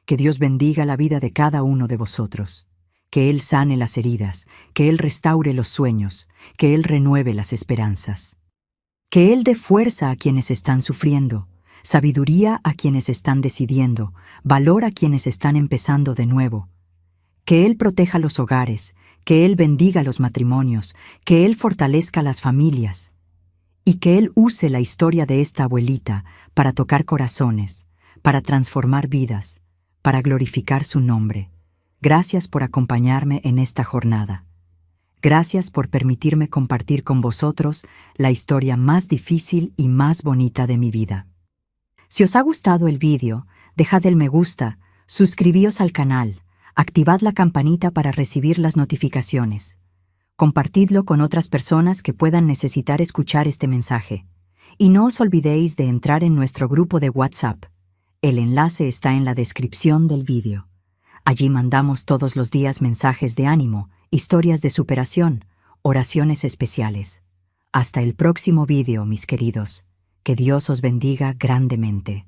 Speaker 1: Que Dios bendiga la vida de cada uno de vosotros. Que Él sane las heridas, que Él restaure los sueños, que Él renueve las esperanzas. Que Él dé fuerza a quienes están sufriendo, sabiduría a quienes están decidiendo, valor a quienes están empezando de nuevo. Que Él proteja los hogares, que Él bendiga los matrimonios, que Él fortalezca las familias. Y que Él use la historia de esta abuelita para tocar corazones, para transformar vidas, para glorificar su nombre. Gracias por acompañarme en esta jornada. Gracias por permitirme compartir con vosotros la historia más difícil y más bonita de mi vida. Si os ha gustado el vídeo, dejad el me gusta, suscribíos al canal, activad la campanita para recibir las notificaciones. Compartidlo con otras personas que puedan necesitar escuchar este mensaje. Y no os olvidéis de entrar en nuestro grupo de WhatsApp. El enlace está en la descripción del vídeo. Allí mandamos todos los días mensajes de ánimo, historias de superación, oraciones especiales. Hasta el próximo vídeo, mis queridos. Que Dios os bendiga grandemente.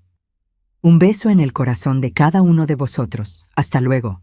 Speaker 1: Un beso en el corazón de cada uno de vosotros. Hasta luego.